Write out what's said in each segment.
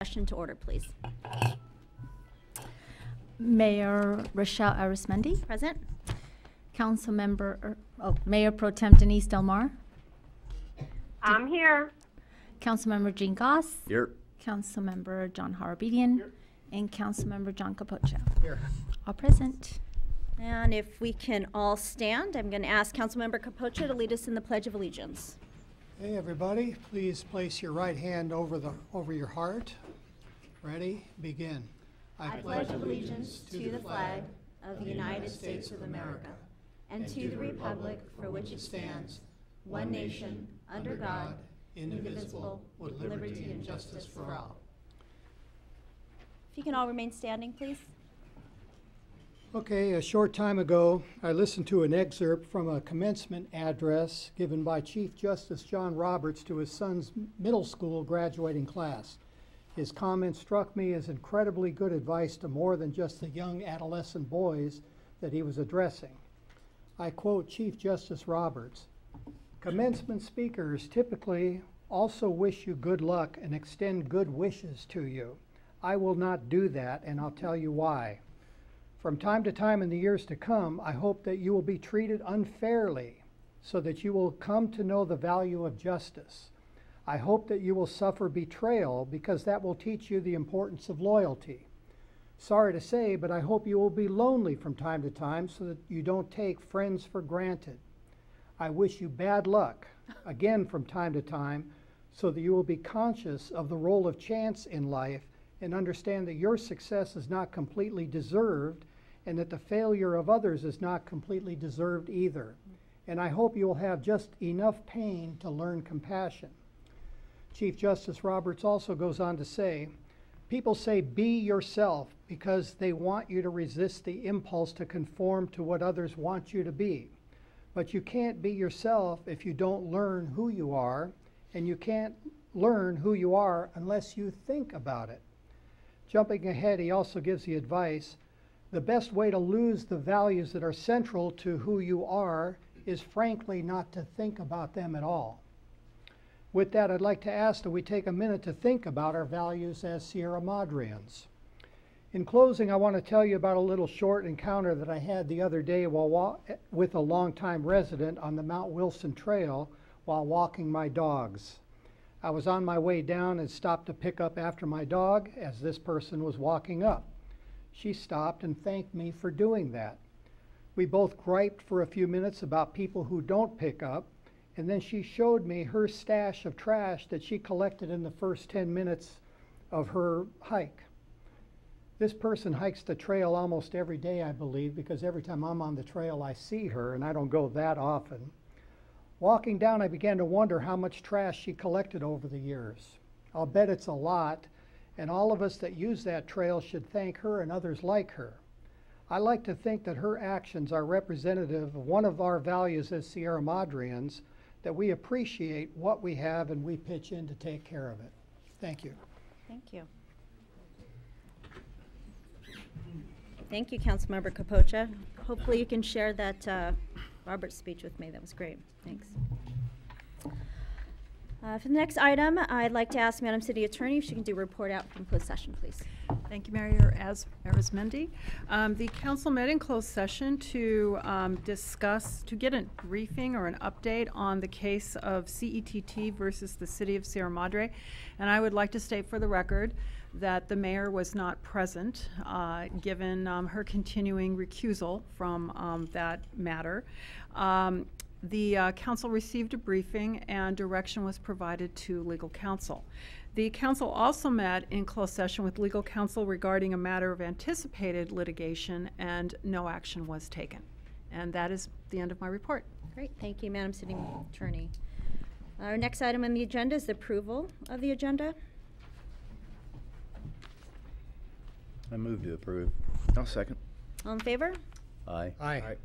session to order, please. Mayor Rochelle Arismendi. Present. Mayor Pro Tem Denise Del Mar. I'm here. Councilmember Jean Goss. Here. Councilmember John Harabedian. Here. And Councilmember John Capocha. Here. All present. And if we can all stand, I'm going to ask Councilmember Capocha to lead us in the Pledge of Allegiance. Hey everybody, please place your right hand over your heart. Ready? Begin. I pledge allegiance to the flag of the United States of America and to the republic for which it stands, one nation, under God, indivisible, with liberty and justice for all. If you can all remain standing, please. Okay, a short time ago, I listened to an excerpt from a commencement address given by Chief Justice John Roberts to his son's middle school graduating class. His comments struck me as incredibly good advice to more than just the young adolescent boys that he was addressing. I quote Chief Justice Roberts, "Commencement speakers typically also wish you good luck and extend good wishes to you. I will not do that, and I'll tell you why. From time to time in the years to come, I hope that you will be treated unfairly so that you will come to know the value of justice. I hope that you will suffer betrayal because that will teach you the importance of loyalty. Sorry to say, but I hope you will be lonely from time to time so that you don't take friends for granted. I wish you bad luck, again from time to time, so that you will be conscious of the role of chance in life and understand that your success is not completely deserved and that the failure of others is not completely deserved either. And I hope you will have just enough pain to learn compassion." Chief Justice Roberts also goes on to say, "People say be yourself because they want you to resist the impulse to conform to what others want you to be. But you can't be yourself if you don't learn who you are, and you can't learn who you are unless you think about it." Jumping ahead, he also gives the advice, "The best way to lose the values that are central to who you are is frankly not to think about them at all." With that, I'd like to ask that we take a minute to think about our values as Sierra Madreans. In closing, I want to tell you about a little short encounter that I had the other day with a longtime resident on the Mount Wilson Trail while walking my dogs. I was on my way down and stopped to pick up after my dog as this person was walking up. She stopped and thanked me for doing that. We both griped for a few minutes about people who don't pick up, and then she showed me her stash of trash that she collected in the first 10 minutes of her hike. This person hikes the trail almost every day, I believe, because every time I'm on the trail I see her, and I don't go that often. Walking down, I began to wonder how much trash she collected over the years. I'll bet it's a lot, and all of us that use that trail should thank her and others like her. I like to think that her actions are representative of one of our values as Sierra Madreans, that we appreciate what we have and we pitch in to take care of it. Thank you. Thank you. Thank you, Councilmember Capocha. Hopefully you can share that Robert's speech with me. That was great. Thanks. For the next item, I'd like to ask Madam City Attorney if she can do a report out from closed session, please. Thank you, Mayor Arismendi. The council met in closed session to get a briefing or an update on the case of CETT versus the City of Sierra Madre. And I would like to state for the record that the mayor was not present, given her continuing recusal from that matter. The council received a briefing and direction was provided to legal counsel. The council also met in closed session with legal counsel regarding a matter of anticipated litigation, and no action was taken. And that is the end of my report. Great. Thank you, Madam City Attorney. Our next item on the agenda is the approval of the agenda. I move to approve. I'll second. All in favor? Aye. Aye.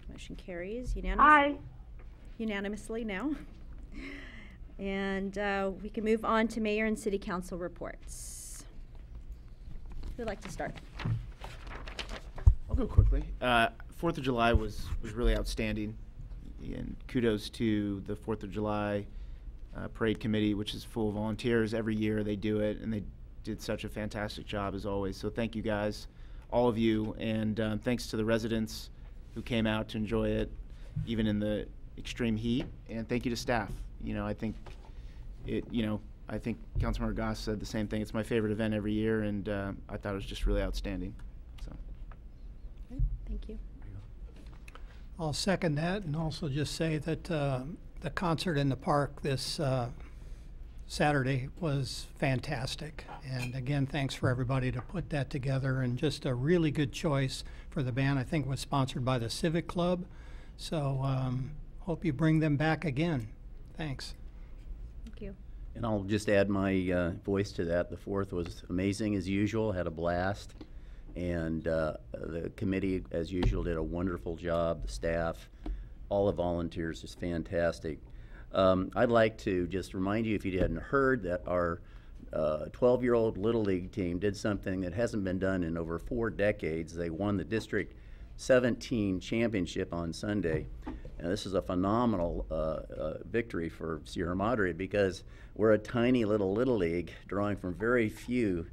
Motion carries unanimously now. And we can move on to mayor and city council reports. Who'd like to start? I'll go quickly. 4th of July was really outstanding, and kudos to the 4th of July parade committee, which is full of volunteers. Every year they do it, and they did such a fantastic job as always. So thank you guys, all of you, and thanks to the residents who came out to enjoy it, even in the extreme heat. And thank you to staff. You know, I think I think Councilmember Goss said the same thing. It's my favorite event every year, and I thought it was just really outstanding. So. Thank you. I'll second that, and also just say that the concert in the park this Saturday was fantastic. And again, thanks for everybody to put that together, and just a really good choice for the band. I think it was sponsored by the Civic Club. So hope you bring them back again. Thanks. Thank you. And I'll just add my voice to that. The 4th was amazing as usual, had a blast. And the committee, as usual, did a wonderful job. The staff, all the volunteers, is fantastic. I'd like to just remind you, if you hadn't heard, that our 12-year-old Little League team did something that hasn't been done in over 4 decades. They won the District 17 championship on Sunday. And this is a phenomenal victory for Sierra Madre, because we're a tiny Little League drawing from very few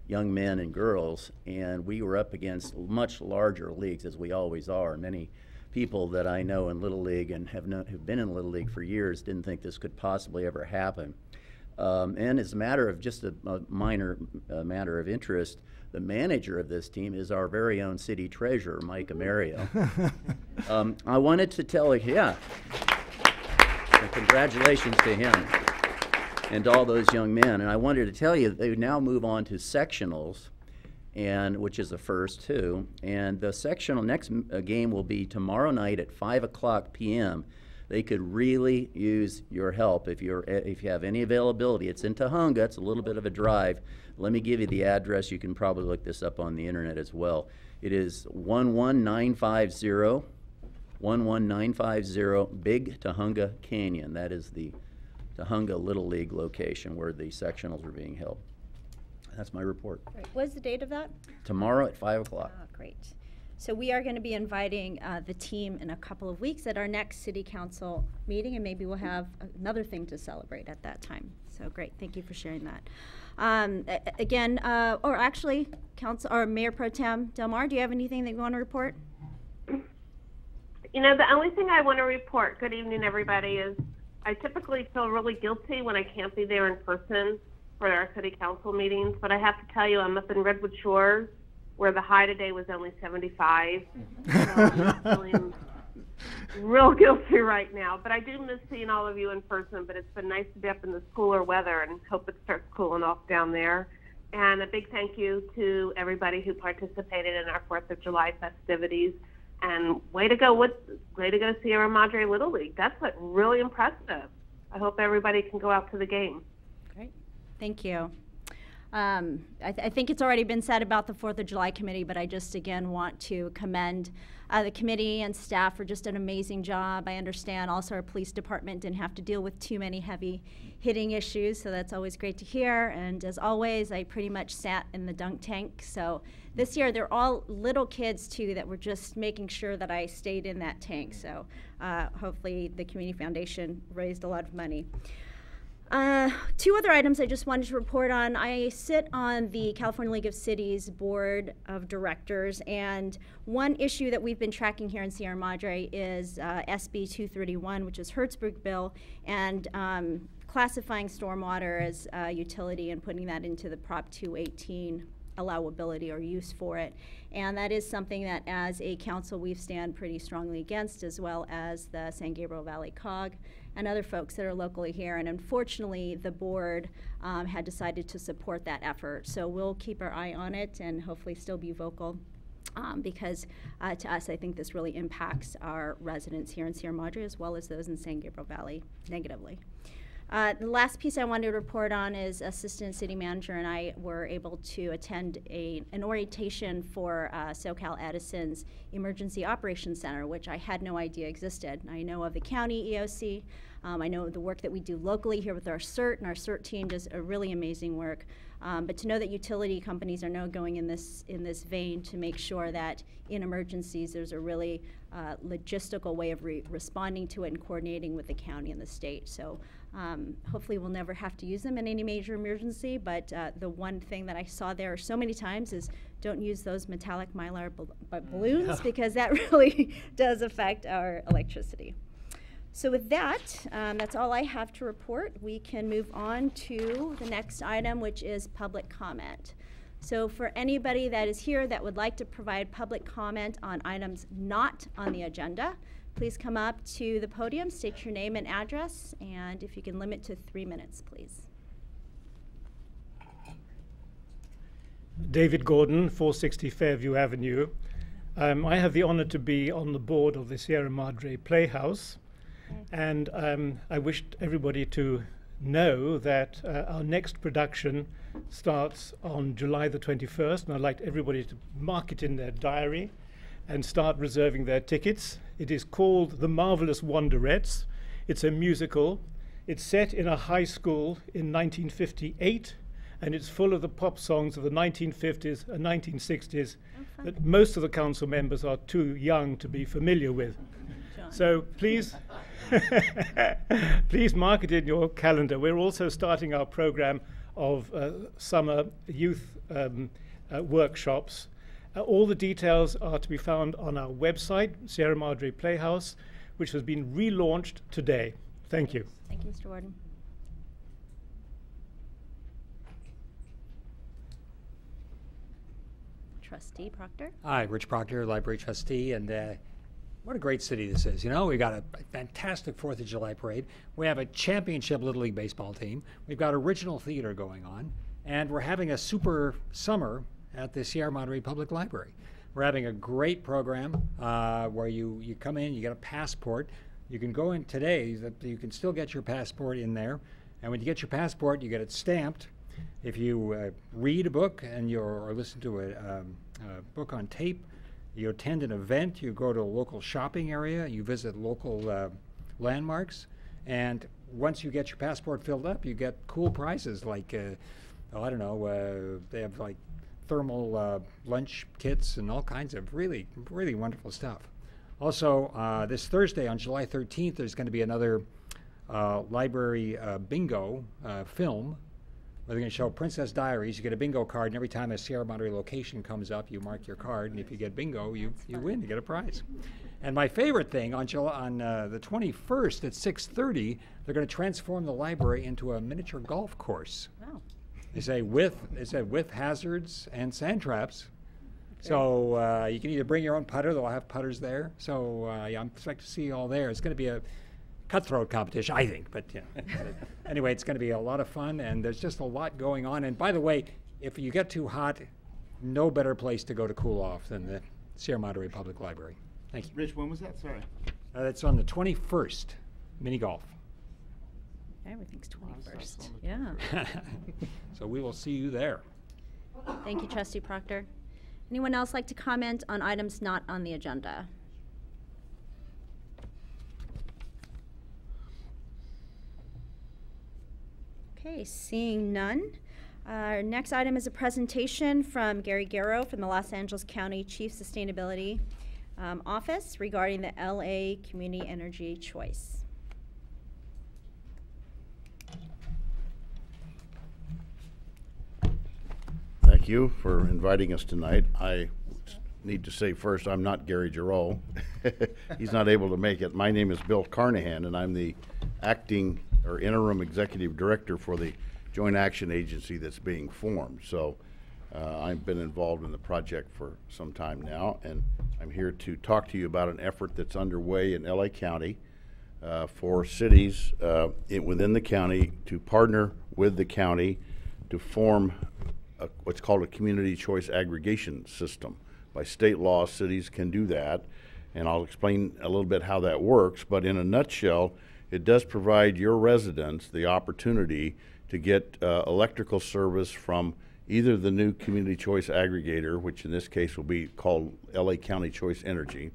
young men and girls, and we were up against much larger leagues, as we always are. Many people that I know in Little League and have been in Little League for years didn't think this could possibly ever happen. And as a matter of just a minor matter of interest, the manager of this team is our very own city treasurer, Mike Amerio. I wanted to tell you, yeah, and congratulations to him and to all those young men. And I wanted to tell you, they now move on to sectionals, and which is the first too. And the sectional next game will be tomorrow night at 5:00 p.m. They could really use your help if you have any availability. It's in Tahunga. It's a little bit of a drive. Let me give you the address. You can probably look this up on the internet as well. It is 11950 Big Tahunga Canyon. That is the Tahunga Little League location where the sectionals are being held. That's my report. Great. What's the date of that? Tomorrow at 5:00. Great. So we are going to be inviting the team in a couple of weeks at our next city council meeting, and maybe we'll have another thing to celebrate at that time. So great, thank you for sharing that. Again, or actually, Council or Mayor Pro Tem Del Mar, do you have anything that you want to report? You know, the only thing I want to report, good evening everybody, is I typically feel really guilty when I can't be there in person for our city council meetings, but I have to tell you, I'm up in Redwood Shores, where the high today was only 75. So I'm feeling real guilty right now. But I do miss seeing all of you in person, but it's been nice to be up in this cooler weather, and hope it starts cooling off down there. And a big thank you to everybody who participated in our 4th of July festivities. And way to go Sierra Madre Little League. That's what really impressive. I hope everybody can go out to the game. Great, thank you. I think it's already been said about the 4th of July committee, but I just again want to commend the committee and staff for just an amazing job. I understand also our police department didn't have to deal with too many heavy hitting issues, so that's always great to hear. And as always, I pretty much sat in the dunk tank. So this year they're all little kids too that were just making sure that I stayed in that tank. So hopefully the Community Foundation raised a lot of money. 2 other items I just wanted to report on. I sit on the California League of Cities Board of Directors, and one issue that we've been tracking here in Sierra Madre is SB 231, which is Hertzberg bill, and classifying stormwater as a utility and putting that into the Prop 218 allowability or use for it. And that is something that as a council we stand pretty strongly against, as well as the San Gabriel Valley COG and other folks that are locally here. And unfortunately the board had decided to support that effort. So we'll keep our eye on it and hopefully still be vocal because to us I think this really impacts our residents here in Sierra Madre as well as those in San Gabriel Valley negatively. The last piece I wanted to report on is Assistant City Manager and I were able to attend an orientation for SoCal Edison's Emergency Operations Center, which I had no idea existed. I know of the county EOC. I know of the work that we do locally here with our CERT, and our CERT team does a really amazing work. But to know that utility companies are now going in this vein to make sure that in emergencies there's a really logistical way of responding to it and coordinating with the county and the state. So hopefully we'll never have to use them in any major emergency, but the one thing that I saw there so many times is don't use those metallic mylar balloons because that really does affect our electricity. So with that, that's all I have to report. We can move on to the next item, which is public comment. So for anybody that is here that would like to provide public comment on items not on the agenda, please come up to the podium, state your name and address, and if you can limit to 3 minutes, please. David Gordon, 460 Fairview Avenue. I have the honor to be on the board of the Sierra Madre Playhouse, and I wished everybody to know that our next production starts on July the 21st, and I'd like everybody to mark it in their diary and start reserving their tickets. It is called The Marvelous Wanderettes. It's a musical. It's set in a high school in 1958, and it's full of the pop songs of the 1950s and 1960s that most of the council members are too young to be familiar with. So please, please mark it in your calendar. We're also starting our program of summer youth workshops. All the details are to be found on our website, Sierra Madre Playhouse, which has been relaunched today. Thank you. Thank you, Mr. Warden. Trustee Proctor. Hi, Rich Proctor, Library Trustee, and what a great city this is. You know, we've got a fantastic 4th of July parade. We have a championship Little League baseball team. We've got original theater going on, and we're having a super summer at the Sierra Madre Public Library. We're having a great program where you come in, you get a passport. You can go in today, you can still get your passport in there, and when you get your passport, you get it stamped. If you read a book and or listen to a book on tape, you attend an event, you go to a local shopping area, you visit local landmarks, and once you get your passport filled up, you get cool prizes like, I don't know, they have like thermal lunch kits and all kinds of really, really wonderful stuff. Also, this Thursday on July 13th, there's going to be another library bingo film. They're going to show Princess Diaries. You get a bingo card, and every time a Sierra Madre location comes up, you mark your card, and if you get bingo, you win. You get a prize. And my favorite thing, on the 21st at 6:30, they're going to transform the library into a miniature golf course. Wow. They say with hazards and sand traps. Okay. So you can either bring your own putter. They'll have putters there. So yeah, I'm expecting to see you all there. It's going to be a cutthroat competition, I think, but you know. Anyway, it's going to be a lot of fun, and there's just a lot going on. And by the way, if you get too hot, no better place to go to cool off than the Sierra Madre Public Library. Thank you. Rich, when was that? Sorry. That's on the 21st, mini golf. Everything's 21st. Yeah. So we will see you there. Thank you, Trustee Proctor. Anyone else like to comment on items not on the agenda? Okay, seeing none. Our next item is a presentation from Gary Garrow from the Los Angeles County Chief Sustainability Office regarding the LA Community Energy Choice. Thank you for inviting us tonight. I need to say first, I'm not Gary Garrow. He's not able to make it. My name is Bill Carnahan, and I'm the acting or interim executive director for the joint action agency that's being formed. So I've been involved in the project for some time now, and I'm here to talk to you about an effort that's underway in LA County for cities within the county to partner with the county to form what's called a community choice aggregation system. By state law, cities can do that, and I'll explain a little bit how that works, but in a nutshell, it does provide your residents the opportunity to get electrical service from either the new community choice aggregator, which in this case will be called LA County Choice Energy,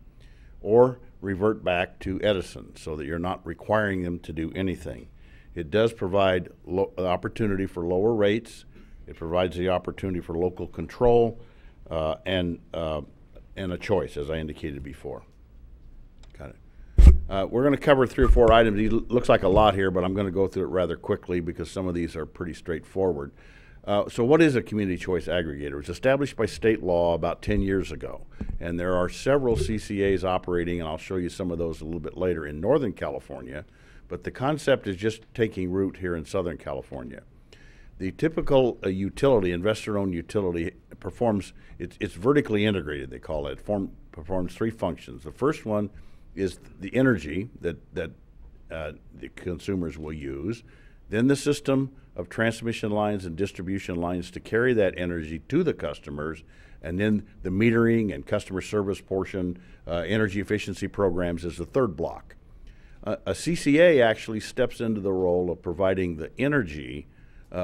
or revert back to Edison so that you're not requiring them to do anything. It does provide opportunity for lower rates It provides the opportunity for local control and a choice, as I indicated before. Got it. We're going to cover 3 or 4 items. It looks like a lot here, but I'm going to go through it rather quickly because some of these are pretty straightforward. So what is a community choice aggregator? It was established by state law about 10 years ago, and there are several CCAs operating, and I'll show you some of those a little bit later in Northern California, but the concept is just taking root here in Southern California. The typical utility, investor-owned utility, performs, it's vertically integrated, they call it. It performs 3 functions. The first one is the energy that the consumers will use, then the system of transmission lines and distribution lines to carry that energy to the customers, and then the metering and customer service portion, energy efficiency programs is the third block. A CCA actually steps into the role of providing the energy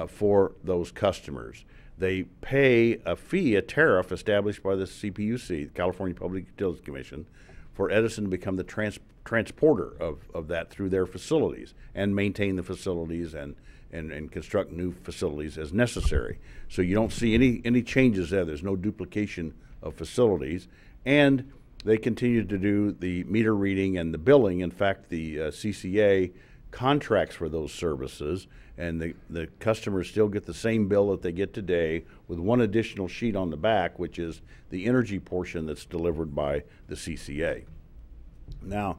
for those customers. They pay a fee, a tariff established by the CPUC, the California Public Utilities Commission, for Edison to become the transporter of that through their facilities and maintain the facilities and construct new facilities as necessary. So you don't see any changes there. There's no duplication of facilities. And they continue to do the meter reading and the billing. In fact, the CCA contracts for those services, and the customers still get the same bill that they get today with one additional sheet on the back, which is the energy portion that's delivered by the CCA. Now,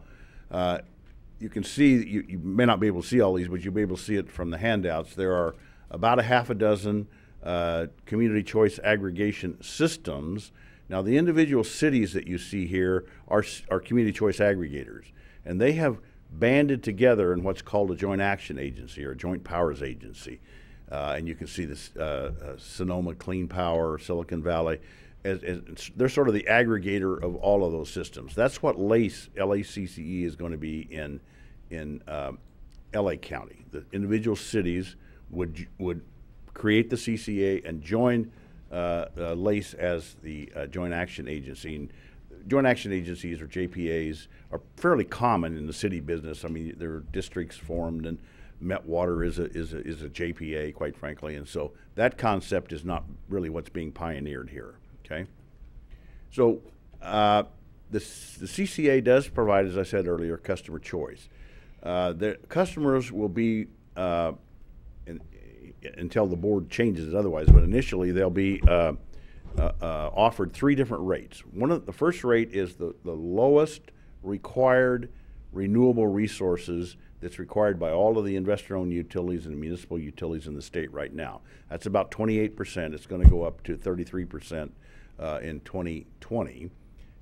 you can see, you may not be able to see all these, but you'll be able to see it from the handouts. There are about a half a dozen community choice aggregation systems. Now, the individual cities that you see here are community choice aggregators, and they have banded together in what's called a joint action agency or a joint powers agency. And you can see this Sonoma Clean Power, Silicon Valley. They're sort of the aggregator of all of those systems. That's what LACE, LACCE, is going to be in LA County. The individual cities would create the CCA and join LACE as the joint action agency. And joint action agencies, or JPAs, are fairly common in the city business. I mean, there are districts formed, and Metwater is a JPA, quite frankly, and so that concept is not really what's being pioneered here. Okay, so the CCA does provide, as I said earlier, customer choice. The customers will be until the board changes it otherwise, but initially they'll be offered 3 different rates. The first rate is the lowest required renewable resources that's required by all of the investor-owned utilities and municipal utilities in the state right now. That's about 28%. It's going to go up to 33% in 2020.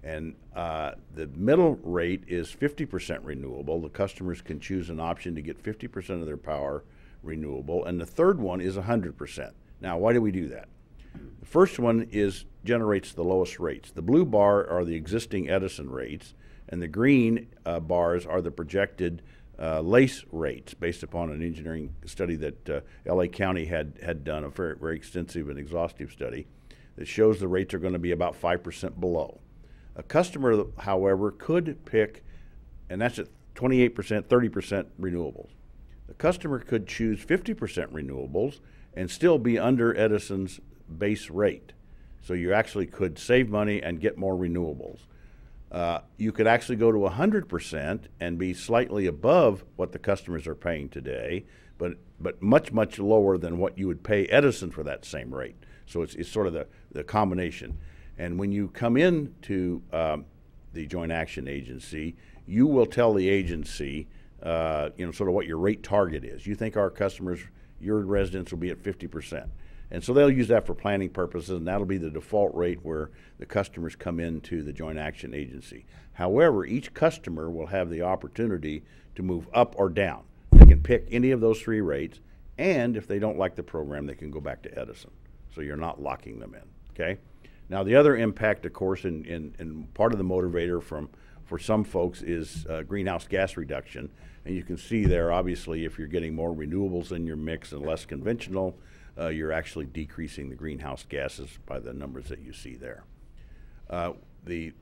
And the middle rate is 50% renewable. The customers can choose an option to get 50% of their power renewable. And the third one is 100%. Now, why do we do that? The first one generates the lowest rates. The blue bar are the existing Edison rates, and the green bars are the projected LACE rates based upon an engineering study that LA County had done, a very, very extensive and exhaustive study that shows the rates are going to be about 5% below. A customer, however, could pick, and that's at 28%, 30% renewables. The customer could choose 50% renewables and still be under Edison's base rate. So you actually could save money and get more renewables. You could actually go to 100% and be slightly above what the customers are paying today, but much, much lower than what you would pay Edison for that same rate. So it's sort of the combination. And when you come in to the Joint Action Agency, you will tell the agency sort of what your rate target is. You think our customers, your residents, will be at 50%. And so they'll use that for planning purposes, and that'll be the default rate where the customers come into the Joint Action Agency. However, each customer will have the opportunity to move up or down. They can pick any of those 3 rates, and if they don't like the program, they can go back to Edison. So you're not locking them in, okay? Now, the other impact, of course, and part of the motivator for some folks is greenhouse gas reduction. And you can see there, obviously, if you're getting more renewables in your mix and less conventional, you're actually decreasing the greenhouse gases by the numbers that you see there. The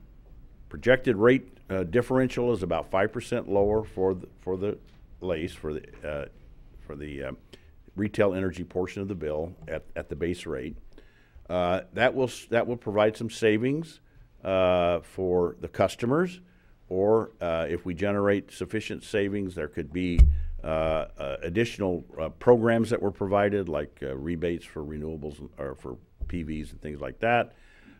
projected rate differential is about 5% lower for the LACE, retail energy portion of the bill at the base rate. That will provide some savings for the customers, or if we generate sufficient savings, there could be additional programs that were provided, like rebates for renewables or for PVs and things like that.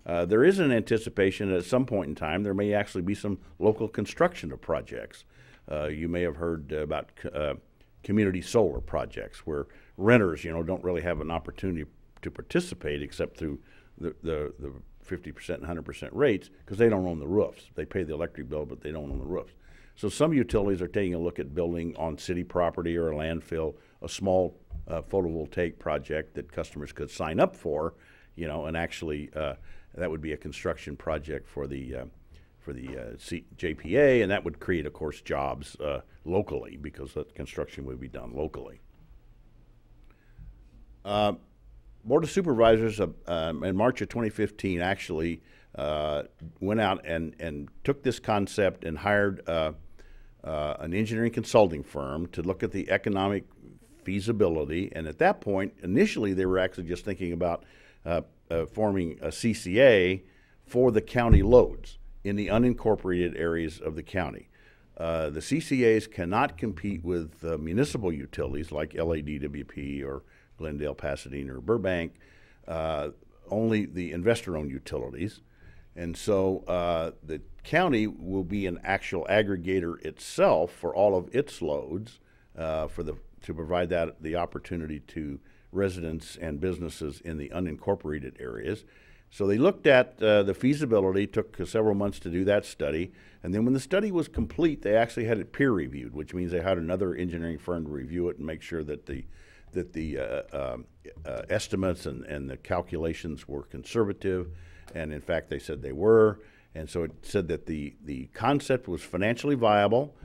There is an anticipation that at some point in time there may actually be some local construction of projects. You may have heard about community solar projects where renters, don't really have an opportunity to participate except through the 50% and 100% rates, because they don't own the roofs. They pay the electric bill, but they don't own the roofs. So some utilities are taking a look at building on city property or a landfill a small photovoltaic project that customers could sign up for, and actually that would be a construction project for the JPA, and that would create, of course, jobs locally, because that construction would be done locally. Board of Supervisors in March of 2015 actually went out and took this concept and hired an engineering consulting firm to look at the economic feasibility. And at that point, initially, they were actually just thinking about forming a CCA for the county loads in the unincorporated areas of the county. The CCAs cannot compete with municipal utilities like LADWP or Glendale, Pasadena, or Burbank, only the investor-owned utilities. And so the county will be an actual aggregator itself for all of its loads to provide the opportunity to residents and businesses in the unincorporated areas. So they looked at the feasibility, took several months to do that study, and then when the study was complete, they actually had it peer reviewed, which means they had another engineering firm to review it and make sure that the estimates and the calculations were conservative, and in fact they said they were. And so it said that the concept was financially viable,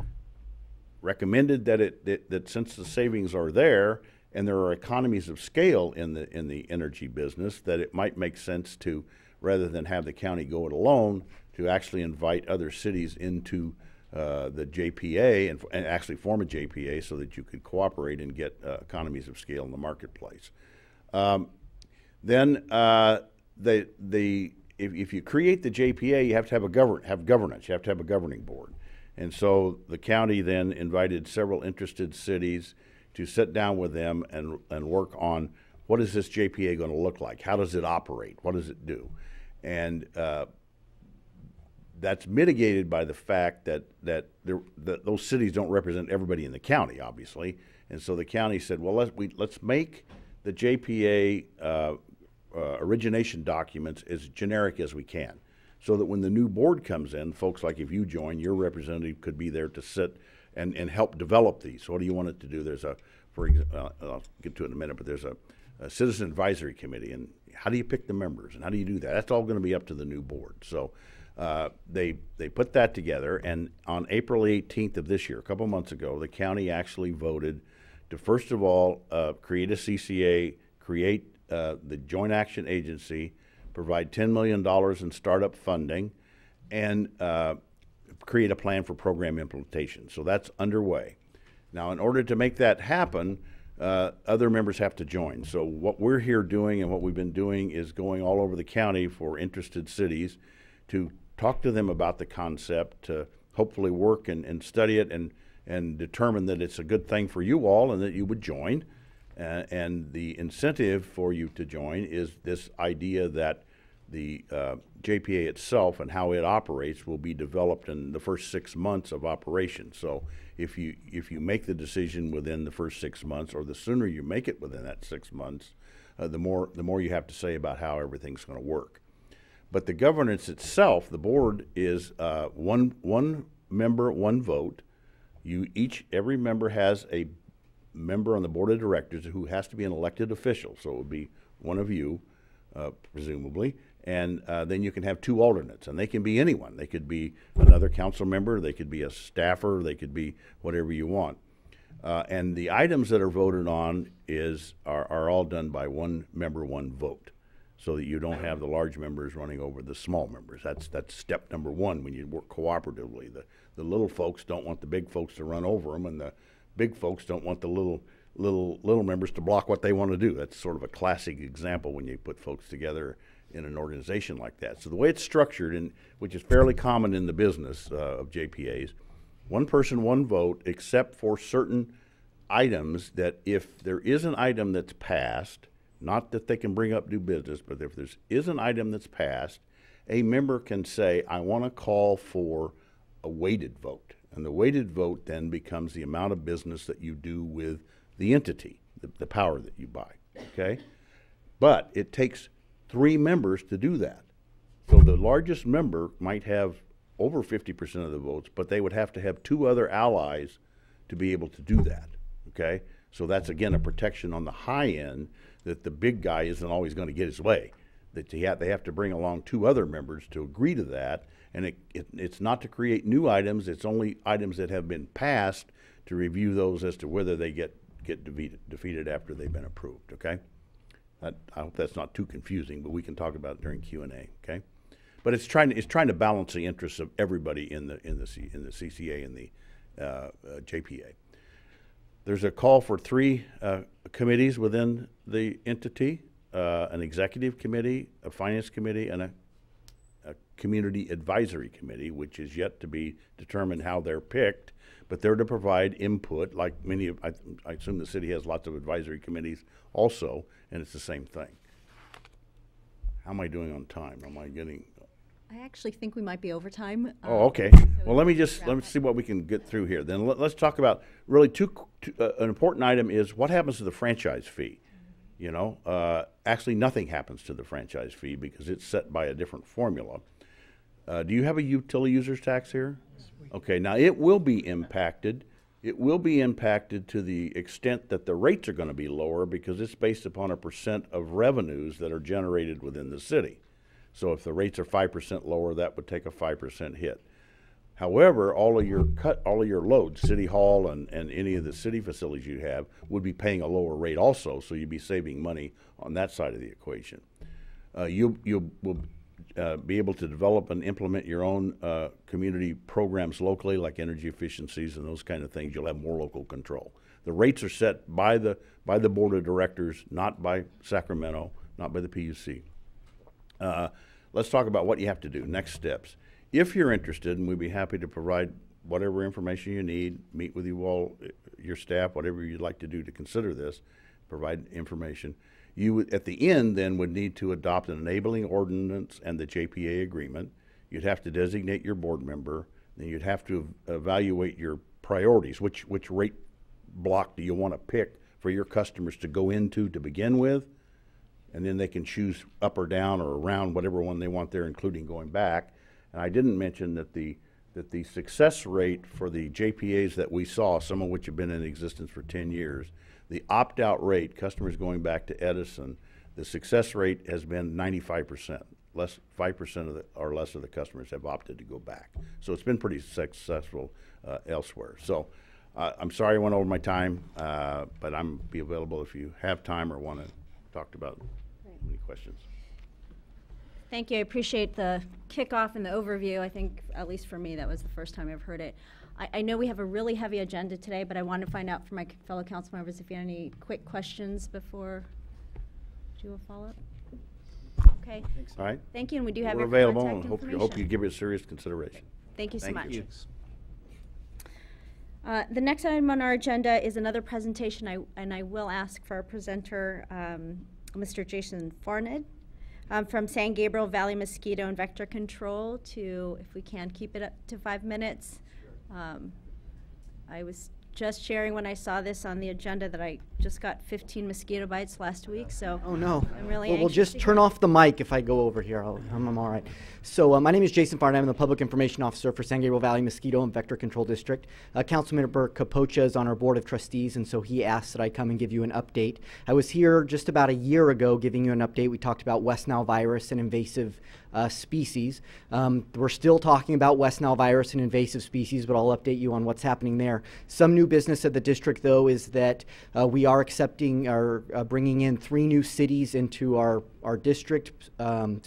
recommended that since the savings are there and there are economies of scale in the energy business, that it might make sense to, rather than have the county go it alone, to actually invite other cities into the JPA and actually form a JPA so that you could cooperate and get economies of scale in the marketplace. Then if you create the JPA, you have to have governance. You have to have a governing board. And so the county then invited several interested cities to sit down with them and work on what is this JPA going to look like? How does it operate? What does it do? And that's mitigated by the fact that those cities don't represent everybody in the county, obviously. And so the county said, well, let's make the JPA origination documents as generic as we can, so that when the new board comes in, folks like if you join, your representative could be there to sit and help develop these. So what do you want it to do? There's I'll get to it in a minute, but there's a citizen advisory committee, and how do you pick the members, and how do you do that? That's all going to be up to the new board. So they put that together, and on April 18th of this year, a couple months ago, the county actually voted to, first of all, create a CCA, create the Joint Action Agency, provide $10 million in startup funding, and create a plan for program implementation. So that's underway. Now, in order to make that happen, other members have to join. So what we're here doing and what we've been doing is going all over the county for interested cities to talk to them about the concept, to hopefully work and study it and determine that it's a good thing for you all and that you would join. And the incentive for you to join is this idea that the JPA itself and how it operates will be developed in the first 6 months of operation. So if you make the decision within the first 6 months, or the sooner you make it within that 6 months, the more you have to say about how everything's going to work. But the governance itself, the board, is one member, one vote. Every member has a member on the board of directors who has to be an elected official, so it would be one of you, presumably, and then you can have 2 alternates, and they can be anyone. They could be another council member, they could be a staffer, they could be whatever you want. And the items that are voted on are all done by one member, one vote, so that you don't have the large members running over the small members. That's step number one when you work cooperatively. The little folks don't want the big folks to run over them, and the big folks don't want the little little members to block what they want to do. That's sort of a classic example when you put folks together in an organization like that. So the way it's structured, and which is fairly common in the business of JPAs, one person, one vote, except for certain items that if there is an item that's passed, not that they can bring up new business, but if there is an item that's passed, a member can say, I want to call for a weighted vote. And the weighted vote then becomes the amount of business that you do with the entity, the power that you buy, okay? But it takes 3 members to do that. So the largest member might have over 50% of the votes, but they would have to have 2 other allies to be able to do that, okay? So that's, again, a protection on the high end that the big guy isn't always going to get his way. That they have to bring along 2 other members to agree to that, and it's not to create new items, it's only items that have been passed to review those as to whether they get defeated after they've been approved, okay? I hope that's not too confusing, but we can talk about it during Q&A, okay? But it's trying to balance the interests of everybody in the CCA and the JPA. There's a call for 3 committees within the entity, an executive committee, a finance committee, and a community advisory committee, which is yet to be determined how they're picked, but they're to provide input, like many of, I assume the city has lots of advisory committees also, and it's the same thing. How am I doing on time? Am I getting? I actually think we might be over time. Oh, okay. Well, let me see what we can get through here. Then let's talk about really an important item is what happens to the franchise fee. You know, actually nothing happens to the franchise fee because it's set by a different formula. Do you have a utility users tax here? Okay, now it will be impacted. It will be impacted to the extent that the rates are going to be lower because it's based upon a % of revenues that are generated within the city. So if the rates are 5% lower, that would take a 5% hit. However, all of your loads, City Hall and any of the city facilities you have, would be paying a lower rate also, so you'd be saving money on that side of the equation. You will be able to develop and implement your own community programs locally, like energy efficiencies and those kind of things. You'll have more local control. The rates are set by the board of directors, not by Sacramento, not by the PUC. Let's talk about what you have to do, next steps. If you're interested, and we'd be happy to provide whatever information you need, meet with you all, your staff, whatever you'd like to do to consider this, provide information. You would, at the end, then would need to adopt an enabling ordinance and the JPA agreement. You'd have to designate your board member. Then you'd have to evaluate your priorities. Which rate block do you want to pick for your customers to go into to begin with? And then they can choose up or down or around whatever one they want there, including going back. And I didn't mention that the success rate for the JPAs that we saw, some of which have been in existence for 10 years, the opt-out rate, customers going back to Edison, the success rate has been 95%. 5% or less of the customers have opted to go back. So it's been pretty successful elsewhere. So I'm sorry I went over my time, but I'm be available if you have time or want to talk about any questions. Thank you. I appreciate the kickoff and the overview. I think, at least for me, that was the first time I've heard it. I know we have a really heavy agenda today, but I want to find out from my fellow council members if you have any quick questions before we do a follow-up. Okay. All right. Thank you, and we do have We're your available, contact and information. hope you give it serious consideration. Thank you so much. You. The next item on our agenda is another presentation, and I will ask for our presenter, Mr. Jason Farned, from San Gabriel Valley Mosquito and Vector Control to, if we can, keep it up to 5 minutes. I was just sharing when I saw this on the agenda that I just got 15 mosquito bites last week, so oh no. I'm really Well, we'll anxious just to turn hear. off the mic if I go over here. I'm all right. So my name is Jason Farned. I'm the Public Information Officer for San Gabriel Valley Mosquito and Vector Control District. Councilmember Capocha is on our Board of Trustees, and so he asked that I come and give you an update. I was here just about a year ago giving you an update. We talked about West Nile virus and invasive species. We're still talking about West Nile virus and invasive species, but I'll update you on what's happening there. Some new business at the district, though, is that we are accepting or bringing in 3 new cities into our district,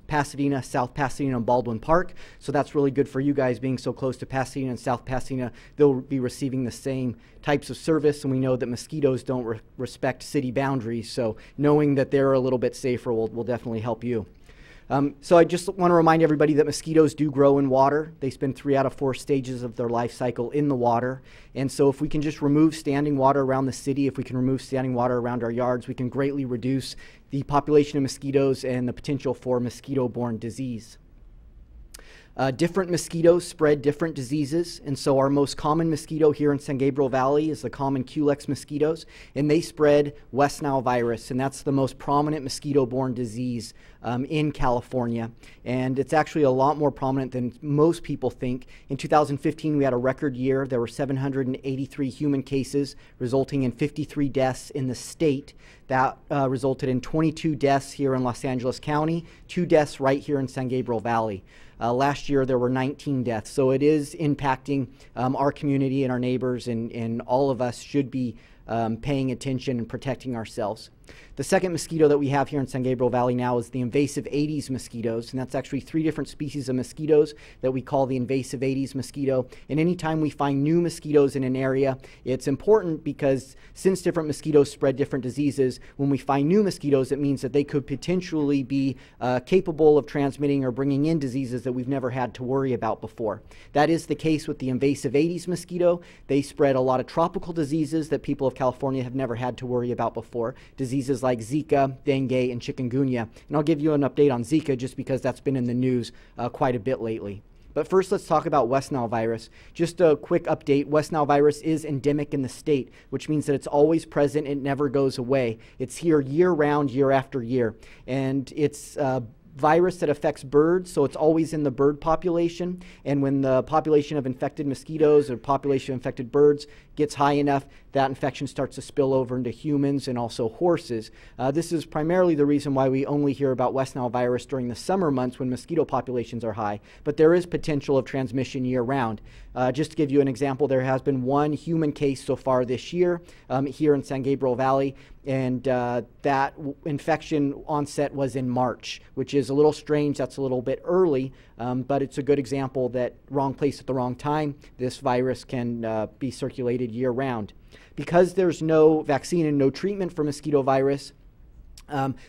Pasadena, South Pasadena, and Baldwin Park. So that's really good for you guys being so close to Pasadena and South Pasadena. They'll be receiving the same types of service, and we know that mosquitoes don't respect city boundaries, so knowing that they're a little bit safer will definitely help you. So I just want to remind everybody that mosquitoes do grow in water. They spend 3 out of 4 stages of their life cycle in the water. And so if we can just remove standing water around the city, if we can remove standing water around our yards, we can greatly reduce the population of mosquitoes and the potential for mosquito-borne disease. Different mosquitoes spread different diseases, and so our most common mosquito here in San Gabriel Valley is the common Culex mosquitoes, and they spread West Nile virus, and that's the most prominent mosquito-borne disease in California, and it's actually a lot more prominent than most people think. In 2015, we had a record year. There were 783 human cases, resulting in 53 deaths in the state. That resulted in 22 deaths here in Los Angeles County, 2 deaths right here in San Gabriel Valley. Last year there were 19 deaths, so it is impacting our community and our neighbors, and all of us should be paying attention and protecting ourselves. The second mosquito that we have here in San Gabriel Valley now is the invasive Aedes mosquitoes, and that's actually 3 different species of mosquitoes that we call the invasive Aedes mosquito. And anytime we find new mosquitoes in an area, it's important because since different mosquitoes spread different diseases, when we find new mosquitoes, it means that they could potentially be capable of transmitting or bringing in diseases that we've never had to worry about before. That is the case with the invasive Aedes mosquito. They spread a lot of tropical diseases that people of California have never had to worry about before, diseases like Zika, dengue, and chikungunya. And I'll give you an update on Zika just because that's been in the news quite a bit lately. But first, let's talk about West Nile virus. Just a quick update. West Nile virus is endemic in the state, which means that it's always present. It never goes away. It's here year-round, year after year. And it's virus that affects birds, so it's always in the bird population. And when the population of infected mosquitoes or population of infected birds gets high enough, that infection starts to spill over into humans and also horses. This is primarily the reason why we only hear about West Nile virus during the summer months when mosquito populations are high, but there is potential of transmission year-round. Just to give you an example, there has been 1 human case so far this year here in San Gabriel Valley, and that infection onset was in March, which is a little strange. That's a little bit early, but it's a good example that wrong place at the wrong time, this virus can be circulated year-round. Because there's no vaccine and no treatment for mosquito virus,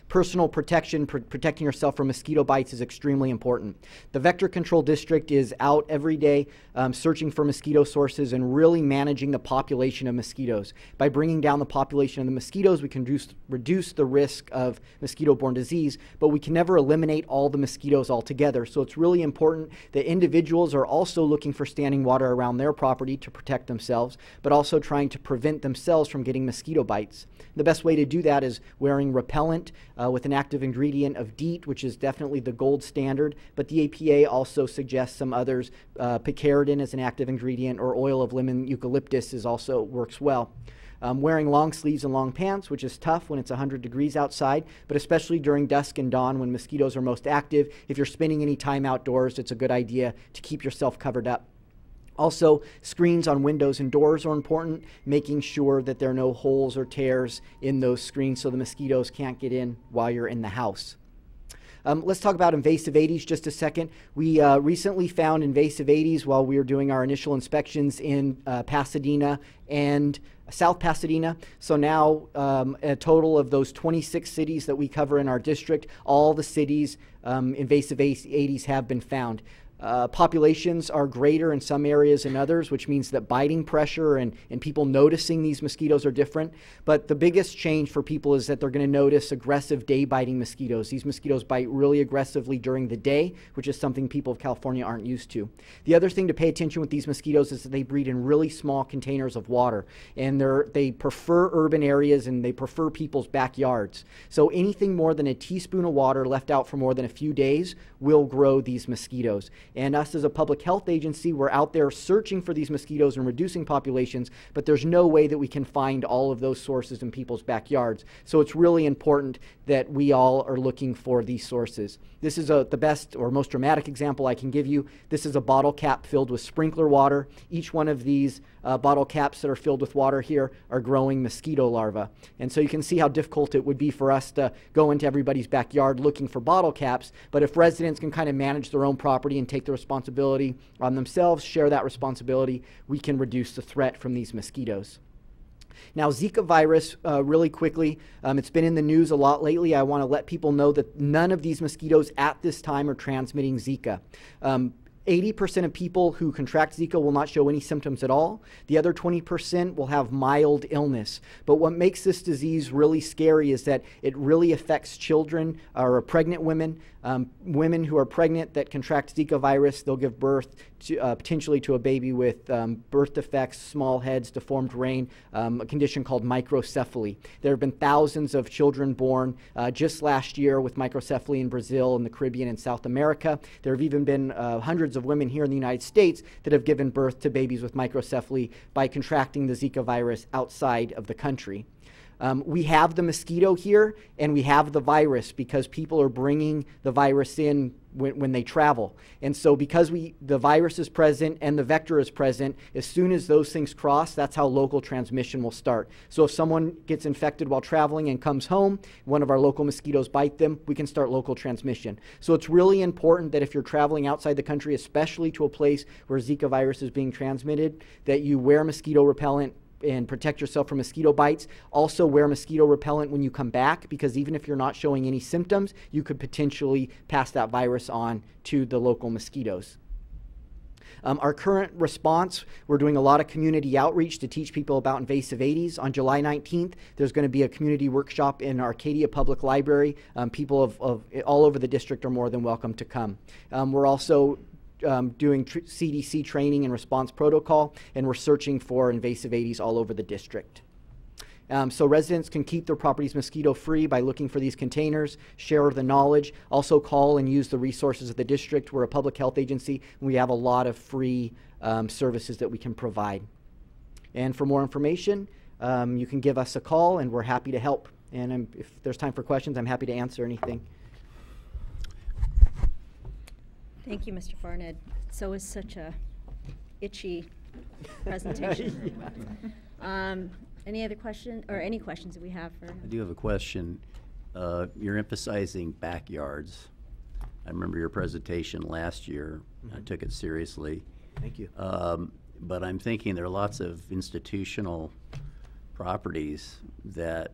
personal protection, protecting yourself from mosquito bites is extremely important. The Vector Control District is out every day searching for mosquito sources and really managing the population of mosquitoes. By bringing down the population of the mosquitoes, we can reduce the risk of mosquito-borne disease, but we can never eliminate all the mosquitoes altogether. So it's really important that individuals are also looking for standing water around their property to protect themselves, but also trying to prevent themselves from getting mosquito bites. The best way to do that is wearing repellent with an active ingredient of DEET, which is definitely the gold standard, but the EPA also suggests some others. Picaridin as an active ingredient, or oil of lemon eucalyptus also works well. Wearing long sleeves and long pants, which is tough when it's 100 degrees outside, but especially during dusk and dawn when mosquitoes are most active. If you're spending any time outdoors, it's a good idea to keep yourself covered up. Also, screens on windows and doors are important, making sure that there are no holes or tears in those screens so the mosquitoes can't get in while you're in the house. Let's talk about invasive Aedes just a second. We recently found invasive Aedes while we were doing our initial inspections in Pasadena and South Pasadena. So now a total of those 26 cities that we cover in our district, all the cities invasive Aedes have been found. Populations are greater in some areas than others, which means that biting pressure and people noticing these mosquitoes are different. But the biggest change for people is that they're going to notice aggressive day-biting mosquitoes. These mosquitoes bite really aggressively during the day, which is something people of California aren't used to. The other thing to pay attention with these mosquitoes is that they breed in really small containers of water, and they prefer urban areas and they prefer people's backyards. So anything more than a teaspoon of water left out for more than a few days will grow these mosquitoes. And us as a public health agency, we're out there searching for these mosquitoes and reducing populations, but there's no way that we can find all of those sources in people's backyards. So it's really important that we all are looking for these sources. This is the best or most dramatic example I can give you. This is a bottle cap filled with sprinkler water. Each one of these bottle caps that are filled with water here are growing mosquito larvae. And so you can see how difficult it would be for us to go into everybody's backyard looking for bottle caps. But if residents can kind of manage their own property and take the responsibility on themselves, share that responsibility, we can reduce the threat from these mosquitoes. Now, Zika virus, really quickly, it's been in the news a lot lately. I want to let people know that none of these mosquitoes at this time are transmitting Zika. 80% of people who contract Zika will not show any symptoms at all. The other 20% will have mild illness. But what makes this disease really scary is that it really affects children or pregnant women. Women who are pregnant that contract Zika virus, they'll give birth to, potentially to a baby with birth defects, small heads, deformed brain, a condition called microcephaly. There have been thousands of children born just last year with microcephaly in Brazil and the Caribbean and South America. There have even been hundreds of women here in the United States that have given birth to babies with microcephaly by contracting the Zika virus outside of the country. We have the mosquito here and we have the virus because people are bringing the virus in when they travel. And so because the virus is present and the vector is present, as soon as those things cross, that's how local transmission will start. So if someone gets infected while traveling and comes home, one of our local mosquitoes bite them, we can start local transmission. So it's really important that if you're traveling outside the country, especially to a place where Zika virus is being transmitted, that you wear mosquito repellent and protect yourself from mosquito bites. Also wear mosquito repellent when you come back, because even if you're not showing any symptoms, you could potentially pass that virus on to the local mosquitoes. Our current response, we're doing a lot of community outreach to teach people about invasive Aedes. On July 19th, there's going to be a community workshop in Arcadia Public Library. People of all over the district are more than welcome to come. We're also doing CDC training and response protocol, and we're searching for invasive Aedes all over the district. So residents can keep their properties mosquito-free by looking for these containers, share the knowledge, also call and use the resources of the district. We're a public health agency, and we have a lot of free services that we can provide. And for more information, you can give us a call, and we're happy to help. And if there's time for questions, I'm happy to answer anything. Thank you, Mr. Farned. So is such a itchy presentation. Any other question or any questions that we have for him? I do have a question. You're emphasizing backyards. I remember your presentation last year. I took it seriously. Thank you. But I'm thinking there are lots of institutional properties that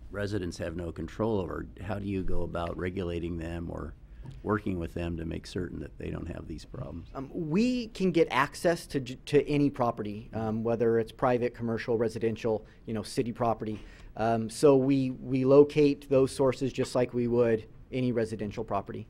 residents have no control over. How do you go about regulating them or working with them to make certain that they don't have these problems? We can get access to any property, whether it's private, commercial, residential, city property. So we locate those sources just like we would any residential property.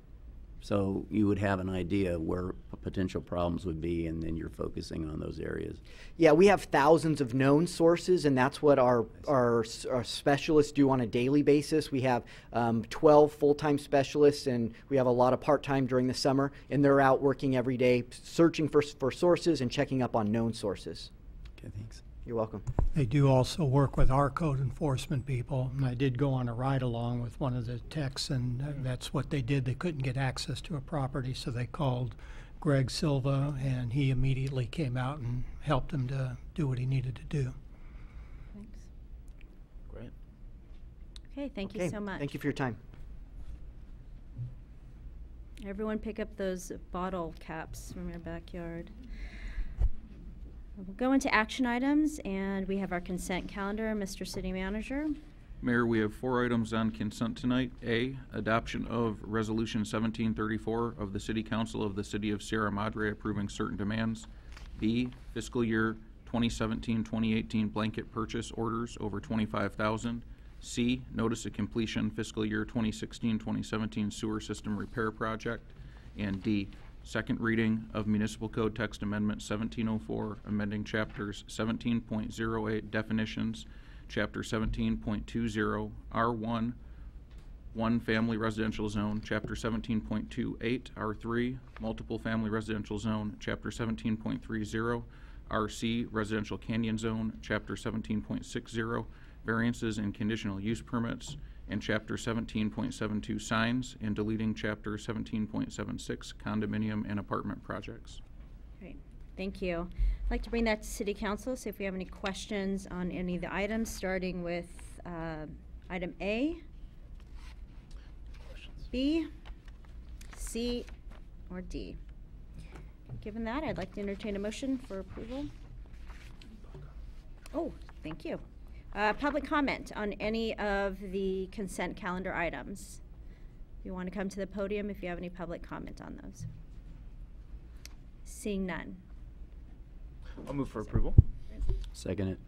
So you would have an idea where potential problems would be, and then you're focusing on those areas. Yeah, we have thousands of known sources, and that's what our specialists do on a daily basis. We have 12 full-time specialists, and we have a lot of part-time during the summer, and they're out working every day searching for sources and checking up on known sources. Okay, thanks. You're welcome. They do also work with our code enforcement people. And I did go on a ride-along with one of the techs, and that's what they did. They couldn't get access to a property, so they called Greg Silva, and he immediately came out and helped him to do what he needed to do. Thanks. Great. Okay, thank you so much. Thank you for your time. Everyone pick up those bottle caps from your backyard. We'll go into action items, and we have our consent calendar. Mr. City Manager. Mayor, we have 4 items on consent tonight. A, adoption of Resolution 1734 of the City Council of the City of Sierra Madre approving certain demands. B, fiscal year 2017-2018 blanket purchase orders over $25,000. C, notice of completion fiscal year 2016-2017 sewer system repair project. And D, second reading of Municipal Code Text Amendment 1704, amending Chapters 17.08 definitions, Chapter 17.20 R1 one family residential zone, Chapter 17.28, R3, multiple family residential zone, Chapter 17.30, RC, residential canyon zone, Chapter 17.60, variances and conditional use permits, and Chapter 17.72, signs, and deleting Chapter 17.76, condominium and apartment projects. Great, thank you. I'd like to bring that to City Council, see if we have any questions on any of the items, starting with item A, B, C, or D. Given that, I'd like to entertain a motion for approval. Oh, thank you. Public comment on any of the consent calendar items. If you want to come to the podium if you have any public comment on those. Seeing none. I'll move for approval. Second it.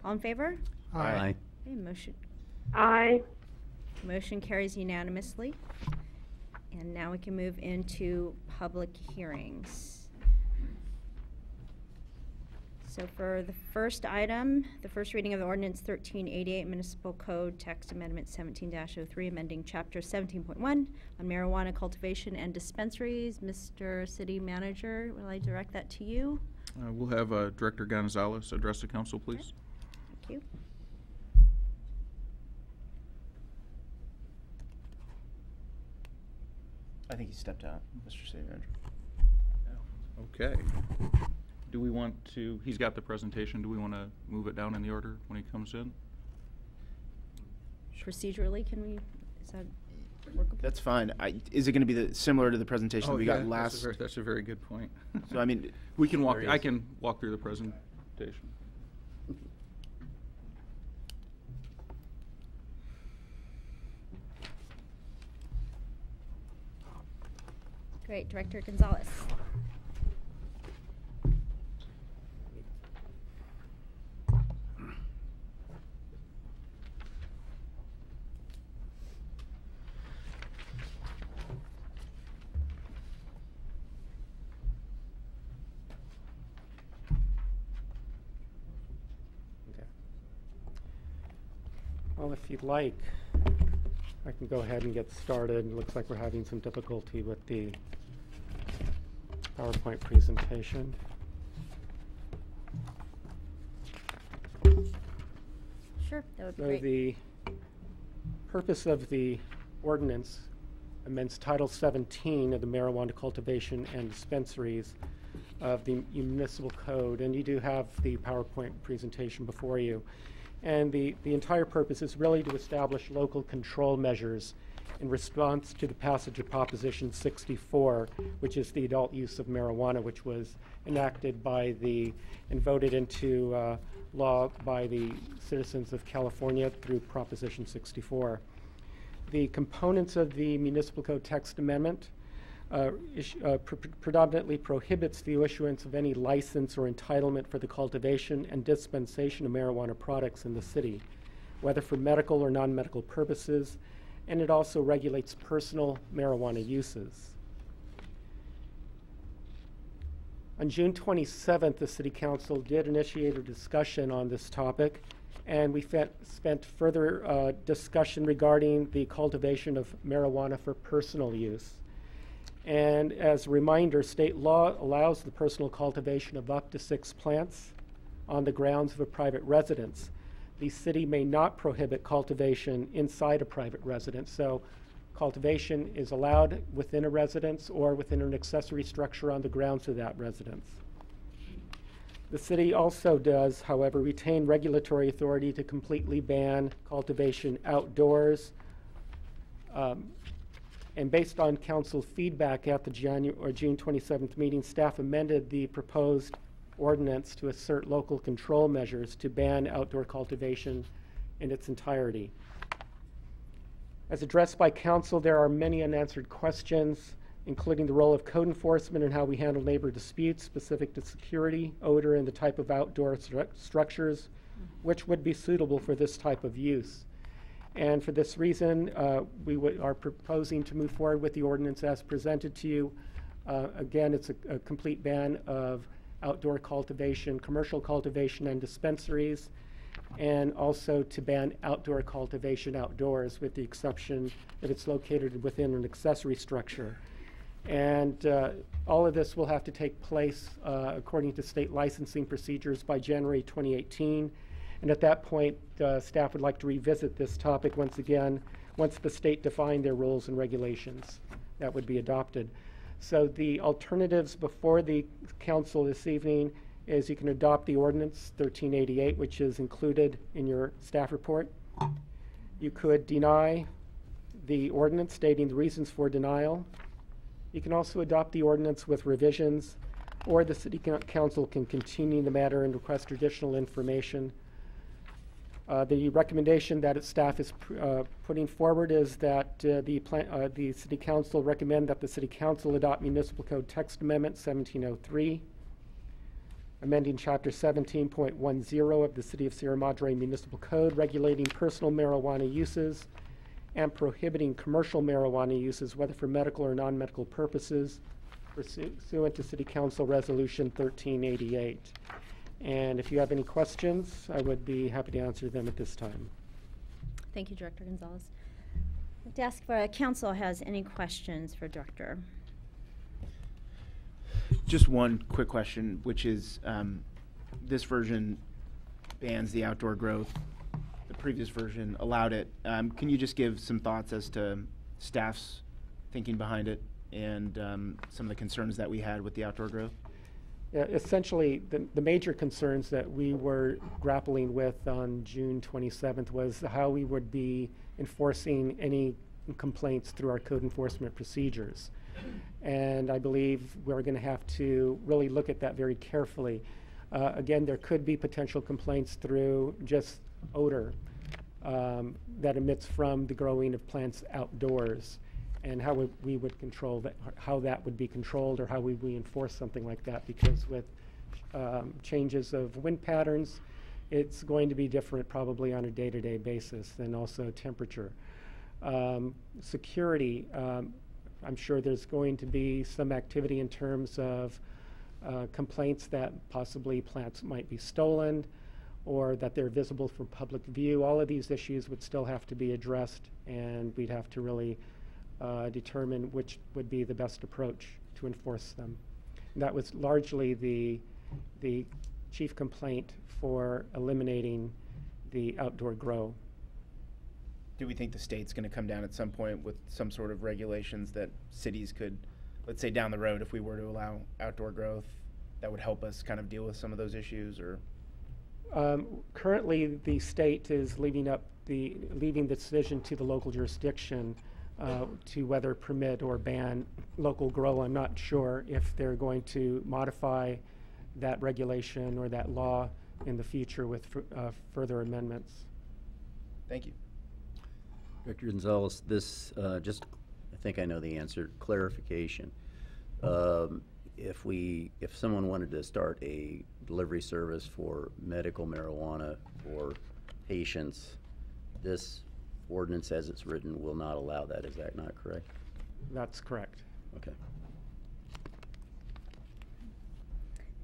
All in favor? Aye. Okay, motion. Aye. Motion carries unanimously. And now we can move into public hearings. So for the first item, the first reading of the ordinance 1388 Municipal Code Text Amendment 17-03, amending Chapter 17.1 on marijuana cultivation and dispensaries. Mr. City Manager, will I direct that to you? We'll have Director Gonzalez address the council, please. Thank you. I think he stepped out, Mr. City Manager. Okay. Do we want to, he's got the presentation, do we want to move it down in the order when he comes in? Procedurally, can we, is that workable? That's fine. Is it going to be similar to the presentation we got last? That's a very good point. So, I mean, We can walk, I can walk through the presentation. Great, Director Gonzalez. Well, if you'd like, I can go ahead and get started. It looks like we're having some difficulty with the PowerPoint presentation. Sure, that would be So great. the purpose of the ordinance amends Title 17 of the Marijuana Cultivation and Dispensaries of the Municipal Code, and you do have the PowerPoint presentation before you. And the entire purpose is really to establish local control measures in response to the passage of Proposition 64, which is the adult use of marijuana, which was enacted by and voted into law by the citizens of California through Proposition 64. The components of the Municipal Code text amendment predominantly prohibits the issuance of any license or entitlement for the cultivation and dispensation of marijuana products in the city, whether for medical or non-medical purposes, and it also regulates personal marijuana uses. On June 27th, the City Council did initiate a discussion on this topic, and we spent further discussion regarding the cultivation of marijuana for personal use. And as a reminder, state law allows the personal cultivation of up to 6 plants on the grounds of a private residence. The city may not prohibit cultivation inside a private residence, so cultivation is allowed within a residence or within an accessory structure on the grounds of that residence. The city also does, however, retain regulatory authority to completely ban cultivation outdoors. And based on council feedback at the June 27th meeting, staff amended the proposed ordinance to assert local control measures to ban outdoor cultivation in its entirety. As addressed by council, there are many unanswered questions, including the role of code enforcement and how we handle neighbor disputes specific to security, odor, and the type of outdoor structures which would be suitable for this type of use. And for this reason, we are proposing to move forward with the ordinance as presented to you. Again, it's a complete ban of outdoor cultivation, commercial cultivation, and dispensaries. and also to ban outdoor cultivation outdoors, with the exception that it's located within an accessory structure. And all of this will have to take place according to state licensing procedures by January 2018. And at that point, staff would like to revisit this topic once again, once the state defined their rules and regulations that would be adopted. So the alternatives before the council this evening is you can adopt the ordinance 1388, which is included in your staff report. You could deny the ordinance stating the reasons for denial. You can also adopt the ordinance with revisions, or the city council can continue the matter and request additional information. The recommendation that its staff is putting forward is that the city council recommend that the city council adopt Municipal Code Text Amendment 1703, amending Chapter 17.10 of the City of Sierra Madre Municipal Code, regulating personal marijuana uses and prohibiting commercial marijuana uses, whether for medical or non-medical purposes, pursuant to City Council Resolution 1388. And if you have any questions, I would be happy to answer them at this time. Thank you, Director Gonzalez. I'd like to ask if council has any questions for Director. Just one quick question, which is this version bans the outdoor growth. The previous version allowed it. Can you just give some thoughts as to staff's thinking behind it and some of the concerns that we had with the outdoor growth? Yeah, essentially, the major concerns that we were grappling with on June 27th was how we would be enforcing any complaints through our code enforcement procedures. And I believe we're going to have to really look at that very carefully. Again, there could be potential complaints through just odor that emits from the growing of plants outdoors, and how we would control that, how that would be controlled, or how we enforce something like that, because with changes of wind patterns, it's going to be different probably on a day-to-day basis, and also temperature. Security, I'm sure there's going to be some activity in terms of complaints that possibly plants might be stolen, or that they're visible for public view. All of these issues would still have to be addressed, and we'd have to really determine which would be the best approach to enforce them. And that was largely the chief complaint for eliminating the outdoor grow. Do we think the state's going to come down at some point with some sort of regulations that cities could, let's say down the road, if we were to allow outdoor growth, that would help us kind of deal with some of those issues? Or currently, the state is leaving the decision to the local jurisdiction to whether permit or ban local grow. I'm not sure if they're going to modify that regulation or that law in the future with further amendments. Thank you. Director Gonzalez, this just, I think I know the answer, clarification. If someone wanted to start a delivery service for medical marijuana for patients, this ordinance as it's written will not allow that. Is that not correct? That's correct. Okay.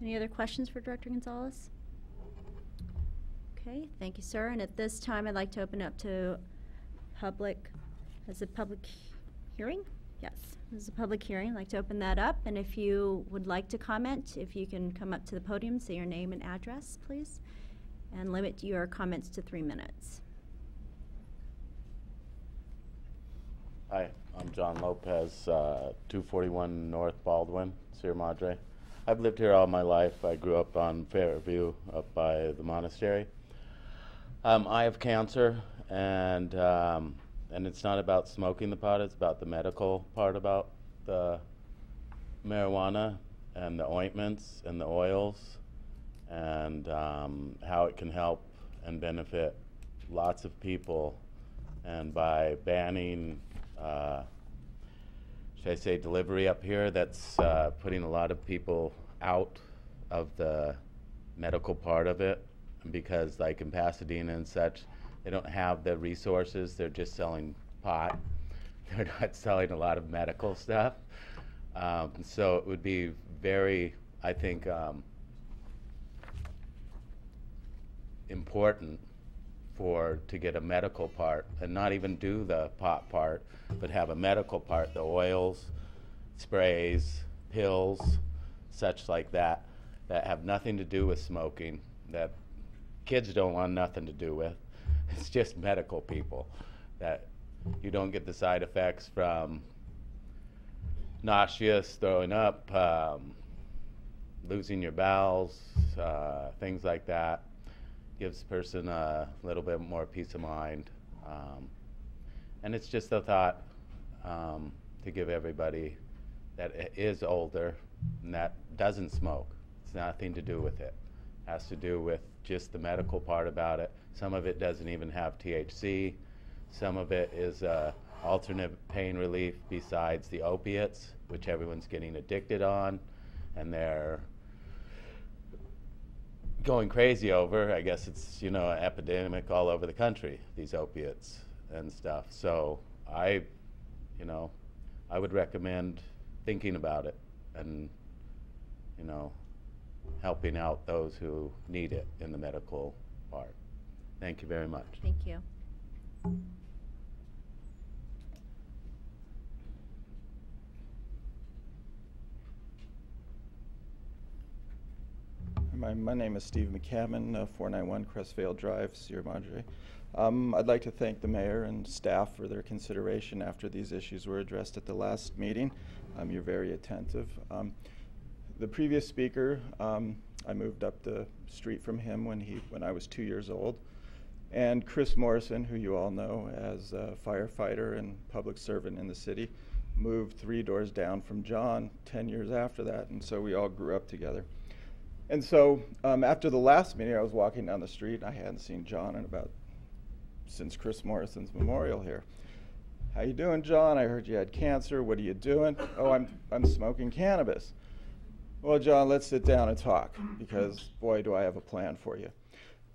Any other questions for Director Gonzalez? Okay, thank you, sir. And at this time, I'd like to open up to public, as a public hearing? Yes, this is a public hearing. I'd like to open that up. And if you would like to comment, if you can come up to the podium, say your name and address, please, and limit your comments to 3 minutes. Hi, I'm John Lopez, 241 North Baldwin, Sierra Madre. I've lived here all my life. I grew up on Fairview, up by the monastery. I have cancer, and it's not about smoking the pot, it's about the medical part about the marijuana and the ointments and the oils, and how it can help and benefit lots of people. And by banning should I say delivery up here, that's putting a lot of people out of the medical part of it, because like in Pasadena and such, they don't have the resources. They're just selling pot. They're not selling a lot of medical stuff. So it would be very, I think, important to get a medical part, and not even do the pot part, but have a medical part, the oils, sprays, pills, such like that, that have nothing to do with smoking, that kids don't want nothing to do with. It's just medical people, that you don't get the side effects from nauseous, throwing up, losing your bowels, things like that. Gives the person a little bit more peace of mind. And it's just a thought to give everybody that is older and that doesn't smoke. It's nothing to do with it. It has to do with just the medical part about it. Some of it doesn't even have THC. Some of it is alternate pain relief besides the opiates, which everyone's getting addicted on, and they're going crazy over. I guess it's, you know, an epidemic all over the country, these opiates and stuff. So I would recommend thinking about it and, you know, helping out those who need it in the medical part. Thank you very much. Thank you. My name is Steve McCammon, 491 Crestvale Drive, Sierra Madre. I'd like to thank the mayor and staff for their consideration after these issues were addressed at the last meeting. You're very attentive. The previous speaker, I moved up the street from him when I was 2 years old. And Chris Morrison, who you all know as a firefighter and public servant in the city, moved 3 doors down from John 10 years after that, and so we all grew up together. And so after the last meeting, I was walking down the street. I hadn't seen John since Chris Morrison's memorial here. How you doing, John? I heard you had cancer. What are you doing? Oh, I'm smoking cannabis. Well, John, let's sit down and talk, because boy, do I have a plan for you.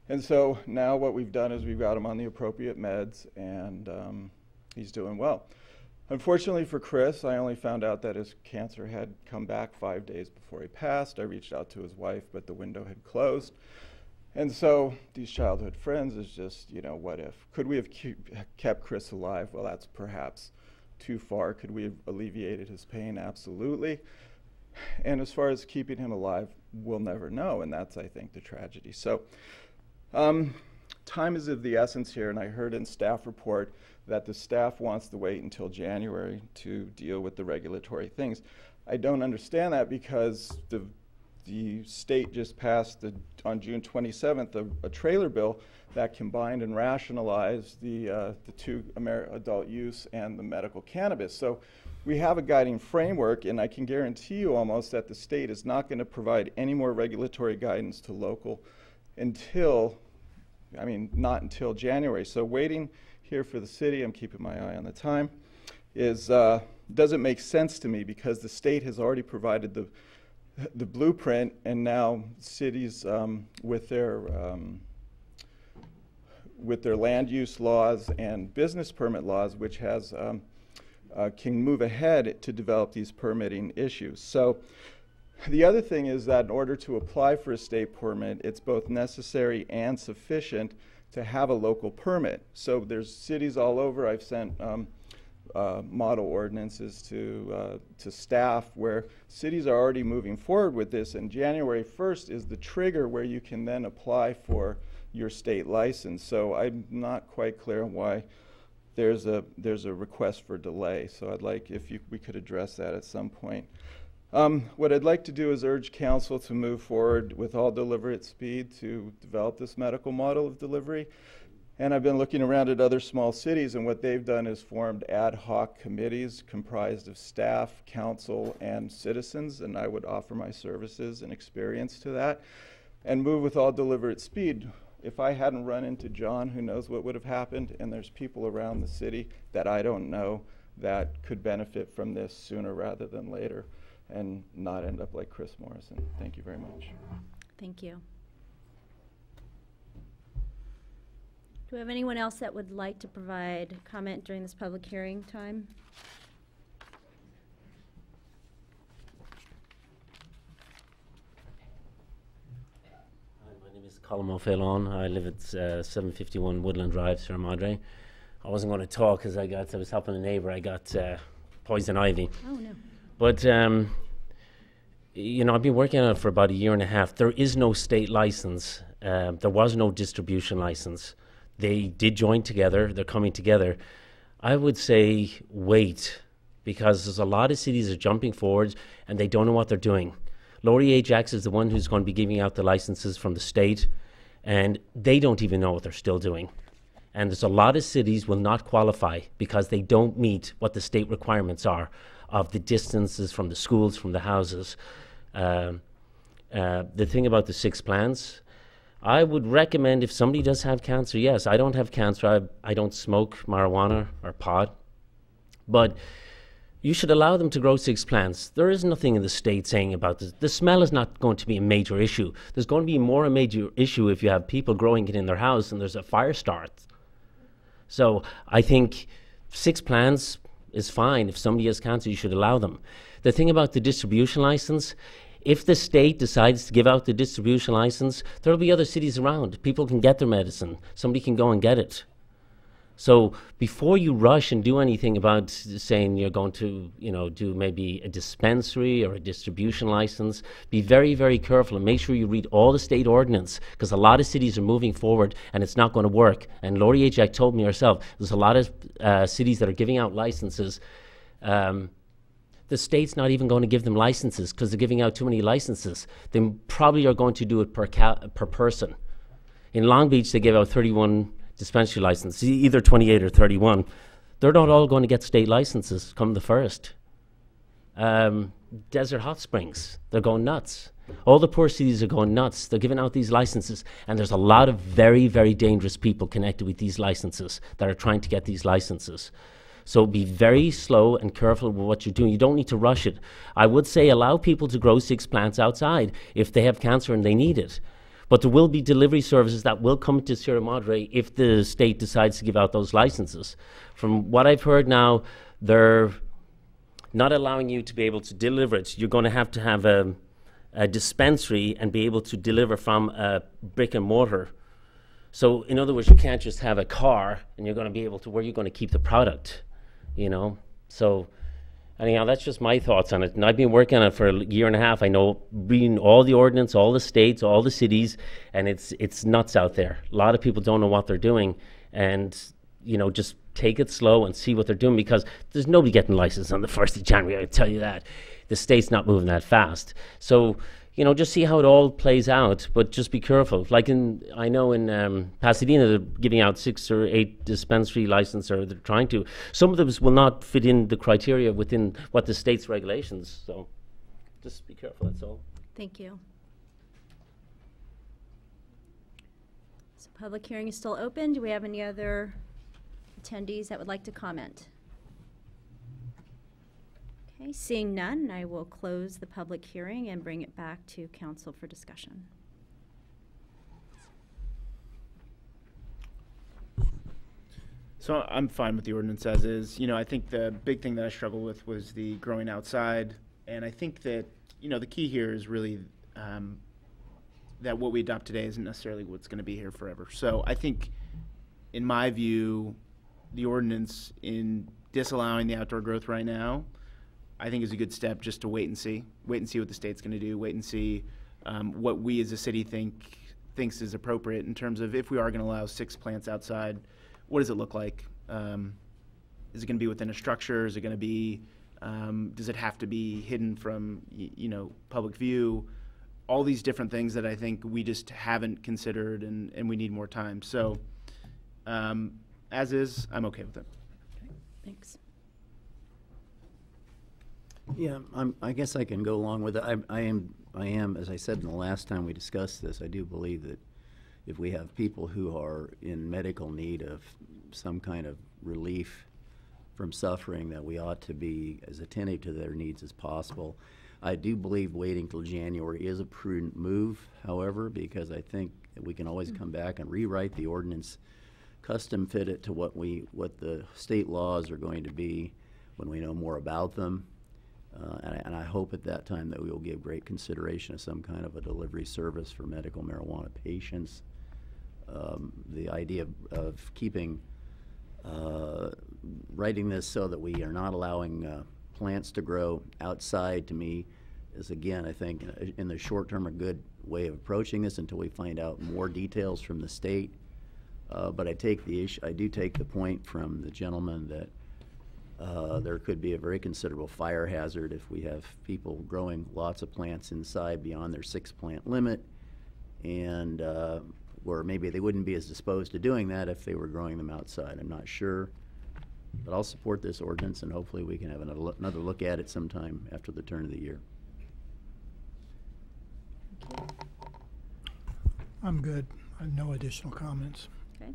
And so now what we've done is we've got him on the appropriate meds, and he's doing well. Unfortunately for Chris, I only found out that his cancer had come back 5 days before he passed. I reached out to his wife, but the window had closed. And so these childhood friends is just, you know, what if? Could we have kept Chris alive? Well, that's perhaps too far. Could we have alleviated his pain? Absolutely. And as far as keeping him alive, we'll never know, and that's, I think, the tragedy. So time is of the essence here, and I heard in staff report that the staff wants to wait until January to deal with the regulatory things. I don't understand that, because the state just passed on June 27th a trailer bill that combined and rationalized the two adult use and the medical cannabis. So we have a guiding framework, and I can guarantee you almost that the state is not going to provide any more regulatory guidance to local not until January. So waiting here for the city, I'm keeping my eye on the time, doesn't make sense to me, because the state has already provided the blueprint, and now cities with their land use laws and business permit laws, which has can move ahead to develop these permitting issues. So the other thing is that in order to apply for a state permit, it's both necessary and sufficient to have a local permit. So there's cities all over. I've sent model ordinances to staff where cities are already moving forward with this, and January 1st is the trigger where you can then apply for your state license. So I'm not quite clear on why there's a request for delay. So I'd like if we could address that at some point. What I'd like to do is urge council to move forward with all deliberate speed to develop this medical model of delivery. And I've been looking around at other small cities, and what they've done is formed ad hoc committees comprised of staff, council, and citizens, and I would offer my services and experience to that, and move with all deliberate speed. If I hadn't run into John, who knows what would have happened, and there's people around the city that I don't know that could benefit from this sooner rather than later, and not end up like Chris Morrison. Thank you very much. Thank you. Do we have anyone else that would like to provide comment during this public hearing time? Hi, my name is Colin O'Fallon. I live at 751 Woodland Drive, Sierra Madre. I wasn't going to talk because I was helping a neighbour. I got poison ivy. Oh, no. But, you know, I've been working on it for about a year and a half. There is no state license. There was no distribution license. They did join together. They're coming together. I would say wait, because there's a lot of cities that are jumping forward and they don't know what they're doing. Laurie Ajax is the one who's going to be giving out the licenses from the state, and they don't even know what they're still doing. And there's a lot of cities will not qualify because they don't meet what the state requirements are of the distances from the schools, from the houses. The thing about the 6 plans, I would recommend if somebody does have cancer, yes, I don't have cancer, I don't smoke marijuana or pot, but you should allow them to grow 6 plants. There is nothing in the state saying about this. The smell is not going to be a major issue. There's going to be more a major issue if you have people growing it in their house and there's a fire start. So I think 6 plants is fine. If somebody has cancer, you should allow them. The thing about the distribution license, if the state decides to give out the distribution license, there'll be other cities around. People can get their medicine. Somebody can go and get it. So before you rush and do anything about saying you're going to, you know, do maybe a dispensary or a distribution license, be very, very careful and make sure you read all the state ordinance, because a lot of cities are moving forward and it's not going to work. And Laurie Ajax told me herself, there's a lot of cities that are giving out licenses. The state's not even going to give them licenses because they're giving out too many licenses. They probably are going to do it per person. In Long Beach, they give out 31 dispensary licenses, either 28 or 31. They're not all going to get state licenses come the 1st. Desert Hot Springs, they're going nuts. All the poor cities are going nuts. They're giving out these licenses, and there's a lot of very, very dangerous people connected with these licenses that are trying to get these licenses. So be very slow and careful with what you're doing. You don't need to rush it. I would say allow people to grow 6 plants outside if they have cancer and they need it. But there will be delivery services that will come to Sierra Madre if the state decides to give out those licenses. From what I've heard now, they're not allowing you to be able to deliver it. You're going to have a dispensary and be able to deliver from a brick and mortar. So in other words, you can't just have a car and you're going to be able to, where you're going to keep the product, you know? So anyhow, that's just my thoughts on it. And I've been working on it for a year and a half. I know, reading all the ordinance, all the states, all the cities, and it's nuts out there. A lot of people don't know what they're doing, and you know, just take it slow and see what they're doing, because there's nobody getting licensed on the 1st of January, I tell you that. The state's not moving that fast. So, you know, just see how it all plays out, but just be careful. Like I know in Pasadena, they're giving out 6 or 8 dispensary licenses, or they're trying to. Some of those will not fit in the criteria within what the state's regulations. So just be careful, that's all. Thank you. So public hearing is still open. Do we have any other attendees that would like to comment? Okay, seeing none, I will close the public hearing and bring it back to council for discussion. So I'm fine with the ordinance as is. You know, I think the big thing that I struggled with was the growing outside. And I think that, you know, the key here is really that what we adopt today isn't necessarily what's going to be here forever. So I think, in my view, the ordinance in disallowing the outdoor growth right now, I think is a good step, just to wait and see what the state's going to do, wait and see what we as a city thinks is appropriate in terms of if we are going to allow 6 plants outside, what does it look like? Is it going to be within a structure? Is it going to be, does it have to be hidden from, you know, public view? All these different things that I think we just haven't considered, and we need more time. So as is, I'm okay with it. Okay, thanks. Yeah, I guess I can go along with it. I am, as I said in the last time we discussed this, I do believe that if we have people who are in medical need of some kind of relief from suffering, that we ought to be as attentive to their needs as possible. I do believe waiting till January is a prudent move, however, because I think we can always come back and rewrite the ordinance, custom fit it to what the state laws are going to be when we know more about them. And I hope at that time that we will give great consideration to some kind of a delivery service for medical marijuana patients. The idea of keeping, writing this so that we are not allowing plants to grow outside, to me, is, again, I think, in the short term, a good way of approaching this until we find out more details from the state. But I do take the point from the gentleman that there could be a very considerable fire hazard if we have people growing lots of plants inside beyond their 6-plant limit, and or maybe they wouldn't be as disposed to doing that if they were growing them outside. I'm not sure, but I'll support this ordinance, and hopefully we can have another look at it sometime after the turn of the year. I'm good. I have no additional comments. Okay.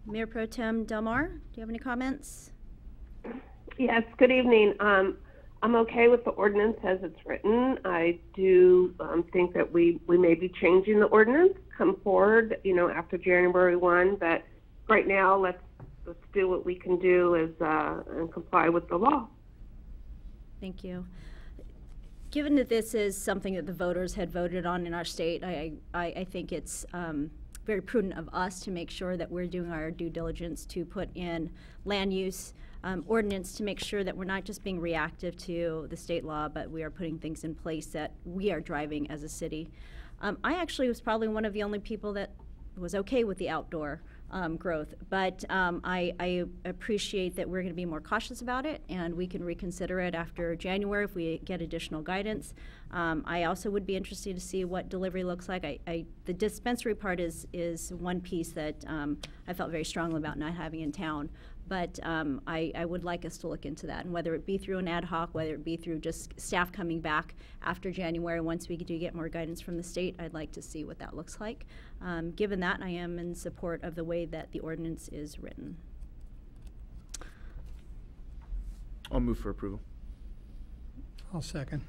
Mayor Pro Tem Delmar, do you have any comments? Yes, good evening. I'm okay with the ordinance as it's written. I do think that we may be changing the ordinance come forward, after January 1, but right now let's do what we can do and comply with the law. Thank you. Given that this is something that the voters had voted on in our state, I think it's very prudent of us to make sure that we're doing our due diligence to put in land use ordinance to make sure that we're not just being reactive to the state law, but we are putting things in place that we are driving as a city. I actually was probably one of the only people that was okay with the outdoor growth, but I appreciate that we're going to be more cautious about it, and we can reconsider it after January if we get additional guidance. I also would be interested to see what delivery looks like. The dispensary part is one piece that I felt very strongly about not having in town, but I would like us to look into that, and whether it be through an ad hoc, whether it be through just staff coming back after January, once we do get more guidance from the state, I'd like to see what that looks like. Given that, I am in support of the way that the ordinance is written. I'll move for approval. I'll second.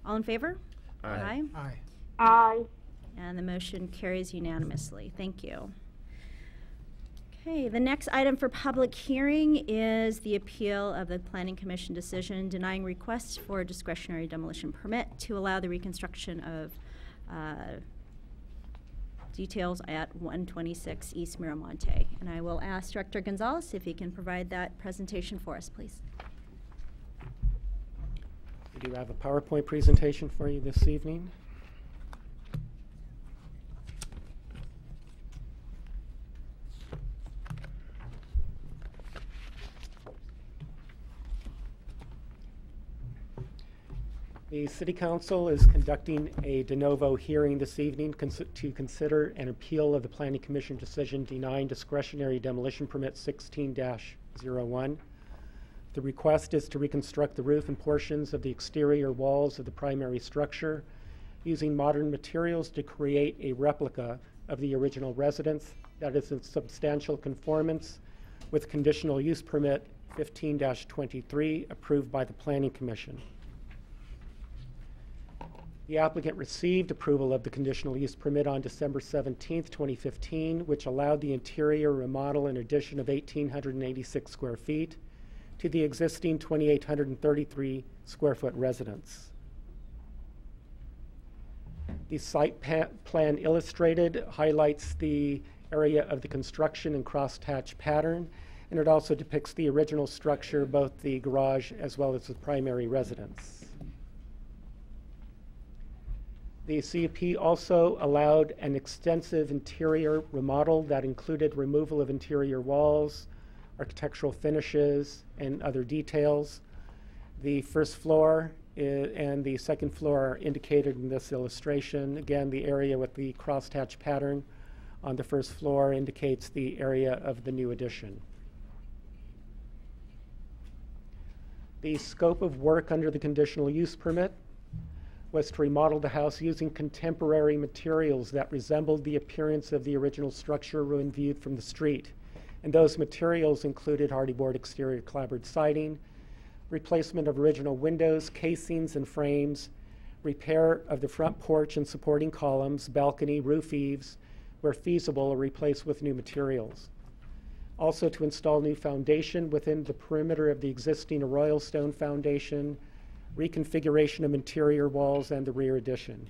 All in favor? Aye. Aye. Aye. And the motion carries unanimously. Thank you. Okay, the next item for public hearing is the appeal of the Planning Commission decision denying requests for a discretionary demolition permit to allow the reconstruction of details at 126 East Miramonte. And I will ask Director Gonzalez if he can provide that presentation for us, please. We do have a PowerPoint presentation for you this evening. The City Council is conducting a de novo hearing this evening to consider an appeal of the Planning Commission decision denying discretionary demolition permit 16-01. The request is to reconstruct the roof and portions of the exterior walls of the primary structure using modern materials to create a replica of the original residence that is in substantial conformance with conditional use permit 15-23 approved by the Planning Commission. The applicant received approval of the conditional use permit on December 17, 2015, which allowed the interior remodel and addition of 1,886 square feet to the existing 2,833 square foot residence. The site plan illustrated highlights the area of the construction and crosshatch pattern, and it also depicts the original structure, both the garage as well as the primary residence. The CUP also allowed an extensive interior remodel that included removal of interior walls, architectural finishes, and other details. The first floor and the second floor are indicated in this illustration. Again, the area with the crosshatch pattern on the first floor indicates the area of the new addition. The scope of work under the conditional use permit was to remodel the house using contemporary materials that resembled the appearance of the original structure when viewed from the street. And those materials included hardyboard exterior clapboard siding, replacement of original windows, casings, and frames, repair of the front porch and supporting columns, balcony, roof eaves, where feasible, are replaced with new materials. Also to install new foundation within the perimeter of the existing arroyo stone foundation, reconfiguration of interior walls, and the rear addition.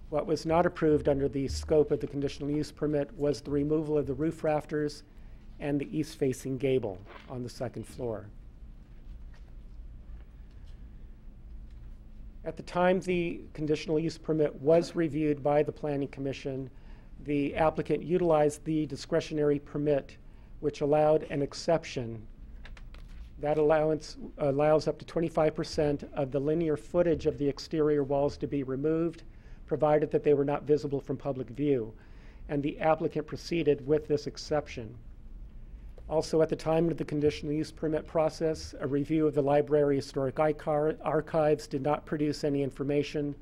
What was not approved under the scope of the conditional use permit was the removal of the roof rafters and the east-facing gable on the second floor. At the time the conditional use permit was reviewed by the Planning Commission, the applicant utilized the discretionary permit, which allowed an exception. That allowance allows up to 25% of the linear footage of the exterior walls to be removed, provided that they were not visible from public view. And the applicant proceeded with this exception. Also, at the time of the conditional use permit process, a review of the library historic archives did not produce any information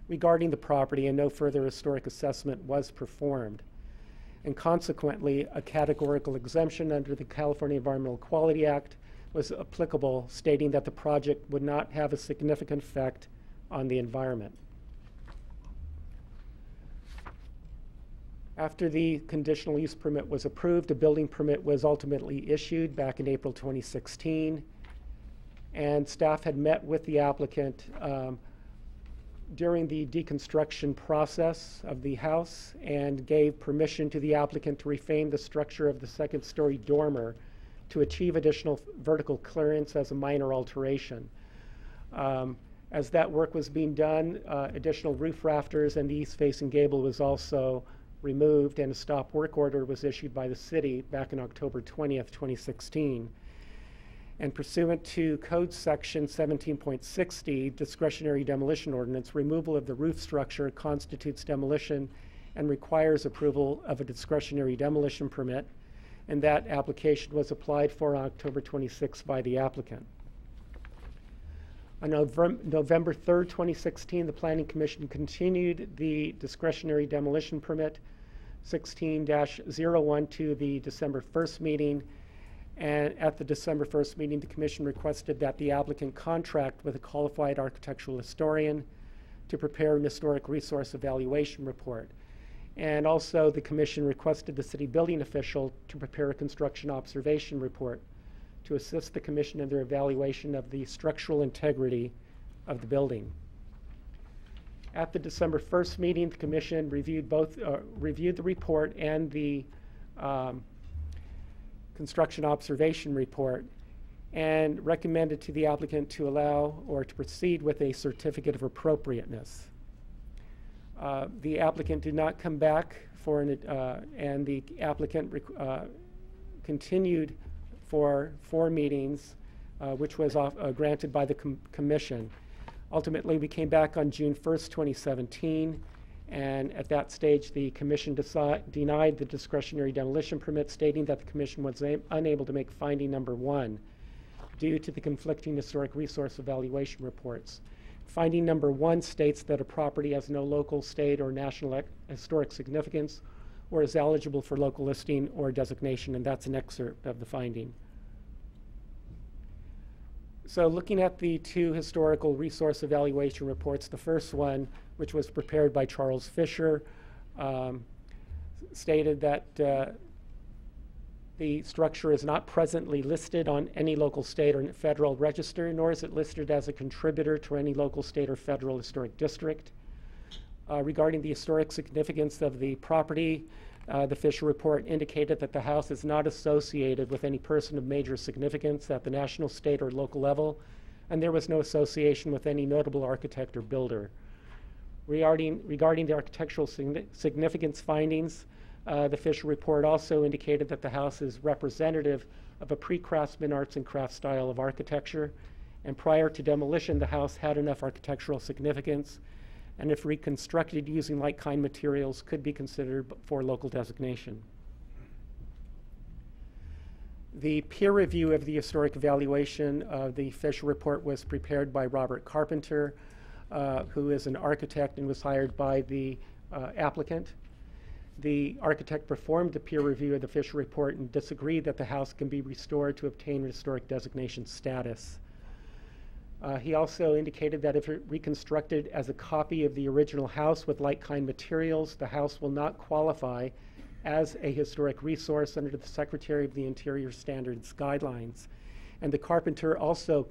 regarding the property, and no further historic assessment was performed. And consequently, a categorical exemption under the California Environmental Quality Act was applicable, stating that the project would not have a significant effect on the environment. After the conditional use permit was approved, a building permit was ultimately issued back in April 2016, and staff had met with the applicant during the deconstruction process of the house and gave permission to the applicant to reframe the structure of the second-story dormer to achieve additional vertical clearance as a minor alteration. As that work was being done, additional roof rafters and the east-facing gable was also removed, and a stop work order was issued by the city back in October 20th, 2016. And pursuant to Code Section 17.60, Discretionary Demolition Ordinance, removal of the roof structure constitutes demolition and requires approval of a discretionary demolition permit, and that application was applied for on October 26th by the applicant. On November 3rd, 2016, the Planning Commission continued the discretionary demolition permit 16-01 to the December 1st meeting. And at the December 1st meeting, the Commission requested that the applicant contract with a qualified architectural historian to prepare an historic resource evaluation report. And also, the Commission requested the city building official to prepare a construction observation report to assist the Commission in their evaluation of the structural integrity of the building. At the December 1st meeting, the Commission reviewed the report and the construction observation report and recommended to the applicant to allow or to proceed with a certificate of appropriateness. The applicant did not come back for and the applicant continued for 4 meetings, which was granted by the Commission. Ultimately, we came back on June 1st, 2017, and at that stage, the Commission denied the discretionary demolition permit, stating that the Commission was unable to make finding number 1 due to the conflicting historic resource evaluation reports. Finding number 1 states that a property has no local, state, or national historic significance or is eligible for local listing or designation, and that's an excerpt of the finding. So looking at the 2 historical resource evaluation reports, the first one, which was prepared by Charles Fisher, stated that the structure is not presently listed on any local, state, or federal register, nor is it listed as a contributor to any local, state, or federal historic district. Regarding the historic significance of the property, the Fisher report indicated that the house is not associated with any person of major significance at the national, state, or local level, and there was no association with any notable architect or builder. Regarding the architectural significance findings, the Fisher report also indicated that the house is representative of a pre-Craftsman arts and crafts style of architecture, and prior to demolition, the house had enough architectural significance, and if reconstructed using like-kind materials, could be considered for local designation. The peer review of the historic evaluation of the Fisher report was prepared by Robert Carpenter, who is an architect and was hired by the applicant. The architect performed the peer review of the Fisher report and disagreed that the house can be restored to obtain historic designation status. He also indicated that if reconstructed as a copy of the original house with like-kind materials, the house will not qualify as a historic resource under the Secretary of the Interior Standards guidelines. And the carpenter also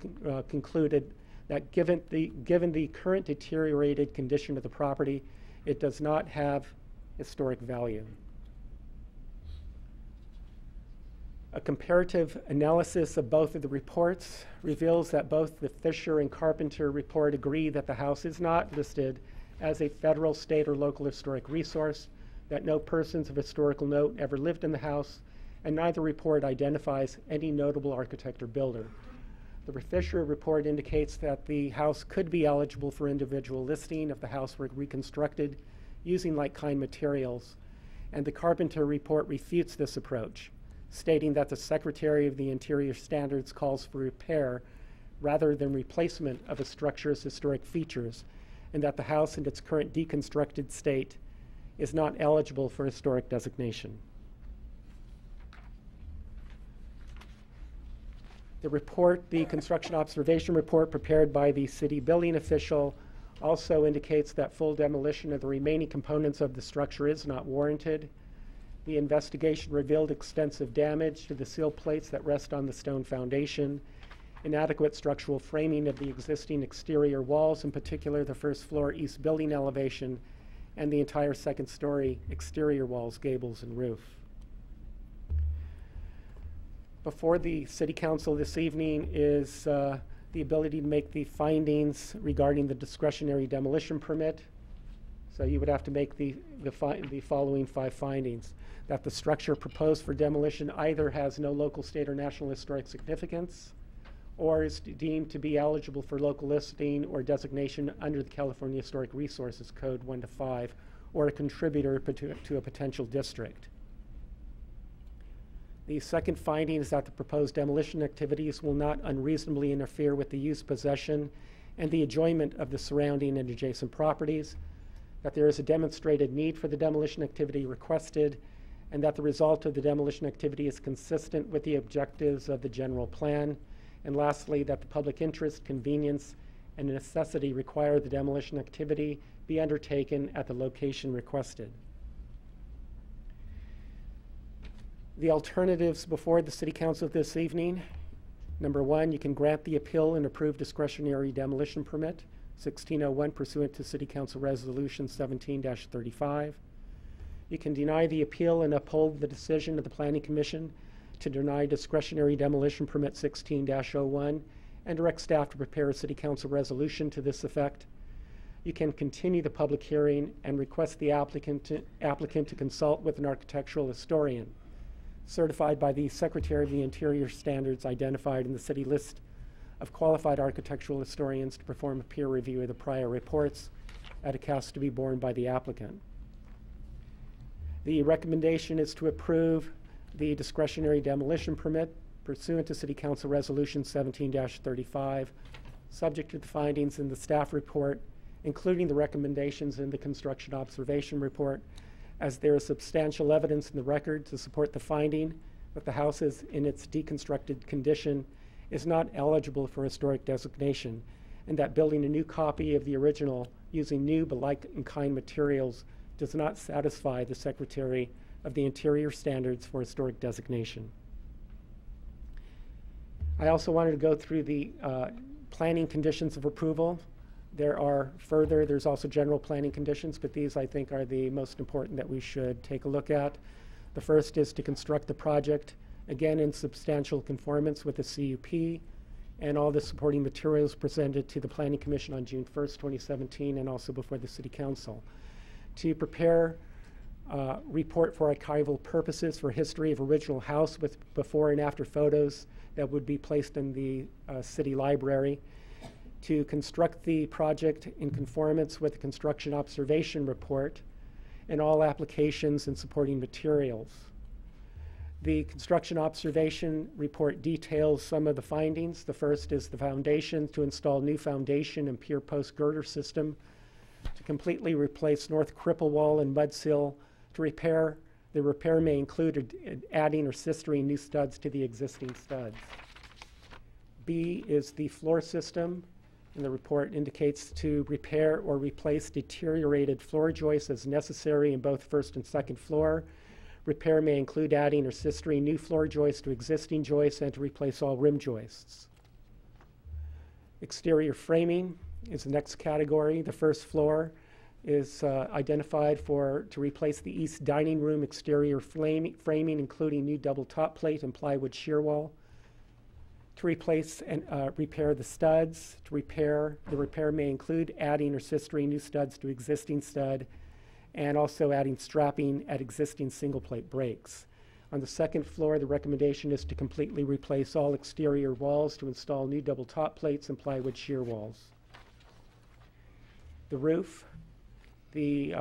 concluded that given the current deteriorated condition of the property, it does not have historic value. A comparative analysis of both of the reports reveals that both the Fisher and Carpenter report agree that the house is not listed as a federal, state, or local historic resource, that no persons of historical note ever lived in the house, and neither report identifies any notable architect or builder. The Fisher report indicates that the house could be eligible for individual listing if the house were reconstructed using like-kind materials, and the Carpenter report refutes this approach, stating that the Secretary of the Interior Standards calls for repair rather than replacement of a structure's historic features, and that the house in its current deconstructed state is not eligible for historic designation. The report, the construction observation report prepared by the city building official, also indicates that full demolition of the remaining components of the structure is not warranted. The investigation revealed extensive damage to the sill plates that rest on the stone foundation, inadequate structural framing of the existing exterior walls, in particular the first floor east building elevation, and the entire second story exterior walls, gables, and roof. Before the City Council this evening is the ability to make the findings regarding the discretionary demolition permit. So you would have to make the following 5 findings: that the structure proposed for demolition either has no local, state, or national historic significance, or is deemed to be eligible for local listing or designation under the California Historic Resources Code 1 to 5, or a contributor to a potential district. The second finding is that the proposed demolition activities will not unreasonably interfere with the use, possession, and the enjoyment of the surrounding and adjacent properties, that there is a demonstrated need for the demolition activity requested, and that the result of the demolition activity is consistent with the objectives of the general plan. And lastly, that the public interest, convenience, and necessity require the demolition activity be undertaken at the location requested. The alternatives before the City Council this evening: number 1, you can grant the appeal and approve discretionary demolition permit 1601 pursuant to City Council Resolution 17-35. You can deny the appeal and uphold the decision of the Planning Commission to deny discretionary demolition permit 16-01 and direct staff to prepare a City Council resolution to this effect. You can continue the public hearing and request the applicant to consult with an architectural historian certified by the Secretary of the Interior Standards identified in the city list of qualified architectural historians to perform a peer review of the prior reports at a cost to be borne by the applicant. The recommendation is to approve the discretionary demolition permit pursuant to City Council Resolution 17-35, subject to the findings in the staff report, including the recommendations in the construction observation report, as there is substantial evidence in the record to support the finding that the house is in its deconstructed condition is not eligible for historic designation, and that building a new copy of the original using new but like-in-kind materials does not satisfy the Secretary of the Interior Standards for historic designation. I also wanted to go through the planning conditions of approval. There's also general planning conditions, but these I think are the most important that we should take a look at. The first is to construct the project, again in substantial conformance with the CUP and all the supporting materials presented to the Planning Commission on June 1st, 2017, and also before the City Council. To prepare a report for archival purposes for history of original house with before and after photos that would be placed in the city library. To construct the project in conformance with the construction observation report and all applications and supporting materials. The construction observation report details some of the findings. The first is the foundation, to install new foundation and pier post girder system, to completely replace north cripple wall and mud sill. To repair, the repair may include adding or sistering new studs to the existing studs. B is the floor system. And the report indicates to repair or replace deteriorated floor joists as necessary in both first and second floor, Repair may include adding or sistering new floor joists to existing joists and to replace all rim joists. Exterior framing is the next category. The first floor is identified to replace the east dining room exterior framing, including new double top plate and plywood shear wall. To replace and repair the studs. The repair may include adding or sistering new studs to existing stud, and also adding strapping at existing single plate breaks. On the second floor, the recommendation is to completely replace all exterior walls to install new double top plates and plywood shear walls. The roof, the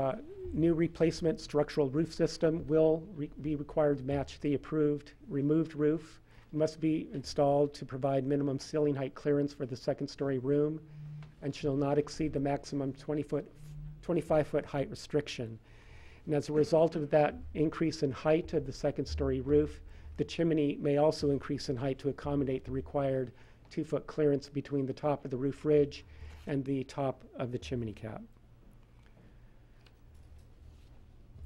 new replacement structural roof system will be required to match the approved removed roof. It must be installed to provide minimum ceiling height clearance for the second story room and shall not exceed the maximum 25-foot height restriction. And as a result of that increase in height of the second story roof, the chimney may also increase in height to accommodate the required 2-foot clearance between the top of the roof ridge and the top of the chimney cap.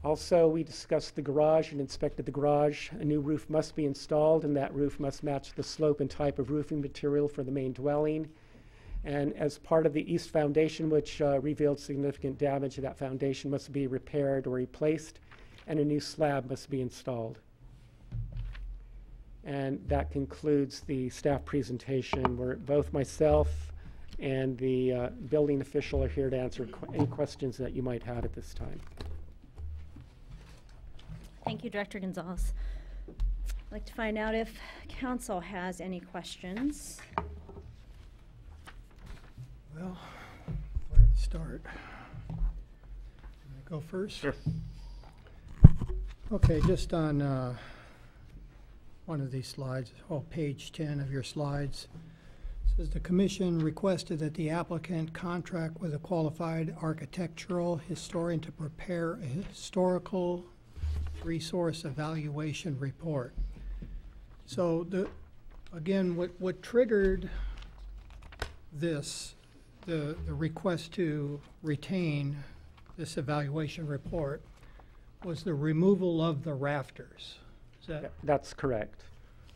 Also, we discussed the garage and inspected the garage. A new roof must be installed, and that roof must match the slope and type of roofing material for the main dwelling. And as part of the east foundation, which revealed significant damage, that foundation must be repaired or replaced, and a new slab must be installed. And that concludes the staff presentation, where both myself and the building official are here to answer any questions that you might have at this time. Thank you, Director Gonzalez. I'd like to find out if council has any questions. Well, where to start? Can I go first? Sure. Okay, just on one of these slides, page 10 of your slides, it says the commission requested that the applicant contract with a qualified architectural historian to prepare a historical resource evaluation report. So again, what triggered this, the request to retain this evaluation report, was the removal of the rafters. Is that? That's correct.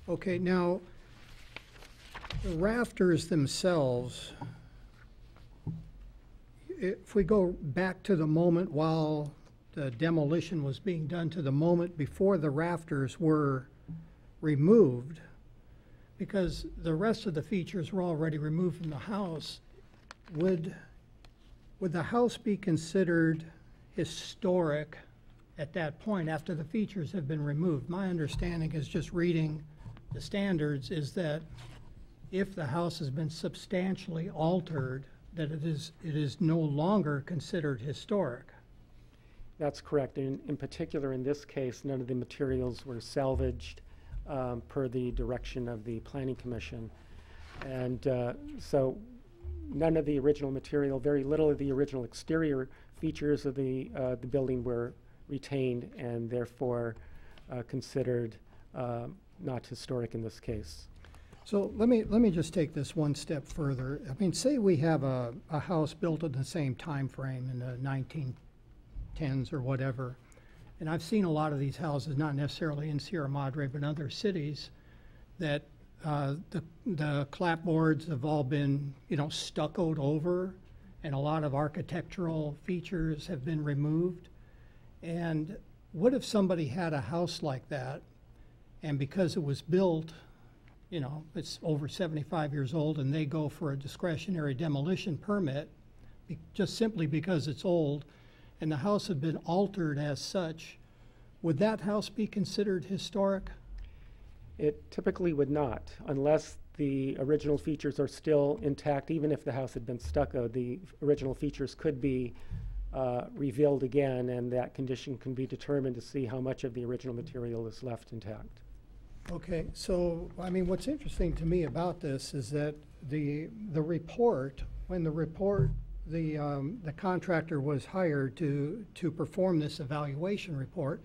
Okay, now the rafters themselves, if we go back to the moment while the demolition was being done to the moment before the rafters were removed, because the rest of the features were already removed from the house, would the house be considered historic at that point after the features have been removed? My understanding is, just reading the standards, is that if the house has been substantially altered, that it is no longer considered historic. That's correct. In particular, in this case, none of the materials were salvaged per the direction of the Planning Commission. And so none of the original material, very little of the original exterior features of the building were retained and therefore considered not historic in this case. So let me just take this one step further. I mean, say we have a house built in the same time frame in the 1910s or whatever, and I've seen a lot of these houses, not necessarily in Sierra Madre, but in other cities, that the clapboards have all been, stuccoed over, and a lot of architectural features have been removed. And what if somebody had a house like that, and because it was built, it's over 75 years old, and they go for a discretionary demolition permit just simply because it's old, and the house had been altered as such, would that house be considered historic? It typically would not, unless the original features are still intact. Even if the house had been stuccoed, the original features could be revealed again, and that condition can be determined to see how much of the original material is left intact. Okay, so I mean, what's interesting to me about this is that the report, when the contractor was hired to perform this evaluation report,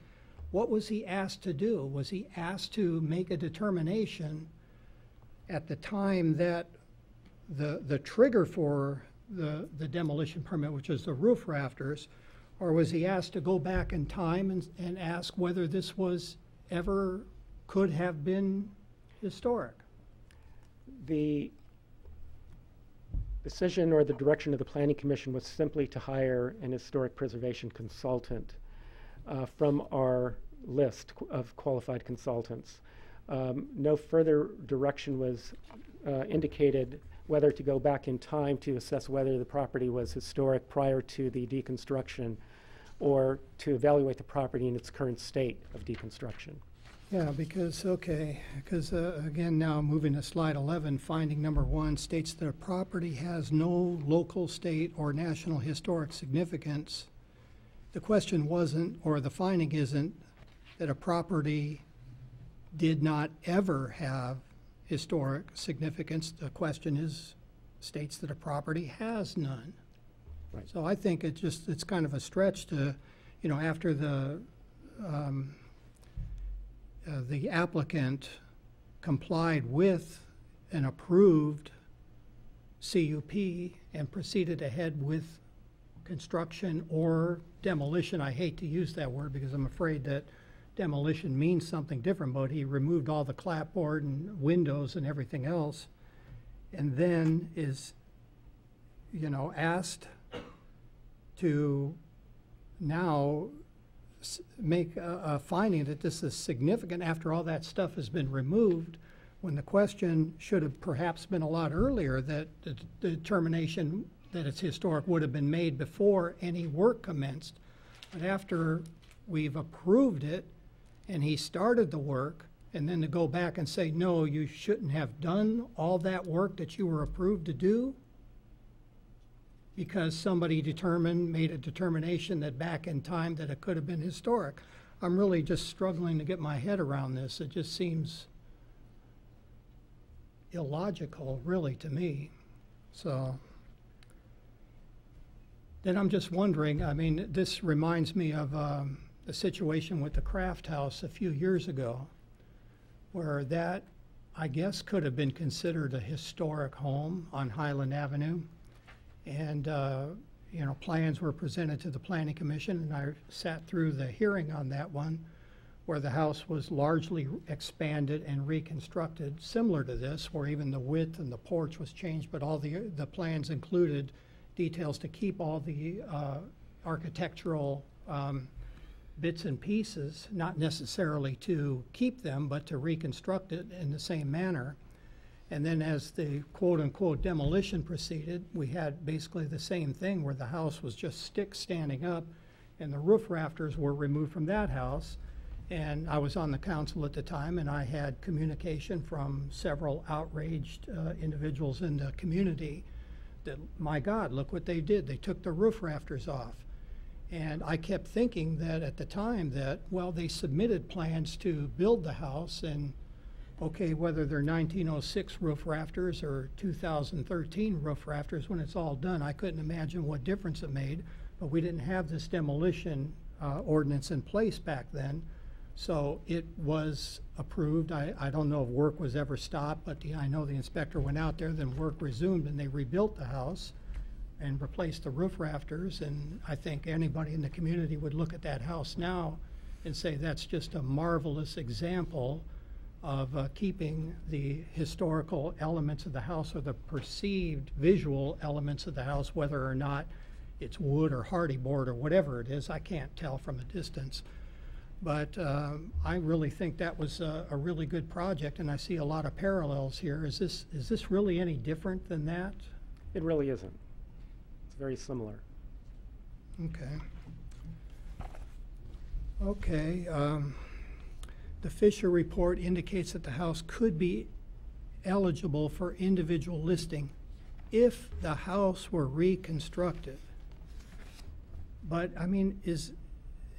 what was he asked to do? Was he asked to make a determination at the time that the trigger for the demolition permit, which is the roof rafters, Or was he asked to go back in time and ask whether this was ever could have been historic? The decision or the direction of the Planning Commission was simply to hire an historic preservation consultant from our list of qualified consultants. No further direction was indicated whether to go back in time to assess whether the property was historic prior to the deconstruction or to evaluate the property in its current state of deconstruction. Yeah, because again, now moving to slide 11, finding number 1 states that a property has no local, state, or national historic significance. The question wasn't, or the finding isn't, that a property did not ever have historic significance. The question states that a property has none. Right. So I think it's kind of a stretch to, after the applicant complied with an approved CUP and proceeded ahead with construction or demolition. I hate to use that word because I'm afraid that demolition means something different, but he removed all the clapboard and windows and everything else, and then is, asked to now make a finding that this is significant after all that stuff has been removed, when the question should have perhaps been a lot earlier, that the determination that it's historic would have been made before any work commenced. But after we've approved it and he started the work, and then to go back and say, no, you shouldn't have done all that work that you were approved to do because somebody made a determination that back in time that it could have been historic. I'm really just struggling to get my head around this. It just seems illogical, really, to me. So then I'm just wondering, this reminds me of the situation with the Craft House a few years ago, where that, I guess, could have been considered a historic home on Highland Avenue. And, plans were presented to the Planning Commission, and I sat through the hearing on that one, where the house was largely expanded and reconstructed, similar to this, where even the width and the porch was changed, but all the plans included details to keep all the architectural bits and pieces, not necessarily to keep them, but to reconstruct it in the same manner. And then as the quote-unquote demolition proceeded, we had basically the same thing, where the house was just sticks standing up and the roof rafters were removed from that house. And I was on the council at the time, and I had communication from several outraged individuals in the community that, my God, look what they did. They took the roof rafters off. And I kept thinking that at the time that, well, they submitted plans to build the house, and okay, whether they're 1906 roof rafters or 2013 roof rafters, when it's all done, I couldn't imagine what difference it made. But we didn't have this demolition ordinance in place back then. So it was approved. I don't know if work was ever stopped, but I know the inspector went out there, then work resumed, and they rebuilt the house and replaced the roof rafters. And I think anybody in the community would look at that house now and say that's just a marvelous example of keeping the historical elements of the house, or the perceived visual elements of the house, whether or not it's wood or hardy board or whatever it is. I can't tell from a distance. But I really think that was a really good project, and I see a lot of parallels here. Is this really any different than that? It really isn't. It's very similar. Okay. Okay. The Fisher report indicates that the house could be eligible for individual listing if the house were reconstructed. But is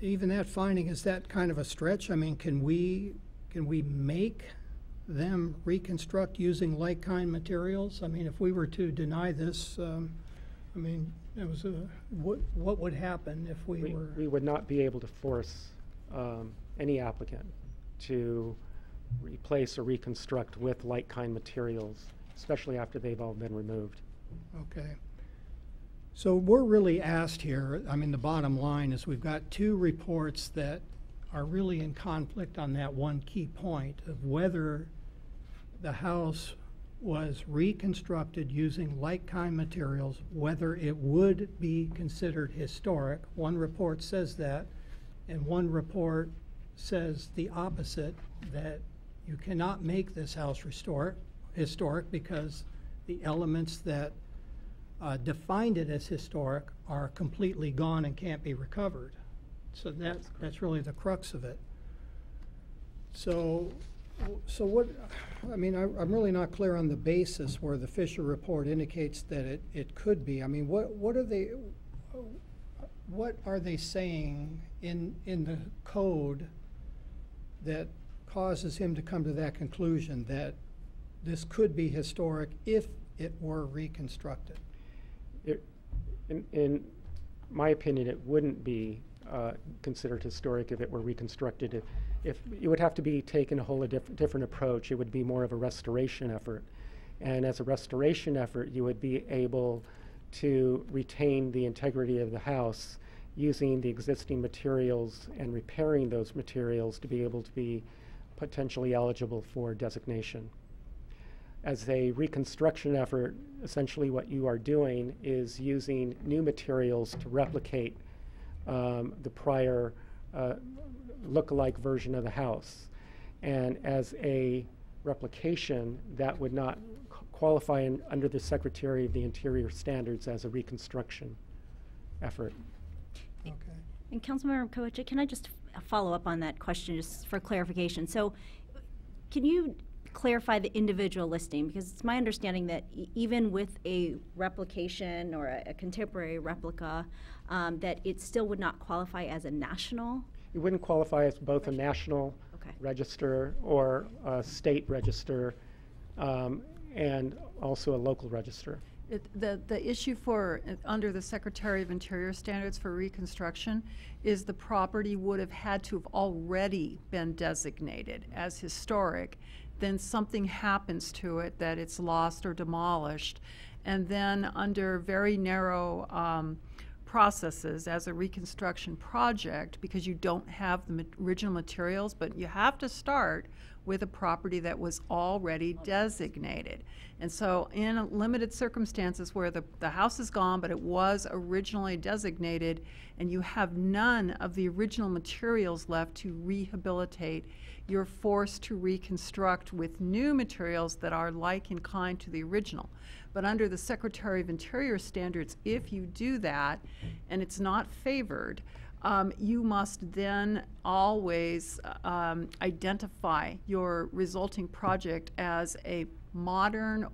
even that finding, is that kind of a stretch? Can we make them reconstruct using like-kind materials? If we were to deny this, it was what would happen if we were? We would not be able to force any applicant to replace or reconstruct with like-kind materials, especially after they've all been removed. Okay. So we're really asked here, I mean, the bottom line is we've got two reports that are really in conflict on that one key point of whether the house was reconstructed using like-kind materials, whether it would be considered historic. One report says that, and one report says the opposite, that you cannot make this house historic because the elements that defined it as historic are completely gone and can't be recovered. So that's really the crux of it. So what, I mean, I'm really not clear on the basis where the Fisher report indicates that it could be. I mean, what are they saying in the code that causes him to come to that conclusion that this could be historic if it were reconstructed? In my opinion, it wouldn't be considered historic if it were reconstructed. If it would have to be taken a whole different approach. It would be more of a restoration effort. And as a restoration effort, you would be able to retain the integrity of the house using the existing materials and repairing those materials to be able to be potentially eligible for designation. As a reconstruction effort, essentially what you are doing is using new materials to replicate the prior look-alike version of the house. And as a replication, that would not qualify under the Secretary of the Interior standards as a reconstruction effort. Okay. And Councilmember Kowaczyk, can I just follow up on that question just for clarification? So can you clarify the individual listing? Because it's my understanding that even with a replication or a contemporary replica, that it still would not qualify as a national? It wouldn't qualify as both a national register or a state register and also a local register. The issue for, under the Secretary of Interior standards for reconstruction, is the property would have had to have already been designated as historic. Then something happens to it that it's lost or demolished. And then under very narrow processes as a reconstruction project, because you don't have the original materials, but you have to start with a property that was already designated. And so in limited circumstances where the house is gone, but it was originally designated, and you have none of the original materials left to rehabilitate, you're forced to reconstruct with new materials that are like in kind to the original. But under the Secretary of Interior standards, if you do that, and it's not favored, you must then always identify your resulting project as a modern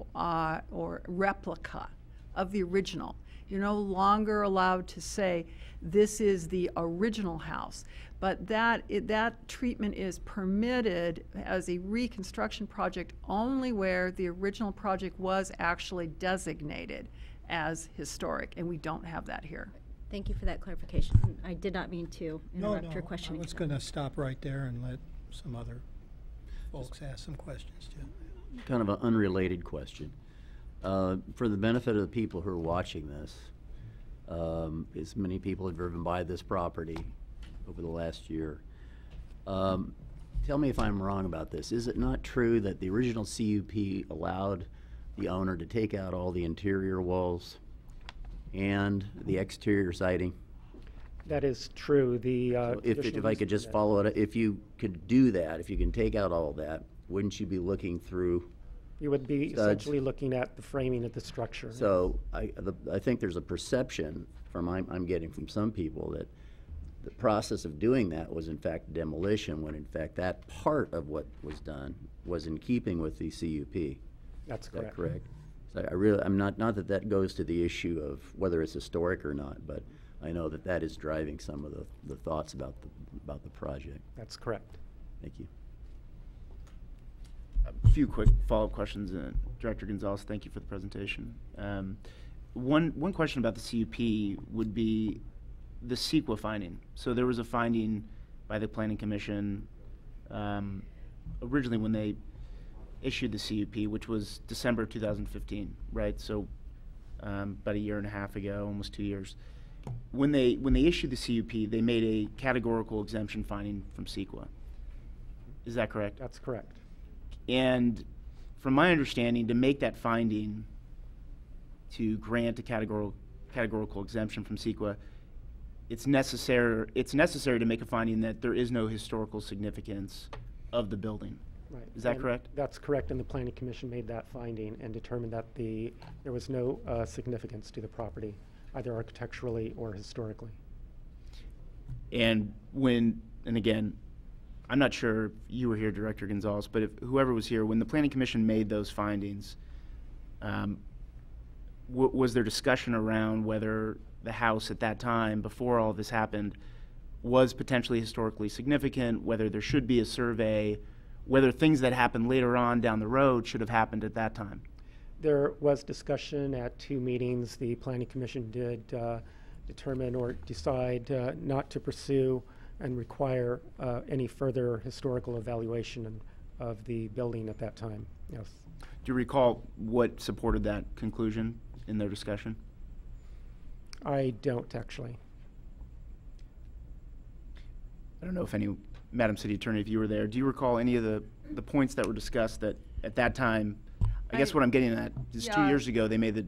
or replica of the original. You're no longer allowed to say, this is the original house. But that treatment is permitted as a reconstruction project only where the original project was actually designated as historic, and we don't have that here. Thank you for that clarification. I did not mean to interrupt your questioning. I was going to stop right there and let some other folks ask some questions too. Kind of an unrelated question. For the benefit of the people who are watching this, as many people have driven by this property over the last year, tell me if I'm wrong about this. Is it not true that the original CUP allowed the owner to take out all the interior walls and the exterior siding? That is true. So if I could just follow it, if you could do that, if you can take out all that, wouldn't you be looking through? You would be studs? essentially looking at the framing of the structure. So I think there's a perception I'm getting from some people that the process of doing that was in fact demolition, when in fact that part of what was done was in keeping with the CUP. That's correct. Is that correct? So I'm not that goes to the issue of whether it's historic or not, but I know that is driving some of the thoughts about the project. That's correct. Thank you. A few quick follow-up questions. Director Gonzalez, thank you for the presentation. One question about the CUP would be the CEQA finding. So there was a finding by the Planning Commission originally when they issued the CUP, which was December 2015, right? So about a year and a half ago, almost 2 years. When they issued the CUP, they made a categorical exemption finding from CEQA. Is that correct? That's correct. And from my understanding, to make that finding, to grant a categorical exemption from CEQA, it's necessary to make a finding that there is no historical significance of the building. Right. Is that And correct? That's correct, and the Planning Commission made that finding and determined that there was no significance to the property, either architecturally or historically. And again, I'm not sure if you were here, Director Gonzalez, but if whoever was here, when the Planning Commission made those findings, was there discussion around whether the house at that time, before all this happened, was potentially historically significant, whether there should be a survey, whether things that happened later on down the road should have happened at that time? There was discussion at 2 meetings. The Planning Commission did determine or decide not to pursue and require any further historical evaluation of the building at that time. Yes. Do you recall what supported that conclusion in their discussion? I don't, actually. I don't know if any, Madam City Attorney, if you were there, do you recall any of the points that were discussed that at that time, I guess what I'm getting at is 2 years ago, they made the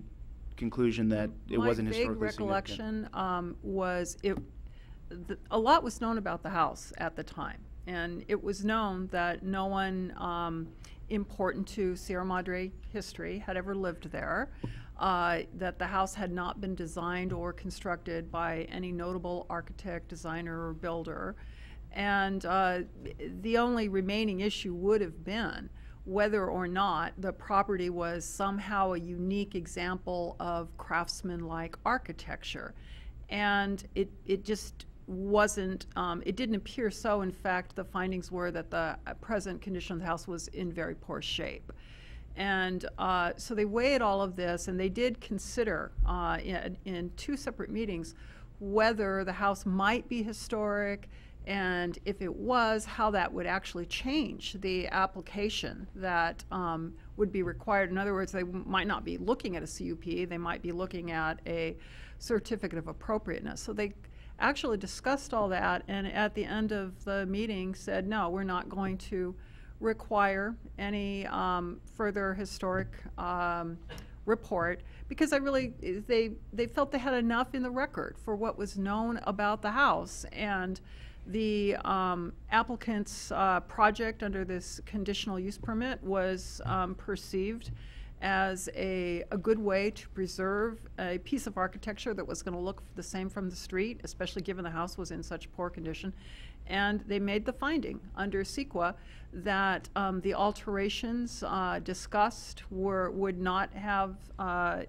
conclusion that it wasn't historically significant. My vague recollection was a lot was known about the house at the time, and it was known that no one important to Sierra Madre history had ever lived there, that the house had not been designed or constructed by any notable architect, designer, or builder, and the only remaining issue would have been whether or not the property was somehow a unique example of craftsman-like architecture. And it just wasn't, it didn't appear so. In fact, the findings were that the present condition of the house was in very poor shape. And so they weighed all of this, and they did consider in 2 separate meetings whether the house might be historic, and if it was, how that would actually change the application that would be required. In other words, they might not be looking at a CUP, they might be looking at a certificate of appropriateness. So they actually discussed all that, and at the end of the meeting said, no, we're not going to require any further historic report, because they felt they had enough in the record for what was known about the house. And the applicant's project under this conditional use permit was perceived as a good way to preserve a piece of architecture that was going to look the same from the street, especially given the house was in such poor condition. And they made the finding under CEQA that the alterations discussed would not have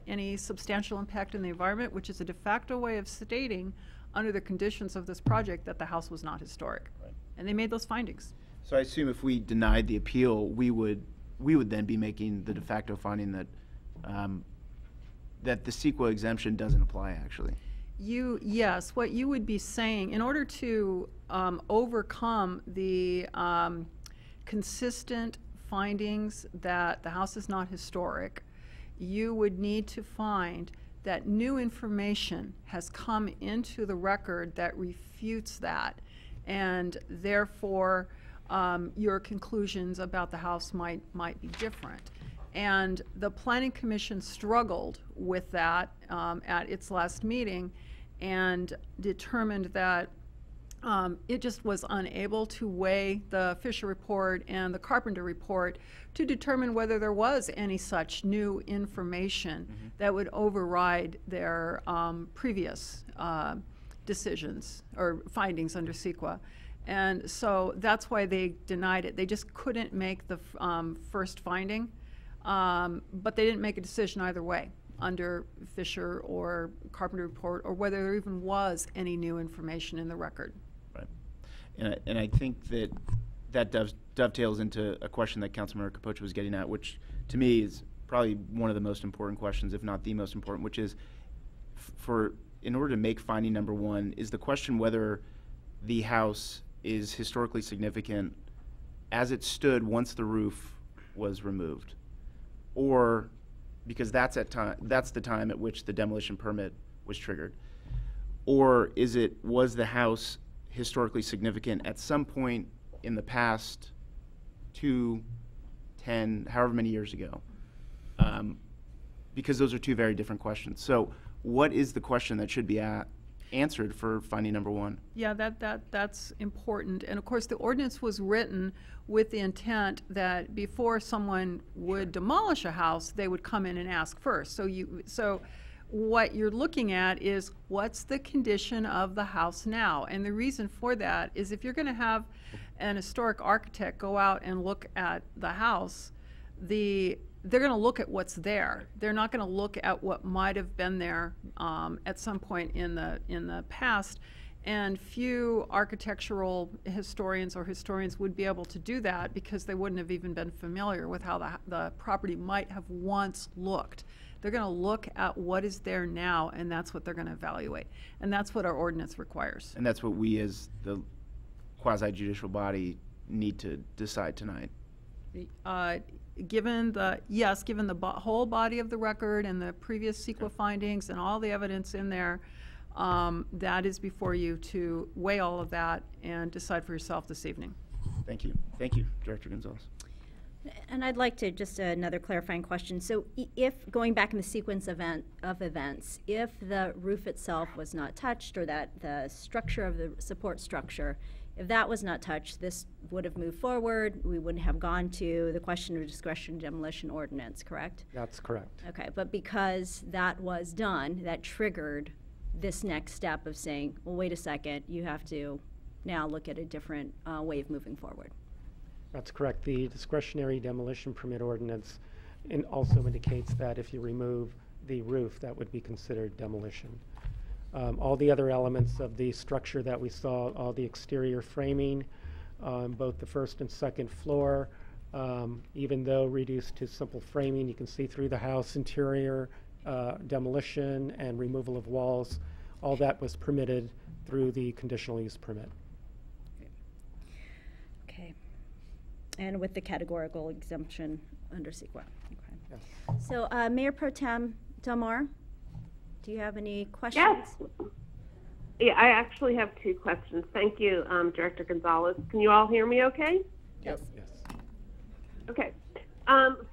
any substantial impact in the environment, which is a de facto way of stating under the conditions of this project that the house was not historic. Right. And they made those findings. So I assume if we denied the appeal, we would then be making the de facto finding that that the CEQA exemption doesn't apply, actually. Yes, what you would be saying, in order to overcome the consistent findings that the house is not historic, you would need to find that new information has come into the record that refutes that, and therefore your conclusions about the house might be different. And the Planning Commission struggled with that at its last meeting and determined that it just was unable to weigh the Fisher report and the Carpenter report to determine whether there was any such new information that would override their previous decisions or findings under CEQA. And so that's why they denied it. They just couldn't make the first finding, but they didn't make a decision either way under Fisher or Carpenter report, or whether there even was any new information in the record. Right. And I think that dovetails into a question that Councilmember Capocha was getting at, which to me is probably one of the most important questions, if not the most important, which is in order to make finding number 1, is the question whether the house is historically significant as it stood once the roof was removed, or because that's the time at which the demolition permit was triggered? Or was the house historically significant at some point in the past 2, 10, however many years ago? Because those are two very different questions. So what is the question that should be answered for finding number 1? Yeah, that's important. And of course, the ordinance was written with the intent that before someone would demolish a house, they would come in and ask first. So what you're looking at is what's the condition of the house now? And the reason for that is if you're going to have an historic architect go out and look at the house, they're going to look at what's there. They're not going to look at what might have been there at some point in the past. And few architectural historians or historians would be able to do that because they wouldn't have even been familiar with how the property might have once looked. They're going to look at what is there now, and that's what they're going to evaluate. And that's what our ordinance requires. And that's what we as the quasi-judicial body need to decide tonight. Given the whole body of the record and the previous CEQA findings and all the evidence in there, that is before you to weigh all of that and decide for yourself this evening. Thank you. Thank you, Director Gonzalez. And I'd like to just another clarifying question. So if, going back in the sequence of events, if the roof itself was not touched or that the structure of the support structure, if that was not touched, this would have moved forward. We wouldn't have gone to the question of discretion demolition ordinance, correct? That's correct. Okay, but because that was done, that triggered this next step of saying, well, wait a second, you have to now look at a different way of moving forward. That's correct. The discretionary demolition permit ordinance also indicates that if you remove the roof, that would be considered demolition. All the other elements of the structure that we saw, all the exterior framing, both the first and second floor, even though reduced to simple framing, you can see through the house interior, demolition and removal of walls, all that was permitted through the conditional use permit. Okay. And with the categorical exemption under CEQA. Okay. Yes. So Mayor Pro Tem Delmar, do you have any questions? Yes. Yeah, I actually have 2 questions. Thank you, Director Gonzalez. Can you all hear me okay? Yes. Yes. Okay.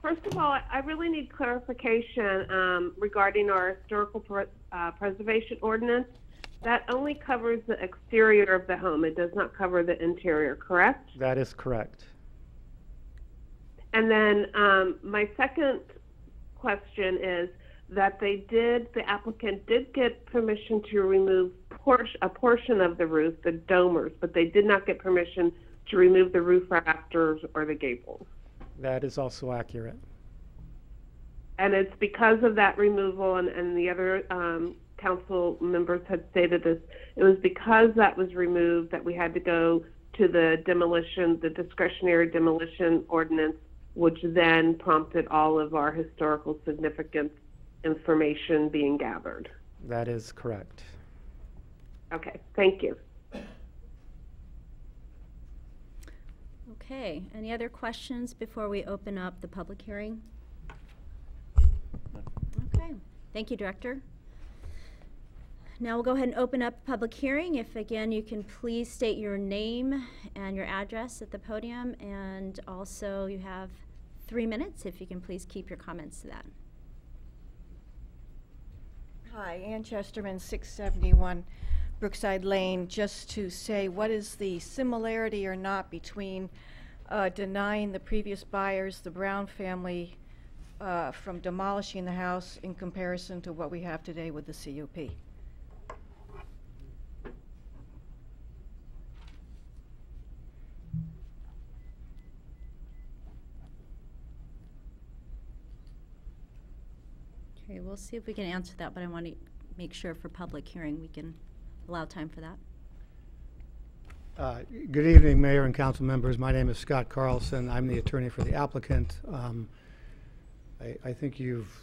First of all, I really need clarification regarding our historical preservation ordinance. That only covers the exterior of the home. It does not cover the interior, correct? That is correct. And then my second question is that the applicant did get permission to remove a portion of the roof, the domers, but they did not get permission to remove the roof rafters or the gables. That is also accurate. And it's because of that removal, and the other council members had stated this, it was because that was removed that we had to go to the discretionary demolition ordinance, which then prompted all of our historical significance information being gathered. That is correct. Okay, thank you. Okay, any other questions before we open up the public hearing? Okay, thank you, Director. Now we'll go ahead and open up the public hearing. If again you can please state your name and your address at the podium, and also you have 3 minutes if you can please keep your comments to that. Hi, Ann Chesterman, 671 Brookside Lane. Just to say, what is the similarity or not between denying the previous buyers, the Brown family, from demolishing the house in comparison to what we have today with the CUP? Okay, we'll see if we can answer that, but I want to make sure for public hearing we can allow time for that. Good evening, Mayor and council members. My name is Scott Carlson. I'm the attorney for the applicant. I think you've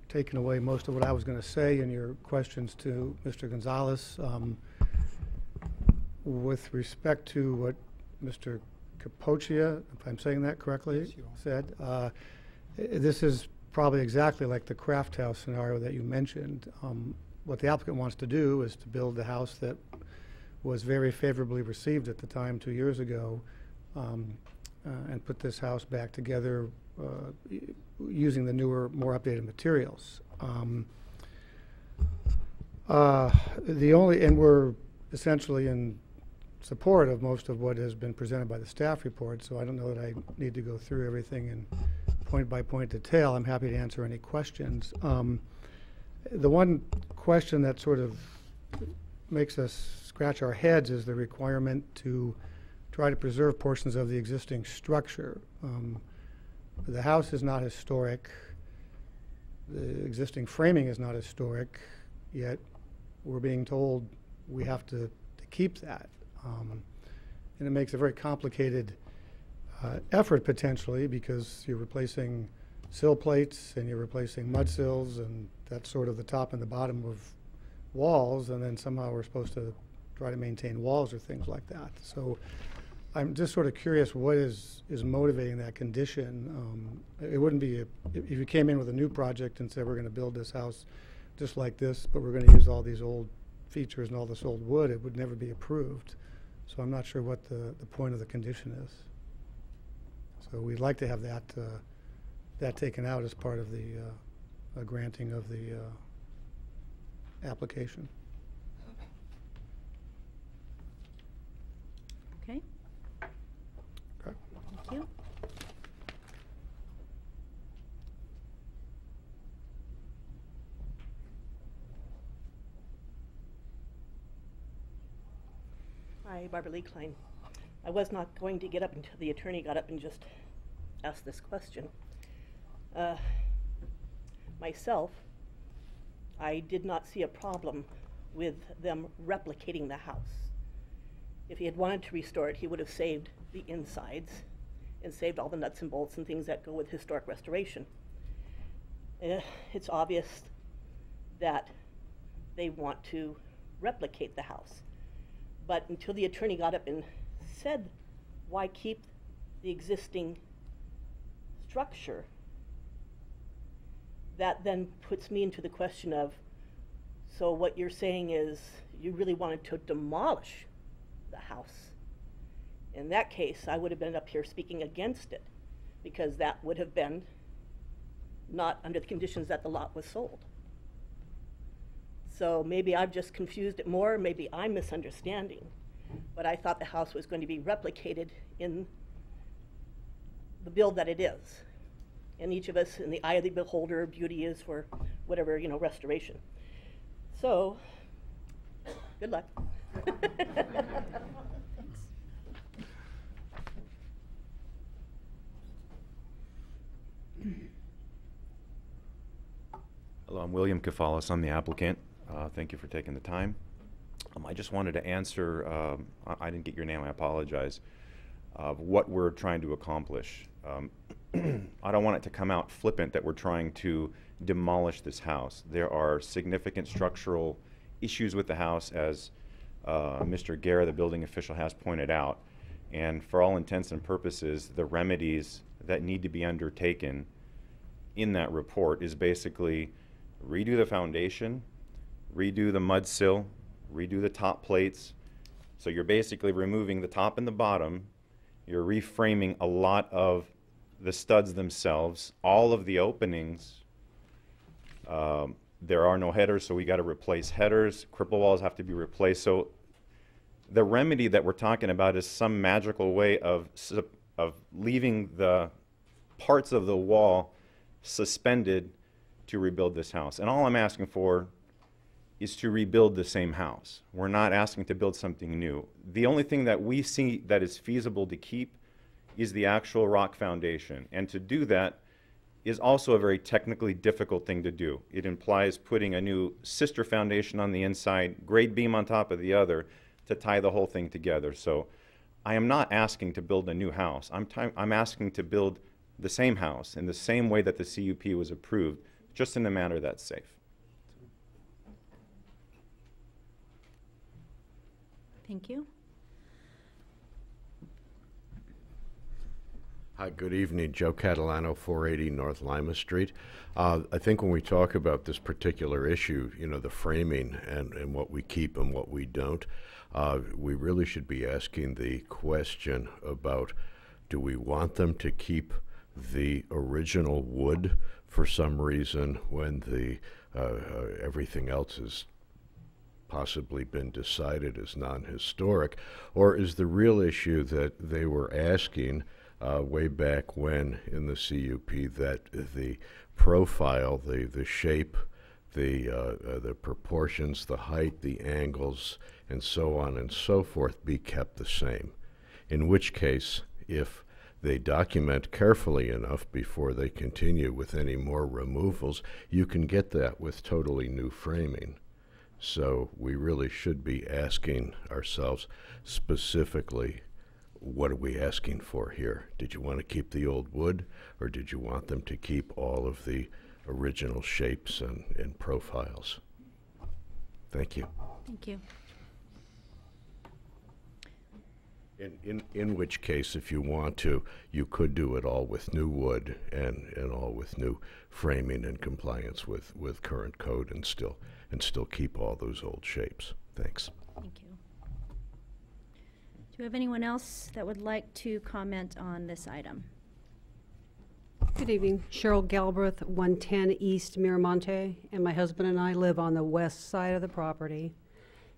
taken away most of what I was going to say in your questions to Mr. Gonzalez. With respect to what Mr. Capoccia, if I'm saying that correctly, said, This is probably exactly like the craft house scenario that you mentioned. What the applicant wants to do is to build the house that was very favorably received at the time 2 years ago, and put this house back together using the newer, more updated materials. And we're essentially in support of most of what has been presented by the staff report, so I don't know that I need to go through everything in point-by-point detail. I'm happy to answer any questions. The one question that sort of makes us scratch our heads is the requirement to try to preserve portions of the existing structure. The house is not historic. The existing framing is not historic, yet we're being told we have to keep that. And it makes a very complicated effort potentially, because you're replacing sill plates and you're replacing mud sills, and that's sort of the top and the bottom of walls, and then somehow we're supposed to try to maintain walls or things like that. So I'm just sort of curious what is motivating that condition. It wouldn't be, if you came in with a new project and said we're going to build this house just like this, but we're going to use all these old features and all this old wood, it would never be approved. So I'm not sure what the point of the condition is. So we'd like to have that that taken out as part of the granting of the application. Okay. Okay. Thank you. Hi, Barbara Lee Klein. I was not going to get up until the attorney got up and just asked this question. Myself, I did not see a problem with them replicating the house. If he had wanted to restore it, he would have saved the insides and saved all the nuts and bolts and things that go with historic restoration. It's obvious that they want to replicate the house. But until the attorney got up and said, why keep the existing structure, that then puts me into the question of, so what you're saying is you really wanted to demolish the house. In that case, I would have been up here speaking against it, because that would have been not under the conditions that the lot was sold. So maybe I've just confused it more, maybe I'm misunderstanding, but I thought the house was going to be replicated in the build that it is. And each of us, in the eye of the beholder, beauty is for whatever, restoration. So, good luck. Hello, I'm William Kafalis. I'm the applicant. Thank you for taking the time. I just wanted to answer, I didn't get your name, I apologize, of what we're trying to accomplish. I don't want it to come out flippant that we're trying to demolish this house. There are significant structural issues with the house, as Mr. Guerra, the building official, has pointed out. And for all intents and purposes, the remedies that need to be undertaken in that report is basically redo the foundation, redo the mud sill, redo the top plates. So you're basically removing the top and the bottom. You're reframing a lot of the studs themselves, all of the openings. There are no headers, so we got to replace headers. Cripple walls have to be replaced. So the remedy that we're talking about is some magical way of leaving the parts of the wall suspended to rebuild this house. And all I'm asking for is to rebuild the same house. We're not asking to build something new. The only thing that we see that is feasible to keep is the actual rock foundation. And to do that is also a very technically difficult thing to do. It implies putting a new sister foundation on the inside, grade beam on top of the other, to tie the whole thing together. So I am not asking to build a new house. I'm asking to build the same house in the same way that the CUP was approved, just in a manner that's safe. Thank you. Hi, good evening. Joe Catalano, 480 North Lima Street. I think when we talk about this particular issue, you know, the framing and what we keep and what we don't, we really should be asking the question about, do we want them to keep the original wood for some reason when the everything else has possibly been decided as non-historic, or is the real issue that they were asking way back when in the CUP that the profile, the shape, the proportions, the height, the angles, and so on and so forth be kept the same? In which case, if they document carefully enough before they continue with any more removals, you can get that with totally new framing. So we really should be asking ourselves specifically, what are we asking for here? Did you want to keep the old wood, or did you want them to keep all of the original shapes and profiles? Thank you. Thank you. In which case, if you want to, you could do it all with new wood and all with new framing in compliance with current code and still keep all those old shapes. Thanks. Thank you. Do we have anyone else that would like to comment on this item? Good evening. Cheryl Galbraith, 110 East Miramonte, and my husband and I live on the west side of the property.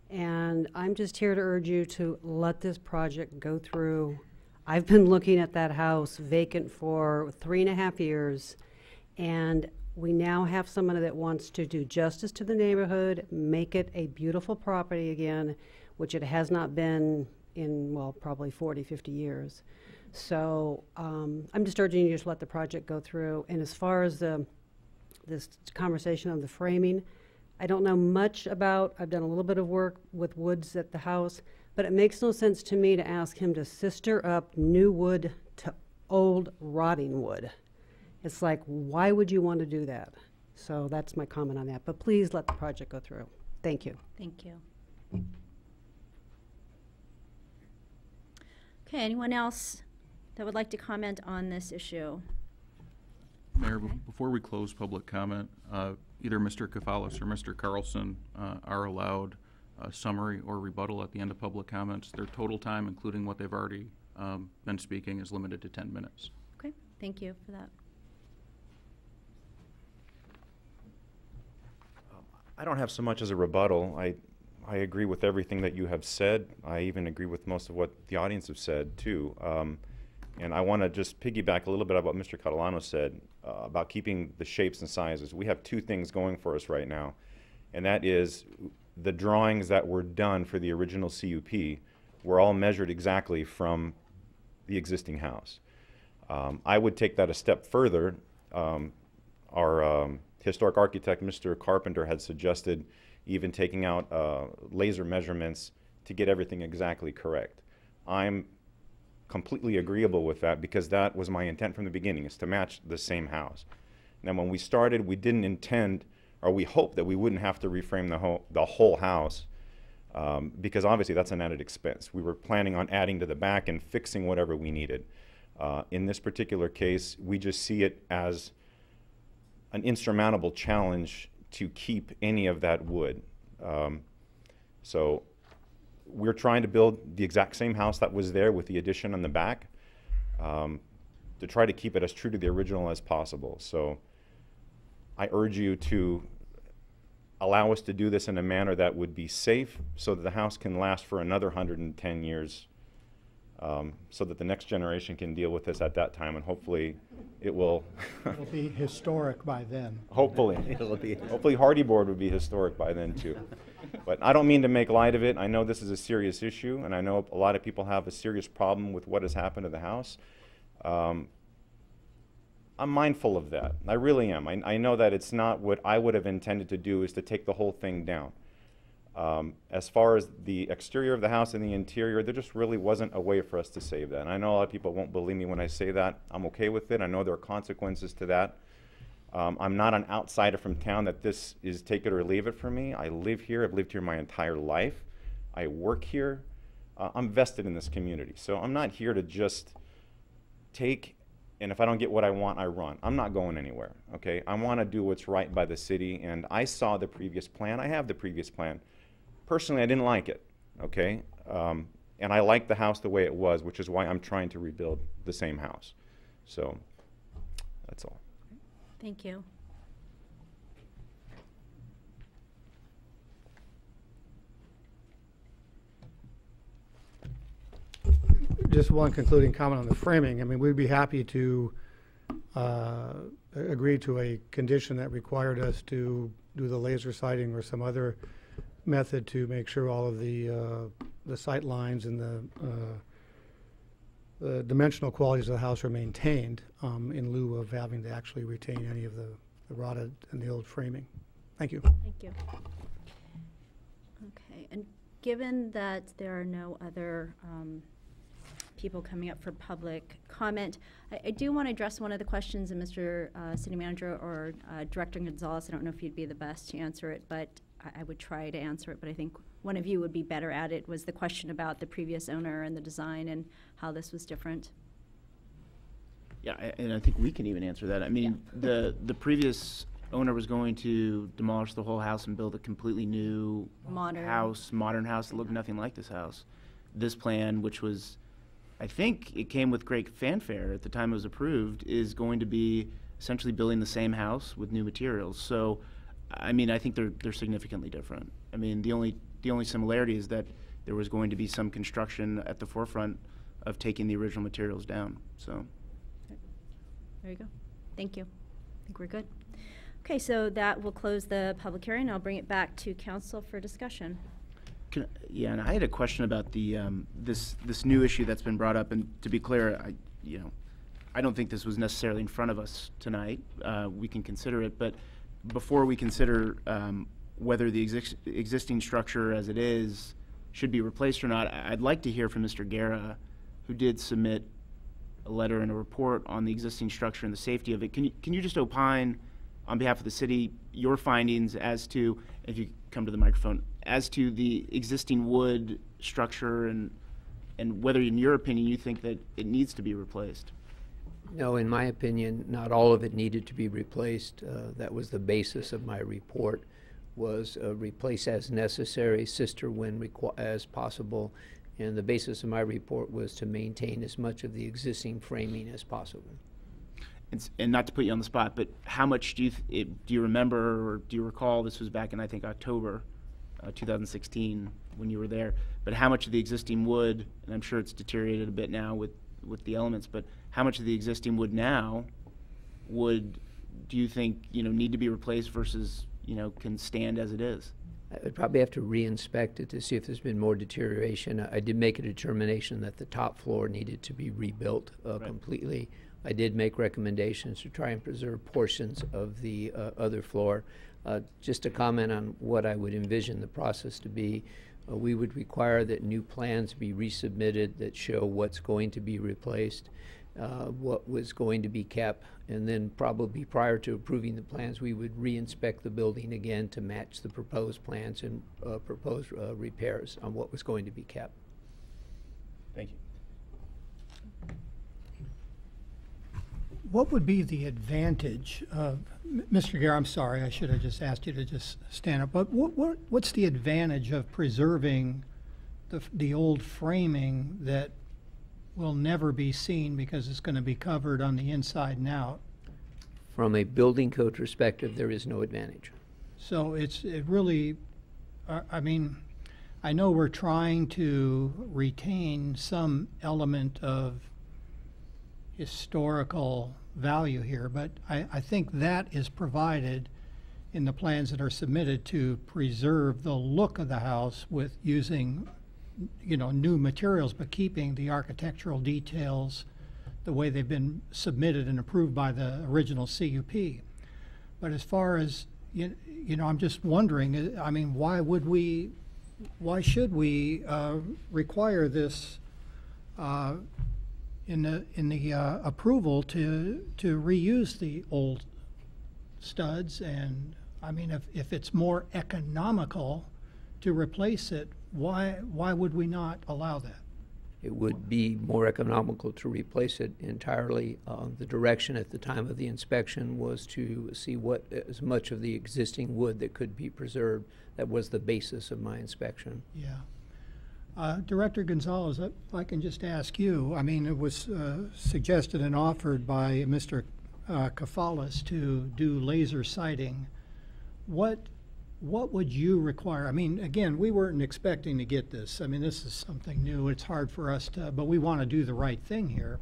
And I'm just here to urge you to let this project go through. I've been looking at that house vacant for 3.5 years, and we now have someone that wants to do justice to the neighborhood, make it a beautiful property again, which it has not been in, well, probably 40, 50 years. So I'm just urging you to let the project go through. And as far as this conversation of the framing, I don't know much about, I've done a little bit of work with woods at the house, but it makes no sense to me to ask him to sister up new wood to old rotting wood. It's like, why would you want to do that? So that's my comment on that. But please let the project go through. Thank you. Thank you. Okay, anyone else that would like to comment on this issue? Mayor, before we close public comment, either Mr. Kafalis or Mr. Carlson are allowed a summary or rebuttal at the end of public comments. Their total time, including what they've already been speaking, is limited to 10 minutes. Okay, thank you for that. I don't have so much as a rebuttal. I agree with everything that you have said. I even agree with most of what the audience have said, too. And I want to just piggyback a little bit about what Mr. Catalano said about keeping the shapes and sizes. We have two things going for us right now, and that is the drawings that were done for the original CUP were all measured exactly from the existing house. I would take that a step further. Our historic architect, Mr. Carpenter, had suggested even taking out laser measurements to get everything exactly correct. I'm completely agreeable with that because that was my intent from the beginning, is to match the same house. Now, when we started, we didn't intend, or we hoped that we wouldn't have to reframe the whole house because obviously that's an added expense. We were planning on adding to the back and fixing whatever we needed. In this particular case, we just see it as an insurmountable challenge to keep any of that wood. So we're trying to build the exact same house that was there with the addition on the back to try to keep it as true to the original as possible. So I urge you to allow us to do this in a manner that would be safe so that the house can last for another 110 years so that the next generation can deal with this at that time, and hopefully it will It'll be historic by then. hopefully hopefully Hardy Board would be historic by then too. But I don't mean to make light of it. I know this is a serious issue, and I know a lot of people have a serious problem with what has happened to the house. I'm mindful of that. I really am. I know that it's not what I would have intended to do, is to take the whole thing down. As far as the exterior of the house and the interior, there just really wasn't a way for us to save that. And I know a lot of people won't believe me when I say that. I'm okay with it. I know there are consequences to that. I'm not an outsider from town that this is take it or leave it for me. I live here. I've lived here my entire life. I work here. I'm vested in this community. So I'm not here to just take and if I don't get what I want, I run. I'm not going anywhere, okay? I want to do what's right by the city, and I saw the previous plan. I have the previous plan. Personally, I didn't like it, okay? And I liked the house the way it was, which is why I'm trying to rebuild the same house. So that's all. Thank you. Just one concluding comment on the framing. I mean, we'd be happy to agree to a condition that required us to do the laser sighting or some other method to make sure all of the sight lines and the dimensional qualities of the house are maintained in lieu of having to actually retain any of the rotted and the old framing. Thank you. Thank you. Okay, and given that there are no other people coming up for public comment, I do want to address one of the questions, and Mr. City Manager or Director Gonzalez, I don't know if you'd be the best to answer it, but I would try to answer it, but I think one of you would be better at it, was the question about the previous owner and the design and how this was different. Yeah, and I think we can even answer that. I mean, the previous owner was going to demolish the whole house and build a completely new modern house that looked nothing like this house. This plan, which was, I think it came with great fanfare at the time it was approved, is going to be essentially building the same house with new materials. So, I mean, I think they're significantly different. I mean, the only similarity is that there was going to be some construction at the forefront of taking the original materials down. So, there you go. Thank you. I think we're good. Okay, so that will close the public hearing. I'll bring it back to council for discussion. Yeah, and I had a question about the this new issue that's been brought up. And to be clear, I don't think this was necessarily in front of us tonight. We can consider it, but before we consider whether the existing structure as it is should be replaced or not, I'd like to hear from Mr. Guerra, who did submit a letter and a report on the existing structure and the safety of it. Can you just opine on behalf of the city your findings as to, if you come to the microphone, as to the existing wood structure and whether, in your opinion, you think that it needs to be replaced? No, in my opinion, not all of it needed to be replaced. That was the basis of my report, was replace as necessary, sister when as possible. And the basis of my report was to maintain as much of the existing framing as possible. And not to put you on the spot, but how much do you remember, or do you recall, this was back in, I think, October 2016 when you were there, but how much of the existing wood, and I'm sure it's deteriorated a bit now with the elements, but how much of the existing wood now do you think need to be replaced versus can stand as it is? I would probably have to re-inspect it to see if there's been more deterioration. I did make a determination that the top floor needed to be rebuilt completely. I did make recommendations to try and preserve portions of the other floor. Just to comment on what I would envision the process to be, we would require that new plans be resubmitted that show what's going to be replaced, what was going to be kept, and then probably prior to approving the plans, we would re-inspect the building again to match the proposed plans and propose repairs on what was going to be kept. Thank you. What would be the advantage of, Mr. Guerra, I'm sorry, I should have just asked you to just stand up, but what's the advantage of preserving the old framing that will never be seen because it's going to be covered on the inside and out? From a building code perspective, there is no advantage. So it really, I mean, I know we're trying to retain some element of historical value here, but I think that is provided in the plans that are submitted to preserve the look of the house with using new materials, but keeping the architectural details the way they've been submitted and approved by the original CUP. But as far as, I'm just wondering, I mean, why should we require this in the approval to reuse the old studs? And I mean, if it's more economical to replace it, why would we not allow that? it would be more economical to replace it entirely. The direction at the time of the inspection was to see what as much of the existing wood that could be preserved. That was the basis of my inspection. Yeah. Director Gonzalez, if I can just ask you, I mean, it was suggested and offered by Mr. Kafalis to do laser sighting. What would you require? I mean, again, we weren't expecting to get this. I mean, this is something new. It's hard for us to, but we want to do the right thing here.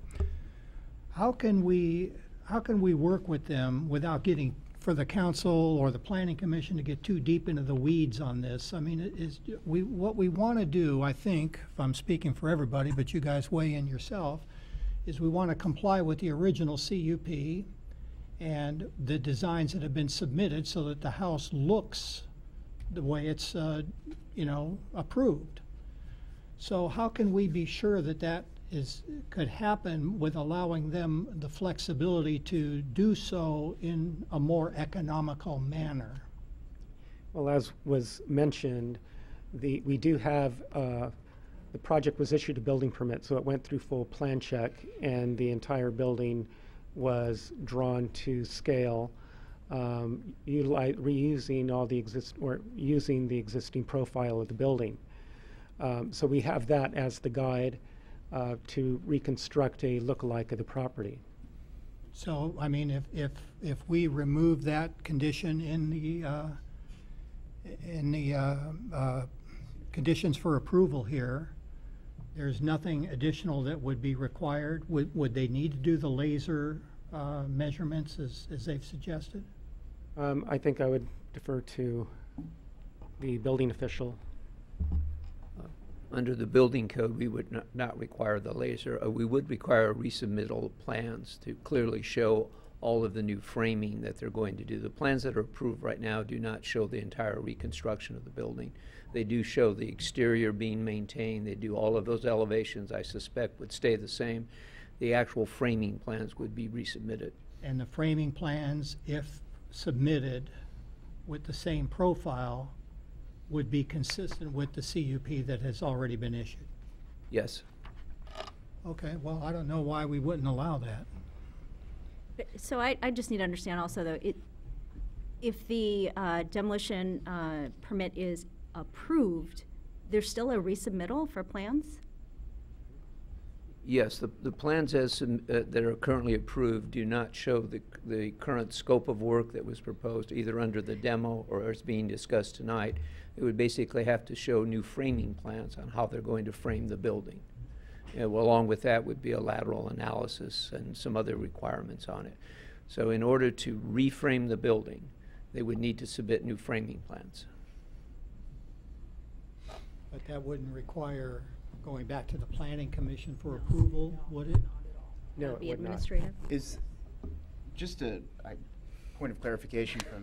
How can we work with them without getting, for the council or the planning commission to get too deep into the weeds on this? I mean, what we want to do, I think, if I'm speaking for everybody, but you guys weigh in yourself, is we want to comply with the original CUP and the designs that have been submitted so that the house looks the way it's, you know, approved. So how can we be sure that that could happen with allowing them the flexibility to do so in a more economical manner? Well, as was mentioned, we do have, the project was issued a building permit, so it went through full plan check, and the entire building was drawn to scale, reusing all the using the existing profile of the building. So we have that as the guide to reconstruct a look-alike of the property. So, I mean, if we remove that condition in the conditions for approval here, there's nothing additional that would be required? Would they need to do the laser measurements as they've suggested? I think I would defer to the building official. Under the building code, we would not require the laser. We would require resubmittal of plans to clearly show all of the new framing that they're going to do. The plans that are approved right now do not show the entire reconstruction of the building. They do show the exterior being maintained. They do all of those elevations, I suspect, would stay the same. The actual framing plans would be resubmitted. And the framing plans, if submitted with the same profile, would be consistent with the CUP that has already been issued? Yes. Okay, well, I don't know why we wouldn't allow that. So I just need to understand also, though, if the demolition permit is approved, there's still a resubmittal for plans? Yes, the plans that are currently approved do not show the current scope of work that was proposed either under the demo or as being discussed tonight. It would basically have to show new framing plans on how they're going to frame the building. Well, along with that would be a lateral analysis and some other requirements on it. So in order to reframe the building, they would need to submit new framing plans. But that wouldn't require going back to the planning commission for approval, would it? No, it would not. Is just a point of clarification from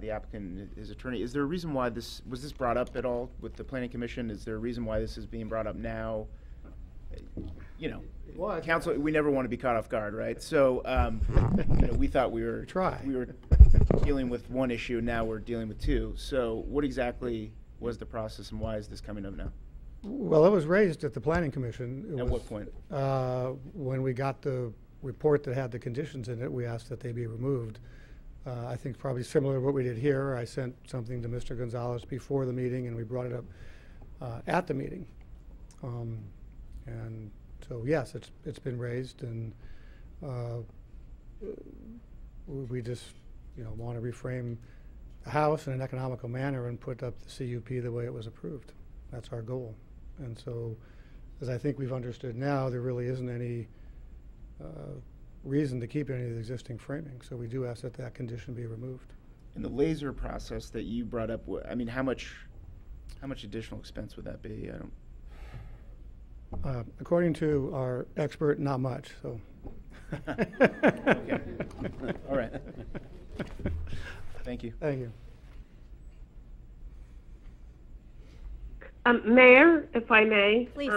the applicant and his attorney. Is there a reason why was this brought up at all with the planning commission? Is there a reason why this is being brought up now? You know, council, we never want to be caught off guard, right? So, you know, we thought we were dealing with one issue, now we're dealing with two. So what exactly was the process and why is this coming up now? Well, it was raised at the planning commission. At what point? When we got the report that had the conditions in it, we asked that they be removed. I think probably similar to what we did here. I sent something to Mr. Gonzalez before the meeting, and we brought it up at the meeting. And so, yes, it's been raised, and we just, you know, want to reframe the house in an economical manner and put up the CUP the way it was approved. That's our goal. And so, as I think we've understood now, there really isn't any reason to keep any of the existing framing. So we do ask that that condition be removed. And the laser process that you brought up, I mean, how much additional expense would that be? I don't. According to our expert, not much. So. Okay. All right. Thank you. Thank you. Mayor, if I may, please.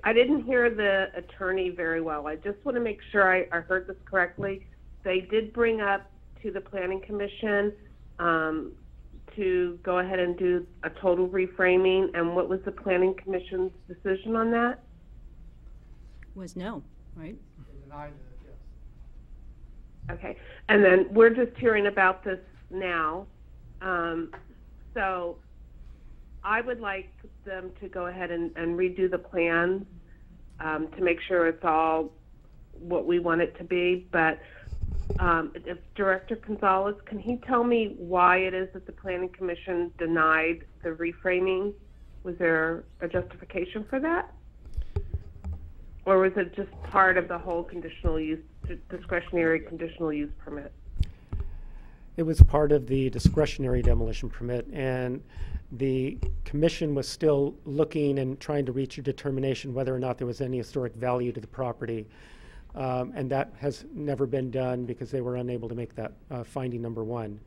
I didn't hear the attorney very well. I just want to make sure I heard this correctly. They did bring up to the Planning Commission to go ahead and do a total reframing, and what was the Planning Commission's decision on that? was no, right? Okay, and then we're just hearing about this now. So I would like them to go ahead and redo the plan to make sure it's all what we want it to be. But if Director Gonzalez, can he tell me why it is that the Planning Commission denied the reframing? Was there a justification for that? Or was it just part of the whole conditional use, discretionary conditional use permit? It was part of the discretionary demolition permit, and the commission was still looking and trying to reach a determination whether or not there was any historic value to the property. And that has never been done because they were unable to make that finding number one.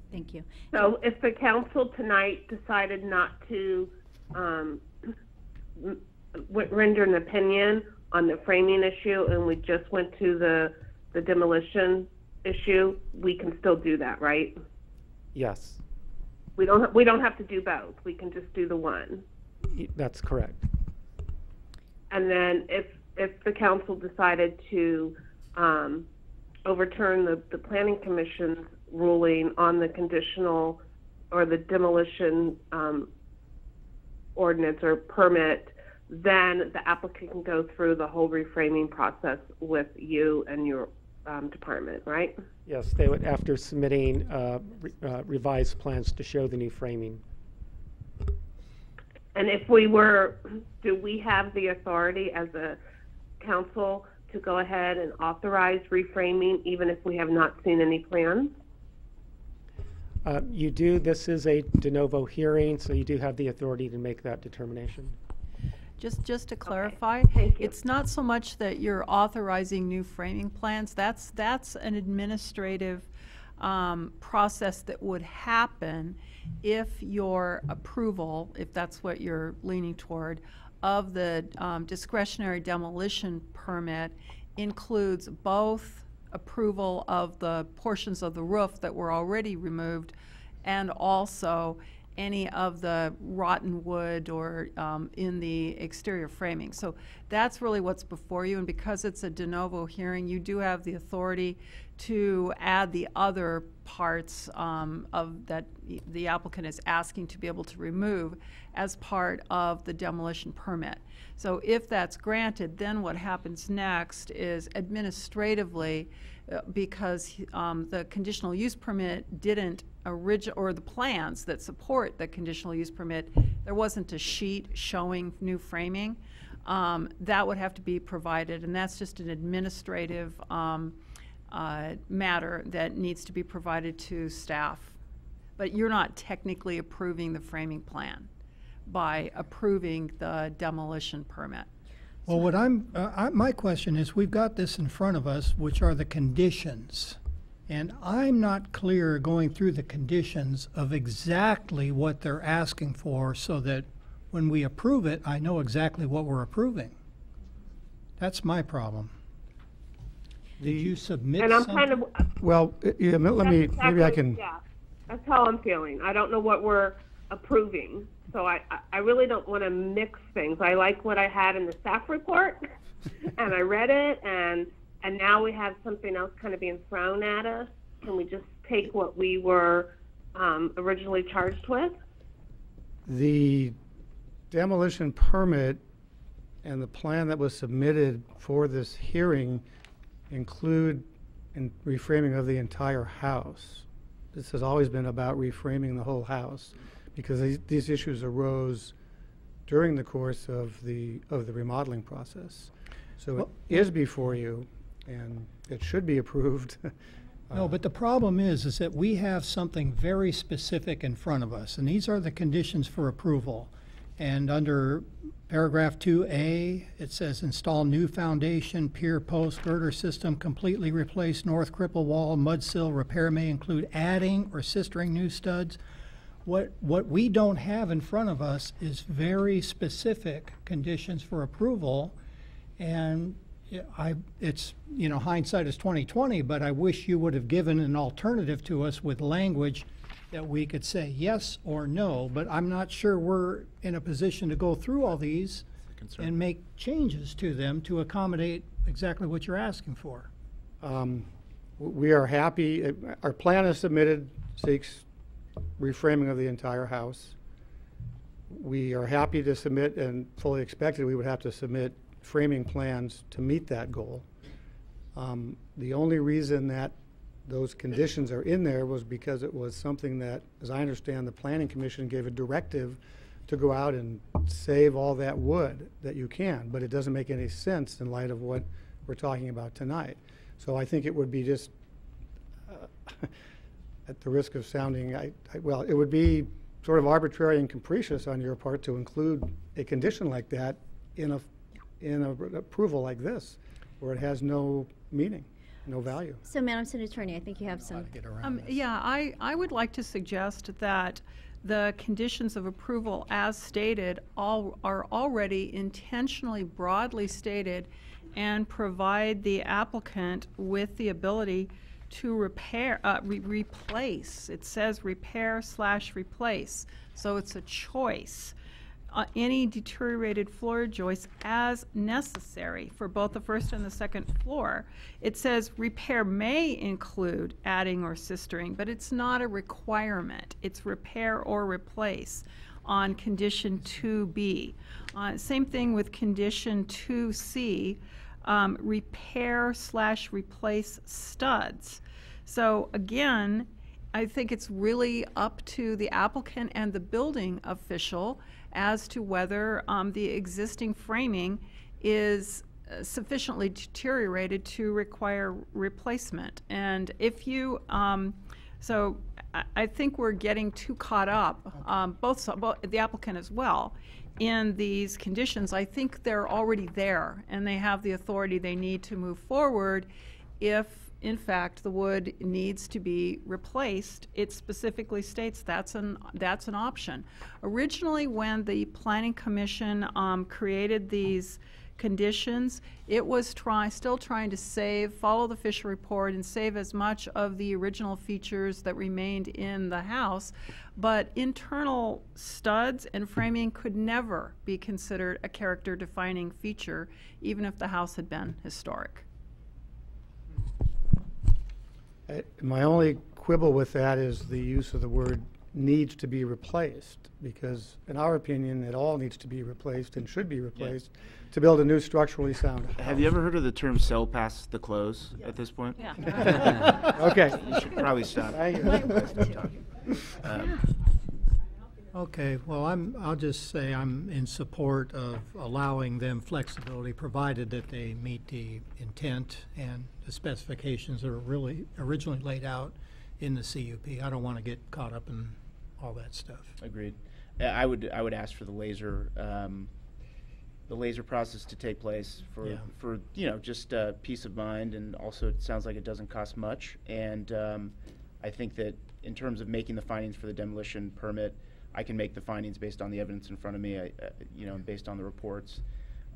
Thank you. So if the council tonight decided not to render an opinion on the framing issue and we just went to the demolition issue, we can still do that, right? Yes, We don't have to do both. We can just do the one. that's correct. And then if the council decided to overturn the Planning Commission's ruling on the conditional or the demolition ordinance or permit, then the applicant can go through the whole reframing process with you and your department, right? Yes, they would, after submitting revised plans to show the new framing. And if do we have the authority as a council to go ahead and authorize reframing even if we have not seen any plans? You do. This is a de novo hearing, so you do have the authority to make that determination. Just to clarify, it's not so much that you're authorizing new framing plans. That's an administrative process that would happen if your approval, if that's what you're leaning toward, of the discretionary demolition permit includes both approval of the portions of the roof that were already removed and also any of the rotten wood or in the exterior framing. So that's really what's before you, and because it's a de novo hearing, you do have the authority to add the other parts of that the applicant is asking to be able to remove as part of the demolition permit. So if that's granted, then what happens next is administratively, because the conditional use permit didn't or the plans that support the conditional use permit, there wasn't a sheet showing new framing. That would have to be provided, and that's just an administrative matter that needs to be provided to staff. But you're not technically approving the framing plan by approving the demolition permit. Well, what my question is, we've got this in front of us, which are the conditions. And I'm not clear going through the conditions of exactly what they're asking for so that when we approve it, I know exactly what we're approving. That's my problem. Did you submit and I'm something? kind of Well, yeah, maybe I can. Yeah, that's how I'm feeling. I don't know what we're approving, so I really don't want to mix things. I like what I had in the staff report, and I read it, and now we have something else kind of being thrown at us. Can we just take what we were originally charged with? The demolition permit and the plan that was submitted for this hearing include reframing of the entire house. This has always been about reframing the whole house because these issues arose during the course of the remodeling process. So it is before you, and it should be approved. No, but the problem is that we have something very specific in front of us, and these are the conditions for approval. And under paragraph 2A, it says install new foundation, pier, post, girder system, completely replace north cripple wall, mud sill. Repair may include adding or sistering new studs. What we don't have in front of us is very specific conditions for approval, and it's, you know, hindsight is 20/20, but I wish you would have given an alternative to us with language that we could say yes or no, but I'm not sure we're in a position to go through all these concern. and make changes to them to accommodate exactly what you're asking for. We are happy, our plan is submitted, seeks reframing of the entire house. We are happy to submit and fully expected we would have to submit framing plans to meet that goal. The only reason that those conditions are in there was because it was something that, as I understand, the Planning Commission gave a directive to go out and save all that wood that you can, but it doesn't make any sense in light of what we're talking about tonight. So I think it would be just, at the risk of sounding, well, it would be sort of arbitrary and capricious on your part to include a condition like that in an approval like this, where it has no meaning, no value. So, Madam City Attorney, I think you have some. Yeah, I would like to suggest that the conditions of approval as stated are already intentionally broadly stated and provide the applicant with the ability to repair, replace. It says repair/replace, so it's a choice. Any deteriorated floor joists as necessary for both the first and the second floor. It says repair may include adding or sistering, but it's not a requirement. It's repair or replace on condition 2B. Same thing with condition 2C, repair/replace studs. So again, I think it's really up to the applicant and the building official as to whether the existing framing is sufficiently deteriorated to require replacement. And if you, so I think we're getting too caught up, both the applicant as well, in these conditions. I think they're already there and they have the authority they need to move forward if in fact the wood needs to be replaced. It specifically states that's an option. Originally, when the Planning Commission created these conditions, it was still trying to follow the Fisher Report and save as much of the original features that remained in the house, but internal studs and framing could never be considered a character-defining feature, even if the house had been historic. My only quibble with that is the use of the word needs to be replaced, because in our opinion, it all needs to be replaced and should be replaced to build a new structurally sound house. Have you ever heard of the term sell past the close at this point? Yeah. Okay. You should probably stop. Okay, well, I'll just say I'm in support of allowing them flexibility, provided that they meet the intent and the specifications that are really originally laid out in the CUP. I don't want to get caught up in all that stuff. Agreed. I would ask for the laser process to take place for just peace of mind, and also it sounds like it doesn't cost much. And I think that in terms of making the findings for the demolition permit, I can make the findings based on the evidence in front of me, and based on the reports.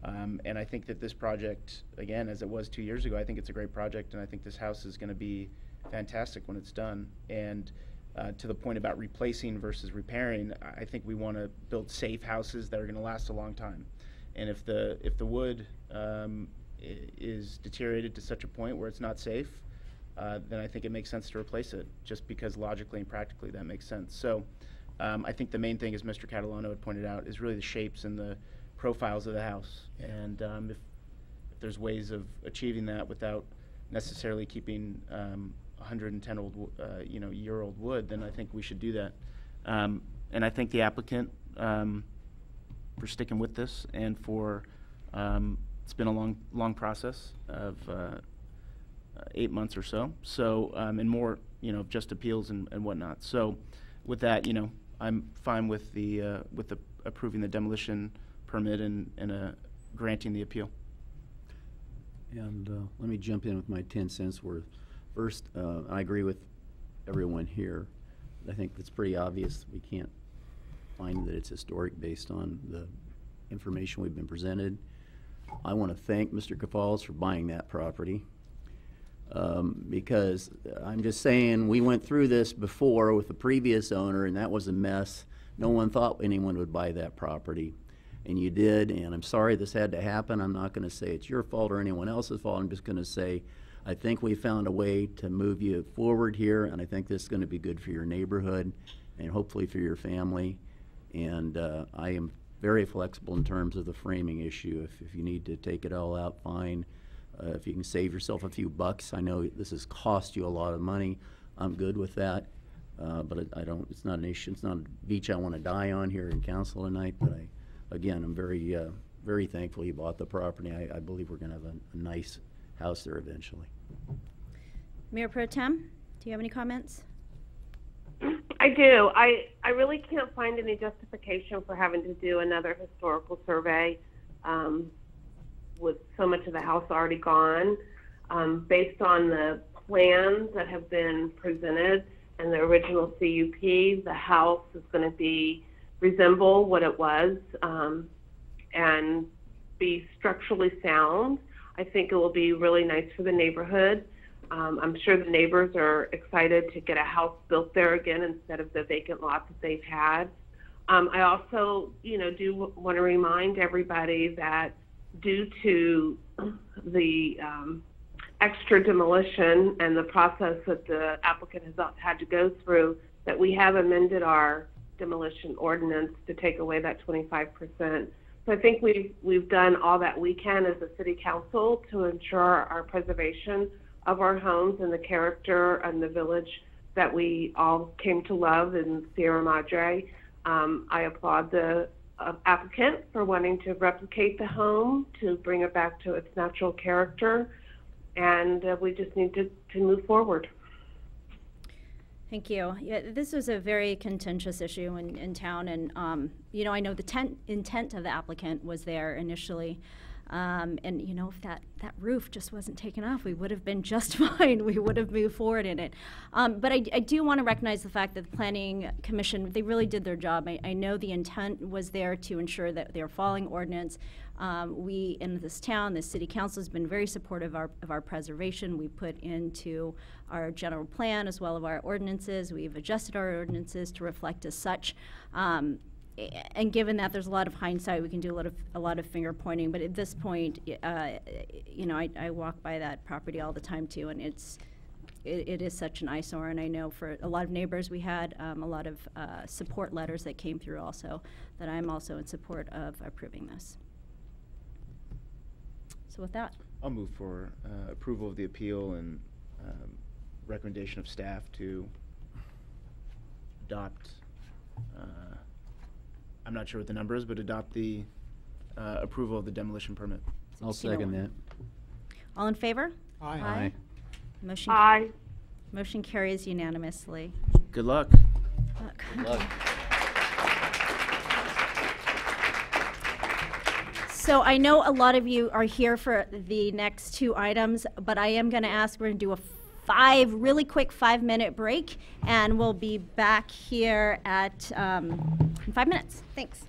And I think that this project, again, as it was 2 years ago, I think it's a great project, and I think this house is going to be fantastic when it's done. And to the point about replacing versus repairing, I think we want to build safe houses that are going to last a long time. And if the wood is deteriorated to such a point where it's not safe, then I think it makes sense to replace it, just because logically and practically that makes sense. So I think the main thing, as Mr. Catalano had pointed out, is really the shapes and the profiles of the house. And if there's ways of achieving that without necessarily keeping 110-year-old wood, then I think we should do that. And I thank the applicant for sticking with this, and for it's been a long process of 8 months or so. So and more, just appeals and whatnot. So with that, I'm fine with the approving the demolition permit and granting the appeal. And let me jump in with my 10 cents worth. First, I agree with everyone here. I think it's pretty obvious we can't find that it's historic based on the information we've been presented. I want to thank Mr. Cafals for buying that property, because I'm just saying, we went through this before with the previous owner, and that was a mess. No one thought anyone would buy that property. and you did, and I'm sorry this had to happen. I'm not going to say it's your fault or anyone else's fault. I'm just going to say I think we found a way to move you forward here, and I think this is going to be good for your neighborhood and hopefully for your family. And I am very flexible in terms of the framing issue. If you need to take it all out, fine. If you can save yourself a few bucks, I know this has cost you a lot of money. I'm good with that. But I don't, it's not an issue, it's not a beach I want to die on here in council tonight, but again, I'm very thankful you bought the property. I believe we're going to have a nice house there eventually. Mayor Pro Tem, do you have any comments? I do. I really can't find any justification for having to do another historical survey with so much of the house already gone. Based on the plans that have been presented and the original CUP, the house is going to resemble what it was and be structurally sound. I think it will be really nice for the neighborhood. I'm sure the neighbors are excited to get a house built there again instead of the vacant lot that they've had. I also, do want to remind everybody that due to the extra demolition and the process that the applicant has had to go through, that we have amended our demolition ordinance to take away that 25%. So I think we've done all that we can as a city council to ensure our preservation of our homes and the character and the village that we all came to love in Sierra Madre. I applaud the applicant for wanting to replicate the home, to bring it back to its natural character, and we just need to move forward. Thank you. Yeah, this was a very contentious issue in town, and I know the intent of the applicant was there initially. And if that roof just wasn't taken off, we would have been just fine. We would have moved forward in it. But I do want to recognize the fact that the Planning Commission, they really did their job. I know the intent was there to ensure that they were following ordinance. We in this town, the city council has been very supportive of our preservation. We put into our general plan as well as our ordinances. We've adjusted our ordinances to reflect as such. And given that there's a lot of hindsight, we can do a lot of finger pointing. But at this point, I walk by that property all the time too, and it is such an eyesore. And I know for a lot of neighbors, we had a lot of support letters that came through also, that I'm also in support of approving this. So with that, I'll move for approval of the appeal and recommendation of staff to adopt. I'm not sure what the number is, but adopt the approval of the demolition permit. I'll second that. all in favor? Aye. Aye. Motion. Aye. Motion carries unanimously. Good luck. Good luck. So I know a lot of you are here for the next two items, but I am going to ask, we're going to do a really quick 5-minute break, and we'll be back here at in 5 minutes. Thanks.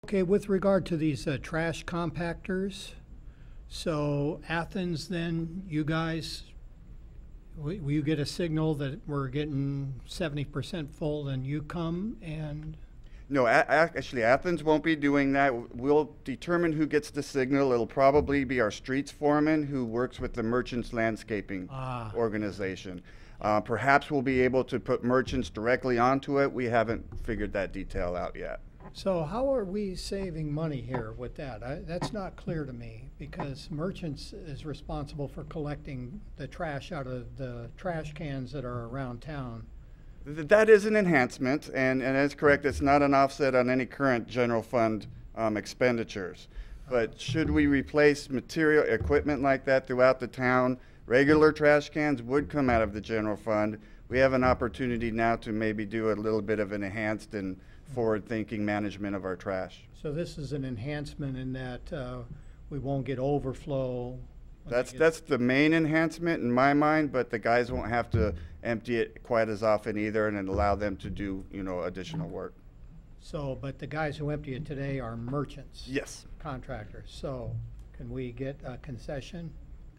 Okay, with regard to these trash compactors, so Athens, then you guys, will you get a signal that we're getting 70% full, then you come and? No, actually, Athens won't be doing that. We'll determine who gets the signal. It'll probably be our streets foreman who works with the Merchants Landscaping organization. Perhaps we'll be able to put merchants directly onto it. We haven't figured that detail out yet. So how are we saving money here with that? That's not clear to me, because merchants is responsible for collecting the trash out of the trash cans that are around town. That is an enhancement, and that's correct. It's not an offset on any current general fund expenditures. But should we replace material equipment like that throughout the town, regular trash cans would come out of the general fund. We have an opportunity now to maybe do a little bit of an enhanced and forward-thinking management of our trash. So this is an enhancement in that we won't get overflow. That's the main enhancement in my mind, but the guys won't have to empty it quite as often either, and it allow them to do, you know, additional work. So, but the guys who empty it today are merchants? Yes. Contractors. So can we get a concession?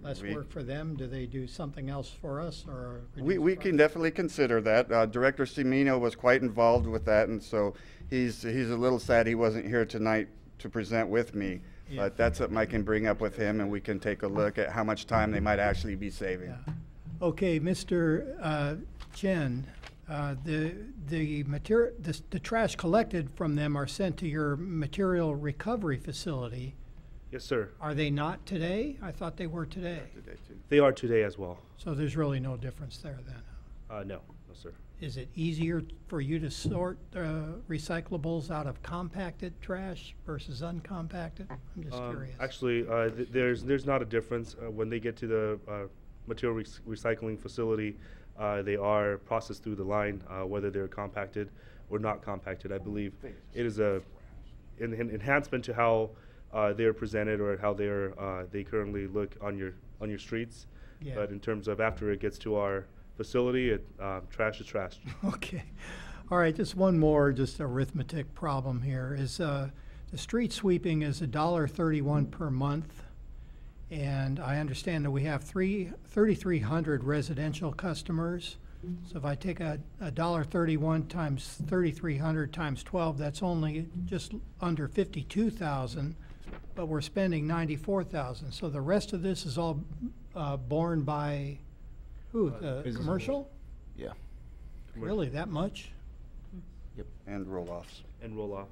Less work for them? Do they do something else for us, or? We can definitely consider that. Director Cimino was quite involved with that, and so he's a little sad he wasn't here tonight to present with me. Yeah. But that's something I can bring up with him, and we can take a look at how much time they might actually be saving. Yeah. Okay, Mr. Chen, the trash collected from them are sent to your material recovery facility. Yes, sir. Are they not today? I thought they were today. They are today as well. So there's really no difference there then? No, sir. Is it easier for you to sort recyclables out of compacted trash versus uncompacted? I'm just curious. Actually, there's not a difference. When they get to the material recycling facility, they are processed through the line, whether they're compacted or not compacted. I believe it is an enhancement to how they're presented or how they currently look on your streets. Yeah. But in terms of after it gets to our facility, trash is trash. Okay. All right, just one more, just arithmetic problem here. Is the street sweeping is $1.31 per month, and I understand that we have 3,300 residential customers. So if I take $1.31 times 3,300 times 12, that's only just under 52,000, but we're spending 94,000. So the rest of this is all borne by who? The commercial? Yeah. Really, that much? Yep. And roll-offs. And roll-off.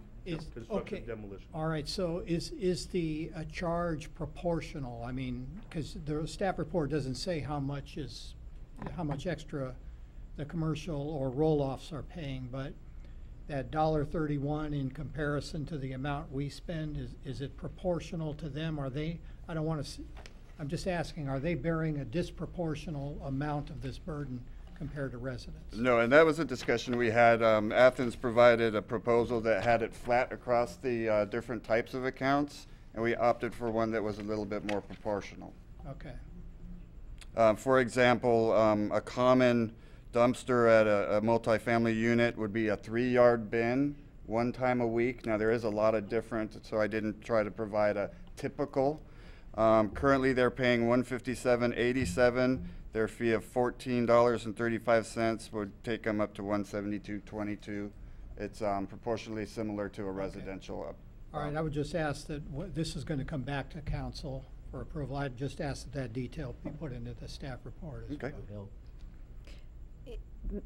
Okay. Demolition. All right. So is the charge proportional? I mean, because the staff report doesn't say how much extra the commercial or roll-offs are paying, but that $1.31 in comparison to the amount we spend, is it proportional to them? Are they? I don't want to. I'm just asking, are they bearing a disproportional amount of this burden compared to residents? No, and that was a discussion we had. Athens provided a proposal that had it flat across the different types of accounts, and we opted for one that was a little bit more proportional. Okay. For example, a common dumpster at a multifamily unit would be a 3-yard bin one time a week. Now there is a lot of different, so I didn't try to provide a typical. Currently they're paying $157.87. Their fee of $14.35 would take them up to $172.22. It's proportionally similar to a residential. All right, I would just ask that this is going to come back to council for approval. I'd just ask that detail be put into the staff report as well.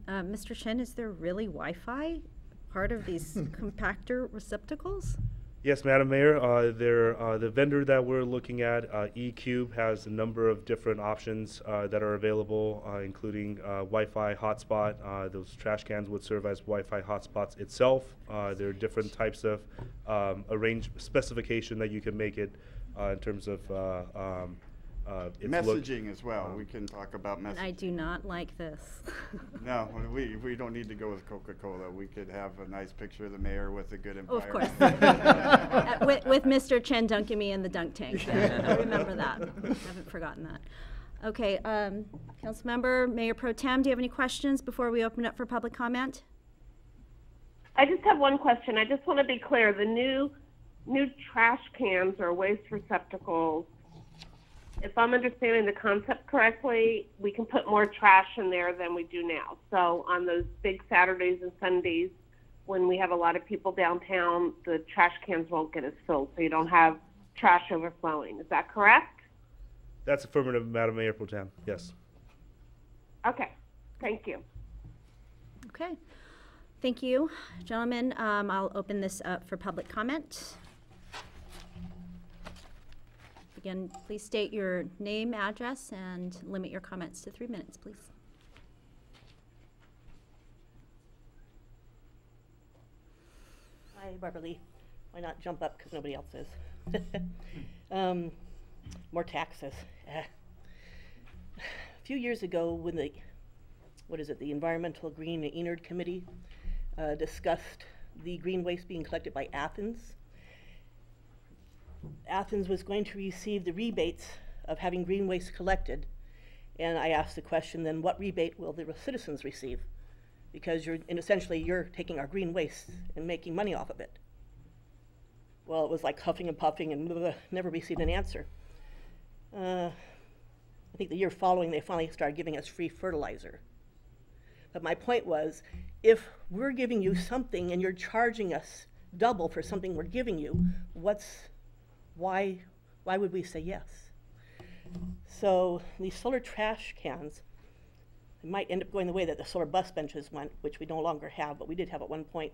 Mr. Chen, is there really Wi-Fi part of these compactor receptacles? Yes, Madam Mayor. The vendor that we're looking at, eCube, has a number of different options that are available, including Wi-Fi hotspot. Those trash cans would serve as Wi-Fi hotspots itself. There are different types of specification that you can make it in terms of messaging as well. We can talk about messaging. I do not like this. No, we don't need to go with Coca-Cola. We could have a nice picture of the mayor with a good environment. Oh, of course. with Mr. Chen dunking me in the dunk tank. I remember that. I haven't forgotten that. Okay, Councilmember, Mayor Pro Tem, do you have any questions before we open up for public comment? I just have one question. I just want to be clear. The new new trash cans or waste receptacles, if I'm understanding the concept correctly, we can put more trash in there than we do now. So on those big Saturdays and Sundays, when we have a lot of people downtown, the trash cans won't get as filled, so you don't have trash overflowing. Is that correct? That's affirmative, Madam Mayor Pro Tem. Yes. Okay, thank you. Okay. Thank you, gentlemen. I'll open this up for public comment. Again, please state your name, address, and limit your comments to 3 minutes, please. Hi, Barbara Lee. Why not jump up because nobody else is? More taxes. A few years ago, when the Environmental Green and Enerd Committee discussed the green waste being collected by Athens, Athens was going to receive the rebates of having green waste collected. And I asked the question, then what rebate will the citizens receive? Because essentially you're taking our green waste and making money off of it. Well, it was like huffing and puffing and never received an answer. I think the year following, they finally started giving us free fertilizer. But my point was, if we're giving you something and you're charging us double for something we're giving you, why would we say yes? So these solar trash cans, it might end up going the way that the solar bus benches went, which we no longer have, but we did have at one point.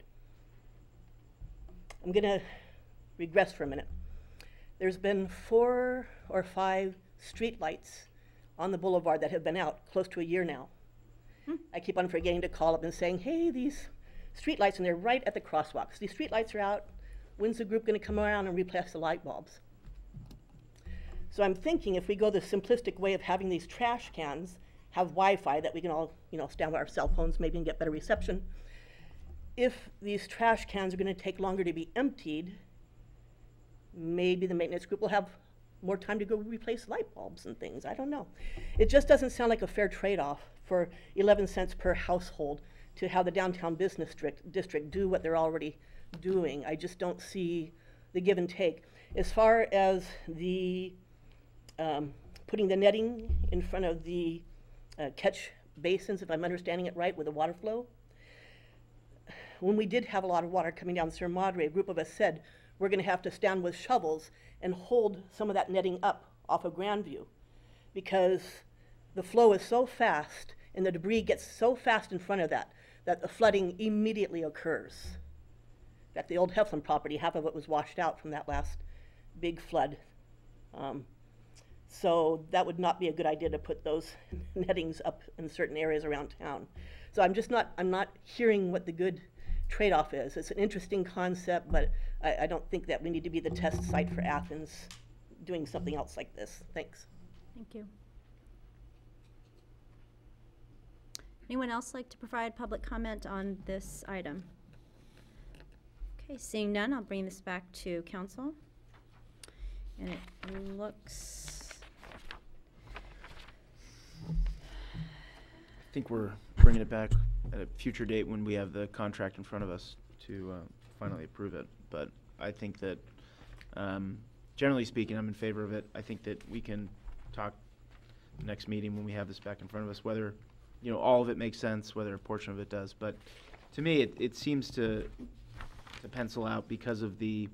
I'm gonna regress for a minute. There's been 4 or 5 street lights on the boulevard that have been out close to a year now. I keep on forgetting to call up and saying, hey, these street lights, and they're right at the crosswalks. These street lights are out. When's the group gonna come around and replace the light bulbs? So I'm thinking if we go the simplistic way of having these trash cans have Wi-Fi that we can all, stand by our cell phones maybe and get better reception. If these trash cans are gonna take longer to be emptied, maybe the maintenance group will have more time to go replace light bulbs and things. I don't know. It just doesn't sound like a fair trade-off for 11 cents per household to have the downtown business district do what they're already doing. I just don't see the give and take. As far as the putting the netting in front of the catch basins, if I'm understanding it right, with the water flow, when we did have a lot of water coming down Sierra Madre, a group of us said, we're gonna have to stand with shovels and hold some of that netting up off of Grandview because the flow is so fast and the debris gets so fast in front of that the flooding immediately occurs. In fact, the old Heflin property, half of it was washed out from that last big flood. So that would not be a good idea to put those nettings up in certain areas around town. So I'm not hearing what the good trade-off is. It's an interesting concept, but I don't think that we need to be the test site for Athens doing something else like this. Thanks. Thank you. Anyone else like to provide public comment on this item? Okay, seeing none, I'll bring this back to council. And it looks... I think we're bringing it back at a future date when we have the contract in front of us to finally approve it. But I think that, generally speaking, I'm in favor of it. I think that we can talk next meeting when we have this back in front of us, whether, all of it makes sense, whether a portion of it does. But to me, it seems to pencil out because of the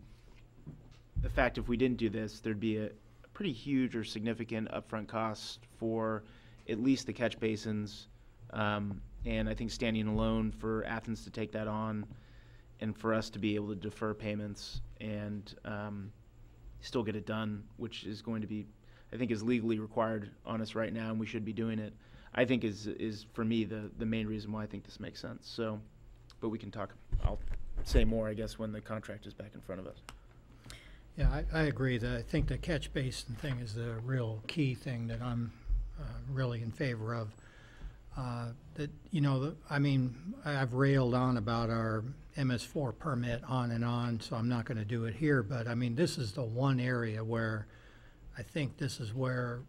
fact if we didn't do this, there'd be a pretty huge or significant upfront cost for at least the catch basins. And I think standing alone for Athens to take that on and for us to be able to defer payments and still get it done, which is going to be, I think is legally required on us right now, and we should be doing it, I think is for me the main reason why I think this makes sense. So, but we can talk, I'll say more, I guess, when the contract is back in front of us. Yeah, I agree that I think the catch basin thing is the real key thing that I'm really in favor of. I've railed on about our MS4 permit on and on, so I'm not going to do it here, but I mean, this is the one area where I think this is where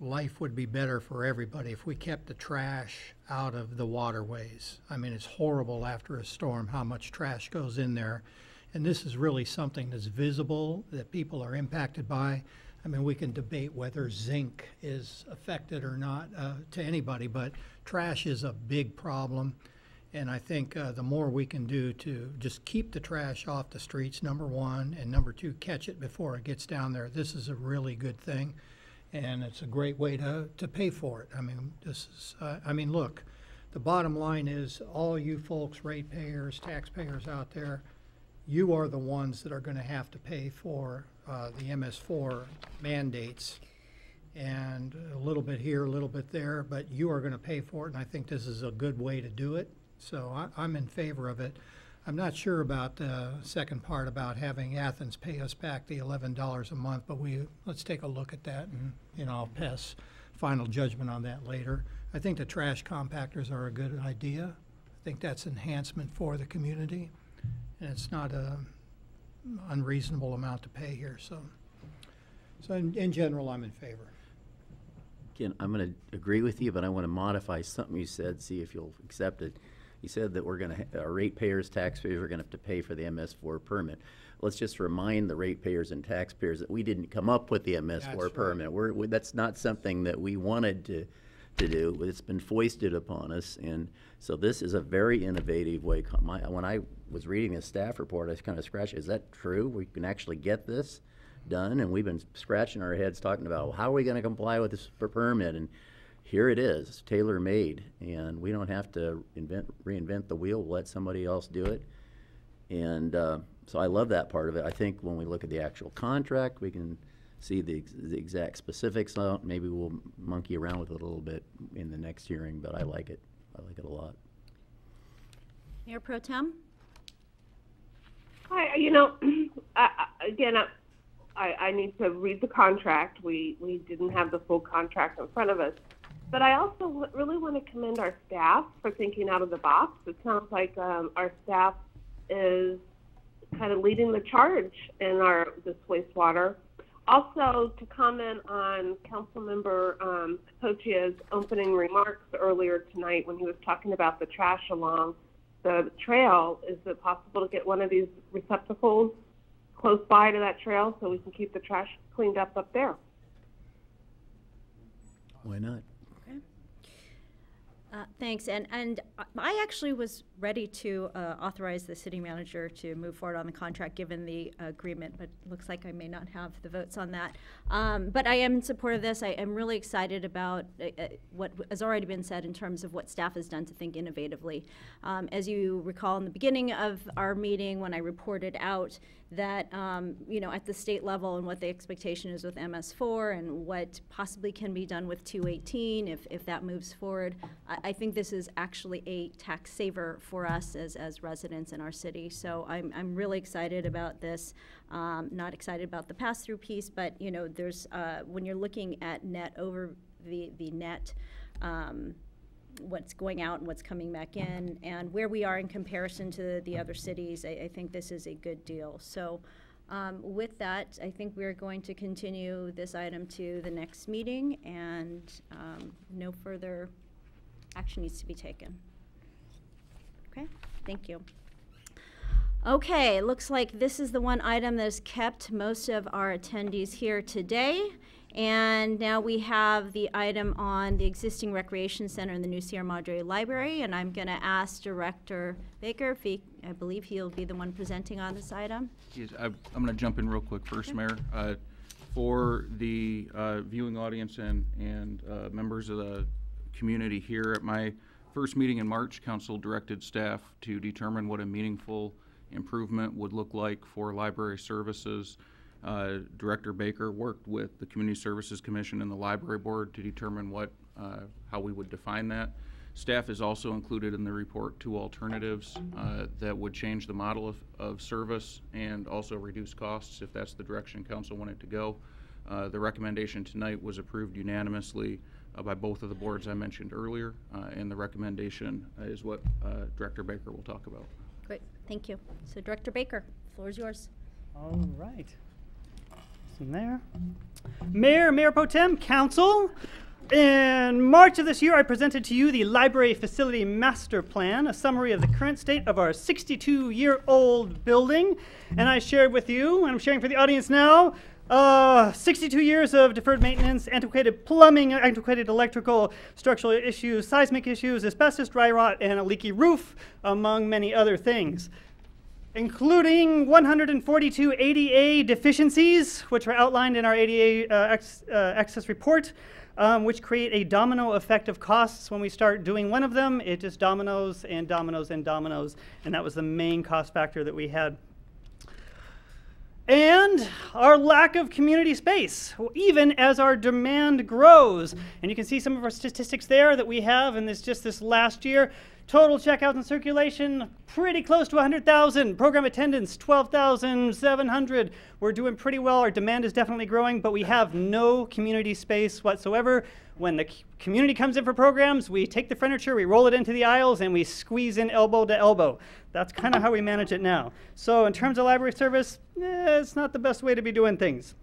life would be better for everybody if we kept the trash out of the waterways. I mean, it's horrible after a storm how much trash goes in there. And this is really something that's visible, that people are impacted by. I mean, we can debate whether zinc is affected or not to anybody, but trash is a big problem. And I think the more we can do to just keep the trash off the streets, number one, and number two, catch it before it gets down there, this is a really good thing. And it's a great way to pay for it. I mean, this is, I mean, look, the bottom line is all you folks, ratepayers, taxpayers out there, you are the ones that are going to have to pay for the MS4 mandates, and a little bit here, a little bit there, but you are going to pay for it, and I think this is a good way to do it. So I'm in favor of it. I'm not sure about the second part about having Athens pay us back the $11 a month, but let's take a look at that, and I'll pass final judgment on that later. I think the trash compactors are a good idea. I think that's enhancement for the community, and it's not a unreasonable amount to pay here. So in general, I'm in favor. Again, I'm going to agree with you, but I want to modify something you said, see if you'll accept it. You said that we're going to, our ratepayers, taxpayers are going to have to pay for the MS4 permit. Let's just remind the ratepayers and taxpayers that we didn't come up with the MS4 permit. That's not something that we wanted to do. It's been foisted upon us, and so this is a very innovative way. When I was reading the staff report, I was kind of scratching, is that true? We can actually get this done? And we've been scratching our heads talking about, well, how are we going to comply with this permit? And here it is, tailor-made, and we don't have to reinvent the wheel. We'll let somebody else do it. And so I love that part of it. I think when we look at the actual contract, we can see the exact specifics out. Maybe we'll monkey around with it a little bit in the next hearing, but I like it. I like it a lot. Mayor Pro Tem? Hi, again, I need to read the contract. We didn't have the full contract in front of us. But I also really want to commend our staff for thinking out of the box. It sounds like our staff is kind of leading the charge in this wastewater. Also, to comment on Councilmember Kochia's opening remarks earlier tonight when he was talking about the trash along the trail, is it possible to get one of these receptacles close by to that trail so we can keep the trash cleaned up there? Why not? Thanks, and I actually was ready to authorize the city manager to move forward on the contract given the agreement, but it looks like I may not have the votes on that. But I am in support of this. I am really excited about what has already been said in terms of what staff has done to think innovatively. As you recall in the beginning of our meeting when I reported out that, at the state level and what the expectation is with MS4 and what possibly can be done with 218 if that moves forward. I think this is actually a tax saver for us as residents in our city. So I'm really excited about this. Not excited about the pass-through piece, but there's when you're looking at net over the net, what's going out and what's coming back in, and where we are in comparison to the other cities, I think this is a good deal. So with that, I think we're going to continue this item to the next meeting, and no further action needs to be taken. Okay, thank you. Okay, looks like this is the one item that has kept most of our attendees here today. And now we have the item on the existing recreation center in the new Sierra Madre Library, and I'm going to ask Director Baker if I believe he'll be the one presenting on this item. Yes, I'm going to jump in real quick first, Mayor. For the viewing audience and members of the community here, at my first meeting in March, Council directed staff to determine what a meaningful improvement would look like for library services. Director Baker worked with the Community Services Commission and the Library Board to determine how we would define that. Staff is also included in the report 2 alternatives that would change the model of service and also reduce costs if that's the direction Council wanted to go. The recommendation tonight was approved unanimously by both of the boards I mentioned earlier, and the recommendation is what Director Baker will talk about. Great, thank you. So Director Baker, the floor is yours. All right. There. Mayor Pro Tem, Council, In March of this year, I presented to you the Library Facility Master Plan, a summary of the current state of our 62-year-old building. And I shared with you, and I'm sharing for the audience now, 62 years of deferred maintenance, antiquated plumbing, antiquated electrical, structural issues, seismic issues, asbestos, dry rot, and a leaky roof, among many other things, including 142 ADA deficiencies, which are outlined in our ADA access report, which create a domino effect of costs. When we start doing one of them, it just dominoes and dominoes and dominoes, and that was the main cost factor that we had. And our lack of community space, even as our demand grows. And you can see some of our statistics there that we have in just this last year. Total checkouts and circulation, pretty close to 100,000. Program attendance, 12,700. We're doing pretty well. Our demand is definitely growing, but we have no community space whatsoever. When the community comes in for programs, we take the furniture, we roll it into the aisles, and we squeeze in elbow to elbow. That's kind of how we manage it now. So in terms of library service, it's not the best way to be doing things.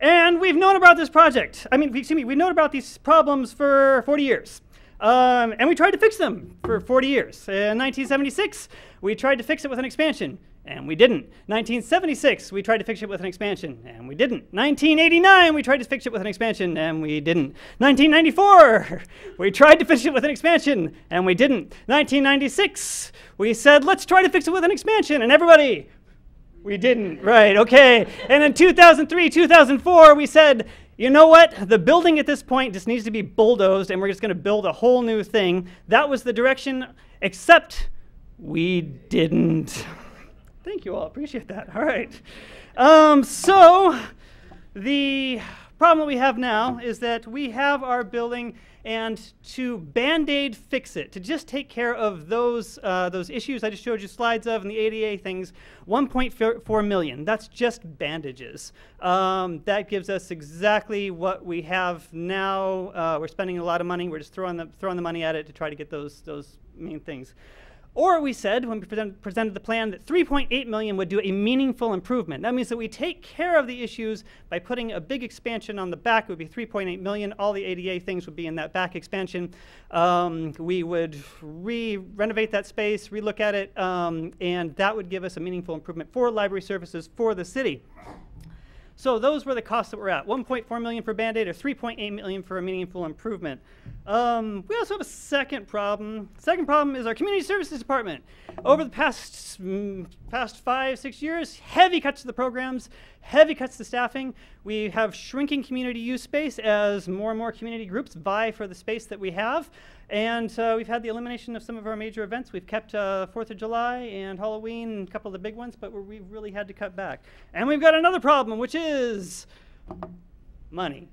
And we've known about this project. We've known about these problems for 40 years. And we tried to fix them for 40 years. In 1976, we tried to fix it with an expansion, and we didn't. 1976, we tried to fix it with an expansion, and we didn't. 1989, we tried to fix it with an expansion, and we didn't. 1994, we tried to fix it with an expansion, and we didn't. 1996, we said, let's try to fix it with an expansion, and everybody, we didn't. Right, okay. And in 2003, 2004, we said, you know what? The building at this point just needs to be bulldozed, and we're just going to build a whole new thing. That was the direction, except we didn't. Thank you all. Appreciate that. All right. So the problem we have now is that we have our building, and to Band-Aid fix it, to just take care of those issues I just showed you slides of and the ADA things, $1.4 million. That's just bandages. That gives us exactly what we have now. We're spending a lot of money. We're just throwing the money at it to try to get those main things. Or we said, when we presented the plan, that $3.8 million would do a meaningful improvement. That means that we take care of the issues by putting a big expansion on the back. It would be $3.8 million. All the ADA things would be in that back expansion. We would renovate that space, relook at it, and that would give us a meaningful improvement for library services for the city. So those were the costs that we're at. $1.4 million for Band-Aid, or $3.8 million for a meaningful improvement. We also have a second problem. Second problem is our community services department. Over the past 5-6 years, heavy cuts to the programs, heavy cuts to staffing. We have shrinking community use space as more and more community groups vie for the space that we have. And we've had the elimination of some of our major events. We've kept 4th of July and Halloween, and a couple of the big ones, but we've really had to cut back. And we've got another problem, which is money.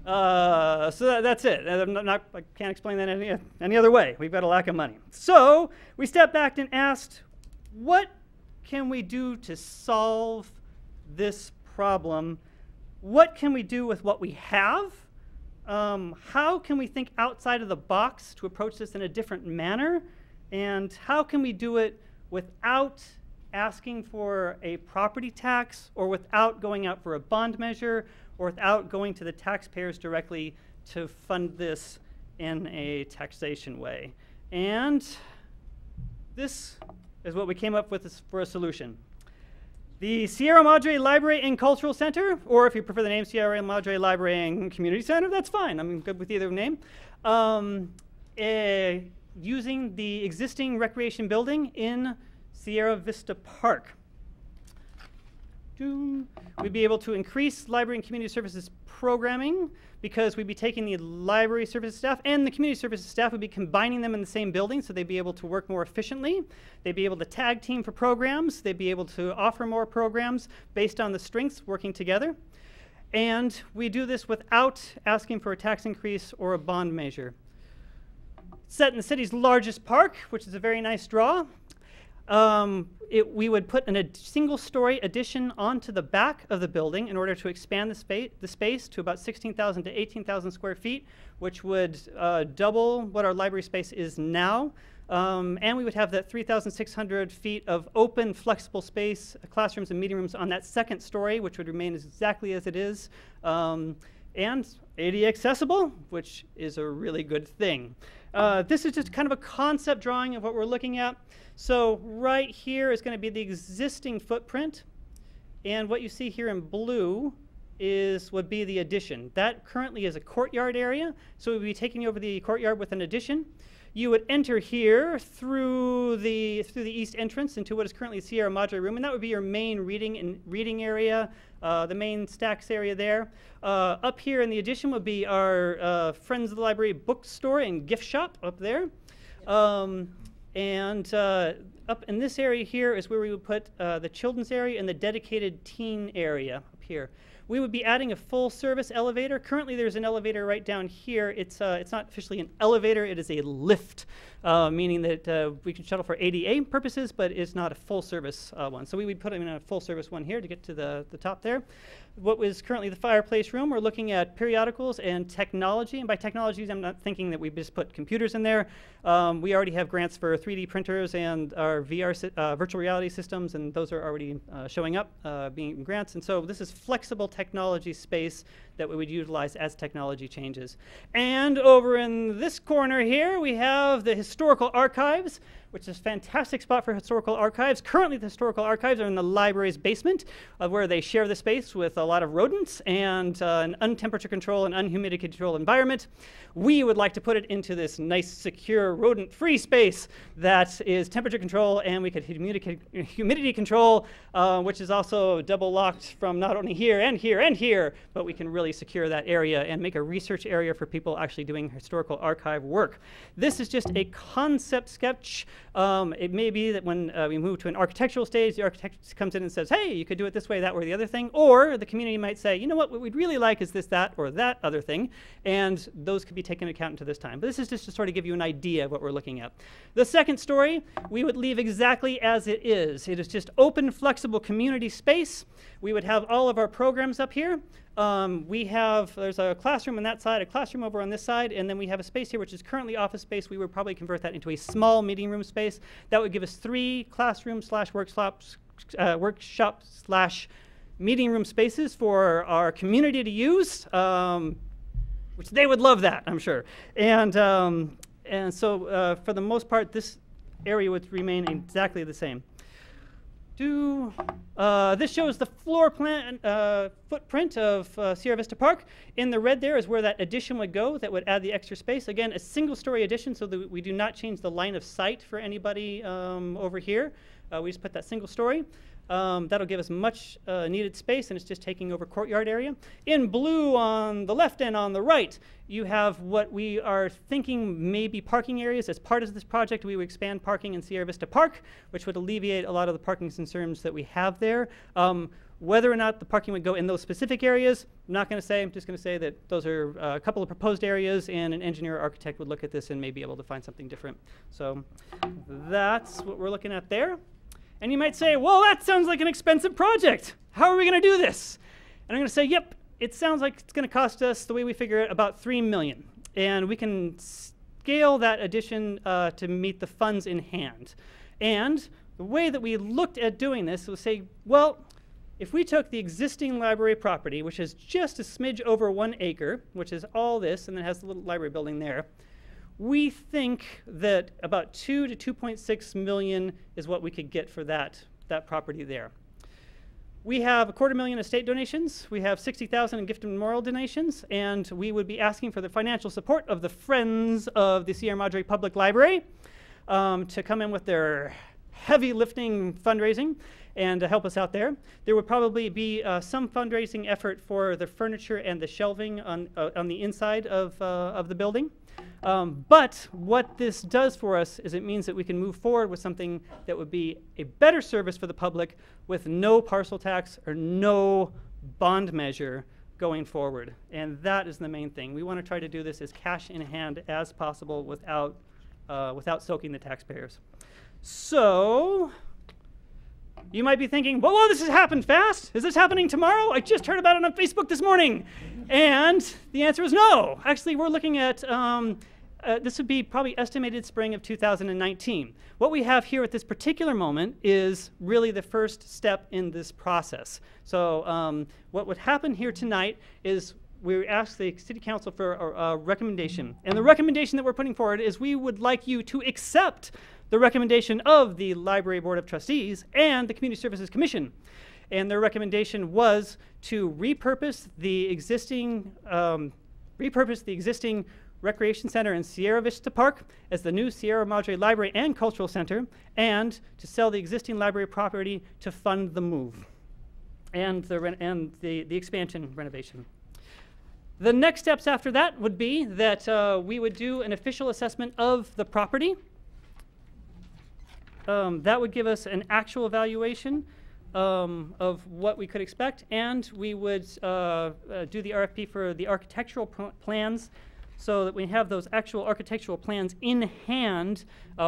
So that's it. I can't explain that any other way. We've got a lack of money. So we stepped back and asked, what can we do to solve this problem? What can we do with what we have? How can we think outside of the box to approach this in a different manner? And how can we do it without asking for a property tax, or without going out for a bond measure, or without going to the taxpayers directly to fund this in a taxation way? And this is what we came up with for a solution. The Sierra Madre Library and Cultural Center, or if you prefer the name Sierra Madre Library and Community Center, that's fine. I'm good with either name. Using the existing recreation building in Sierra Vista Park. We'd be able to increase library and community services programming, because we'd be taking the library services staff and the community services staff, would be combining them in the same building, so they'd be able to work more efficiently. They'd be able to tag team for programs. They'd be able to offer more programs based on the strengths working together. And we do this without asking for a tax increase or a bond measure. Set in the city's largest park, which is a very nice draw. We would put a single-story addition onto the back of the building in order to expand the space to about 16,000 to 18,000 square feet, which would double what our library space is now. And we would have that 3,600 feet of open, flexible space, classrooms and meeting rooms on that second story, which would remain exactly as it is. And ADA accessible, which is a really good thing. This is just kind of a concept drawing of what we're looking at. So right here is going to be the existing footprint, and what you see here in blue would be the addition. That currently is a courtyard area, so we'd be taking over the courtyard with an addition. You would enter here through the east entrance into what is currently the Sierra Madre room, and that would be your main reading area, the main stacks area there. Up here in the addition would be our Friends of the Library bookstore and gift shop up there. And up in this area here is where we would put the children's area and the dedicated teen area up here. We would be adding a full-service elevator. Currently, there's an elevator right down here. It's not officially an elevator. It is a lift, meaning that we can shuttle for ADA purposes, but it's not a full-service one. So we would put in a full-service one here to get to the top there. What was currently the fireplace room, we're looking at periodicals and technology. And by technologies, I'm not thinking that we just put computers in there. We already have grants for 3D printers and our VR virtual reality systems, and those are already showing up, being grants. And so this is flexible technology space that we would utilize as technology changes. And over in this corner here, we have the historical archives, which is a fantastic spot for historical archives. Currently, the historical archives are in the library's basement, where they share the space with a lot of rodents and an untemperature control and unhumidity control environment. We would like to put it into this nice, secure, rodent-free space that is temperature control, and we could humidity control, which is also double locked from not only here and here and here, but we can really secure that area and make a research area for people actually doing historical archive work. This is just a concept sketch. It may be that when we move to an architectural stage, the architect comes in and says, hey, you could do it this way, that way, the other thing. Or the community might say, you know what we'd really like is this, that, or that other thing. And those could be taken into account into this time. But this is just to sort of give you an idea of what we're looking at. The second story, we would leave exactly as it is. It is just open, flexible community space. We would have all of our programs up here. There's a classroom on that side, a classroom over on this side, and then we have a space here which is currently office space. We would probably convert that into a small meeting room space. That would give us 3 classroom/workshop/meeting room spaces for our community to use, which they would love that, I'm sure. And so for the most part, this area would remain exactly the same. This shows the floor plan footprint of Sierra Vista Park. In the red there is where that addition would go that would add the extra space. Again, a single-story addition so that we do not change the line of sight for anybody over here. We just put that single story. That'll give us much needed space, and it's just taking over courtyard area. In blue on the left and on the right, you have what we are thinking may be parking areas. As part of this project, we would expand parking in Sierra Vista Park, which would alleviate a lot of the parking concerns that we have there. Whether or not the parking would go in those specific areas, I'm not going to say. I'm just going to say that those are a couple of proposed areas, and an engineer or architect would look at this and may be able to find something different. So that's what we're looking at there. And you might say, well, that sounds like an expensive project. How are we going to do this? And I'm going to say, yep, it sounds like it's going to cost us, the way we figure it, about $3 million. And we can scale that addition to meet the funds in hand. And the way that we looked at doing this was say, well, if we took the existing library property, which is just a smidge over 1 acre, which is all this, and then has the little library building there, we think that about $2 to $2.6 million is what we could get for that property there. We have $250,000 of state donations. We have $60,000 in gift and memorial donations, and we would be asking for the financial support of the Friends of the Sierra Madre Public Library to come in with their heavy lifting fundraising and to help us out there. There would probably be some fundraising effort for the furniture and the shelving on the inside of the building. But what this does for us is it means that we can move forward with something that would be a better service for the public with no parcel tax or no bond measure going forward. And that is the main thing. We want to try to do this as cash in hand as possible without soaking the taxpayers. So you might be thinking, well, this has happened fast. Is this happening tomorrow? I just heard about it on Facebook this morning. And the answer is no. Actually, we're looking at this would be probably estimated spring of 2019. What we have here at this particular moment is really the first step in this process. So what would happen here tonight is we asked the City Council for a recommendation. And the recommendation that we're putting forward is we would like you to accept the recommendation of the Library Board of Trustees and the Community Services Commission. And their recommendation was to repurpose the existing Recreation Center in Sierra Vista Park as the new Sierra Madre Library and Cultural Center, and to sell the existing library property to fund the move and the expansion renovation. The next steps after that would be that we would do an official assessment of the property. That would give us an actual evaluation of what we could expect, and we would do the RFP for the architectural plans, so that we have those actual architectural plans in hand.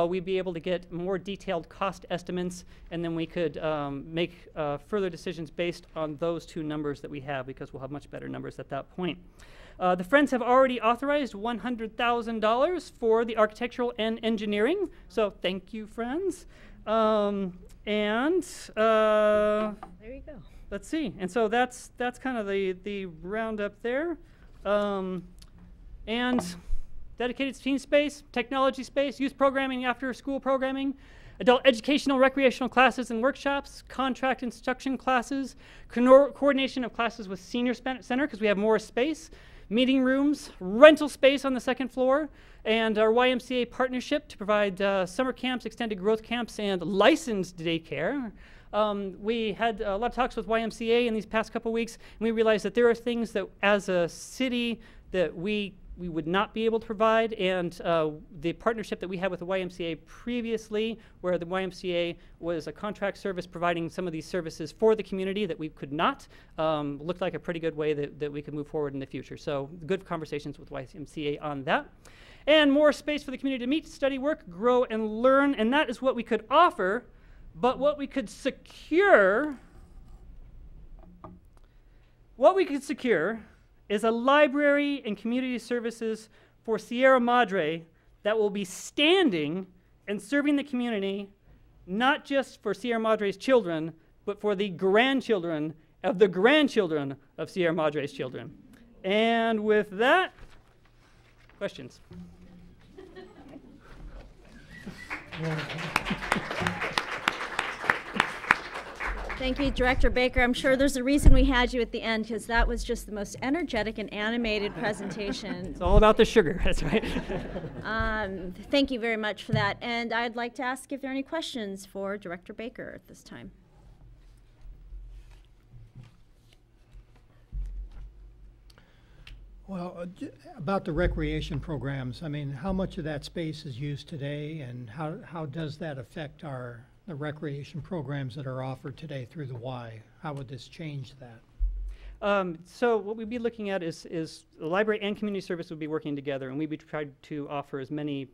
We'd be able to get more detailed cost estimates, and then we could make further decisions based on those two numbers that we have, because we'll have much better numbers at that point. The Friends have already authorized $100,000 for the architectural and engineering, so thank you, Friends. There you go. Let's see. And so that's kind of the roundup there. And dedicated teen space, technology space, youth programming, after school programming, adult educational recreational classes and workshops, contract instruction classes, coordination of classes with senior center because we have more space, meeting rooms, rental space on the second floor, and our YMCA partnership to provide summer camps, extended growth camps, and licensed daycare. We had a lot of talks with YMCA in these past couple weeks, and we realized that there are things that as a city that we would not be able to provide, and the partnership that we had with the YMCA previously, where the YMCA was a contract service providing some of these services for the community that we could not, looked like a pretty good way that we could move forward in the future. So good conversations with YMCA on that. And more space for the community to meet, study, work, grow, and learn, and that is what we could offer. But what we could secure is a library and community services for Sierra Madre that will be standing and serving the community, not just for Sierra Madre's children, but for the grandchildren of Sierra Madre's children. And with that, questions? Thank you, Director Baker. I'm sure there's a reason we had you at the end, because that was just the most energetic and animated presentation. It's all about the sugar, that's right. Thank you very much for that. And I'd like to ask if there are any questions for Director Baker at this time. Well, about the recreation programs, I mean, how much of that space is used today, and how does that affect the recreation programs that are offered today through the Y? How would this change that? So what we'd be looking at is the library and community service would be working together, and we'd be trying to offer as many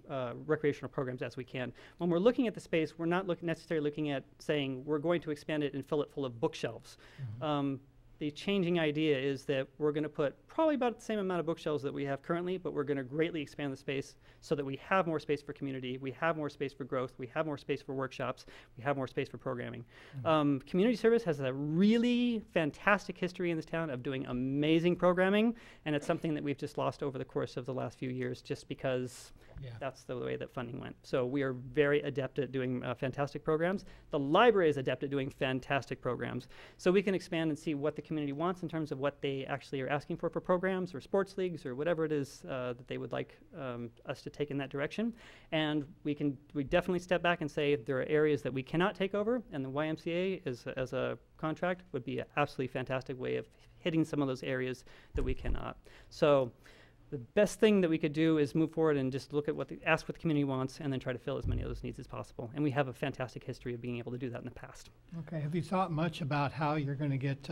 recreational programs as we can. When we're looking at the space, we're not necessarily looking at saying we're going to expand it and fill it full of bookshelves. Mm-hmm. The changing idea is that we're going to put probably about the same amount of bookshelves that we have currently, but we're going to greatly expand the space so that we have more space for community, we have more space for growth, we have more space for workshops, we have more space for programming. Mm-hmm. Community service has a really fantastic history in this town of doing amazing programming, and it's something that we've just lost over the course of the last few years just because that's the way that funding went. So we are very adept at doing fantastic programs. The library is adept at doing fantastic programs. So we can expand and see what the community wants in terms of what they actually are asking for programs or sports leagues or whatever it is that they would like us to take in that direction. And we definitely step back and say there are areas that we cannot take over, and the YMCA as a contract would be an absolutely fantastic way of hitting some of those areas that we cannot. So the best thing that we could do is move forward and just look at ask what the community wants, and then try to fill as many of those needs as possible. And we have a fantastic history of being able to do that in the past. Okay. Have you thought much about how you're going to get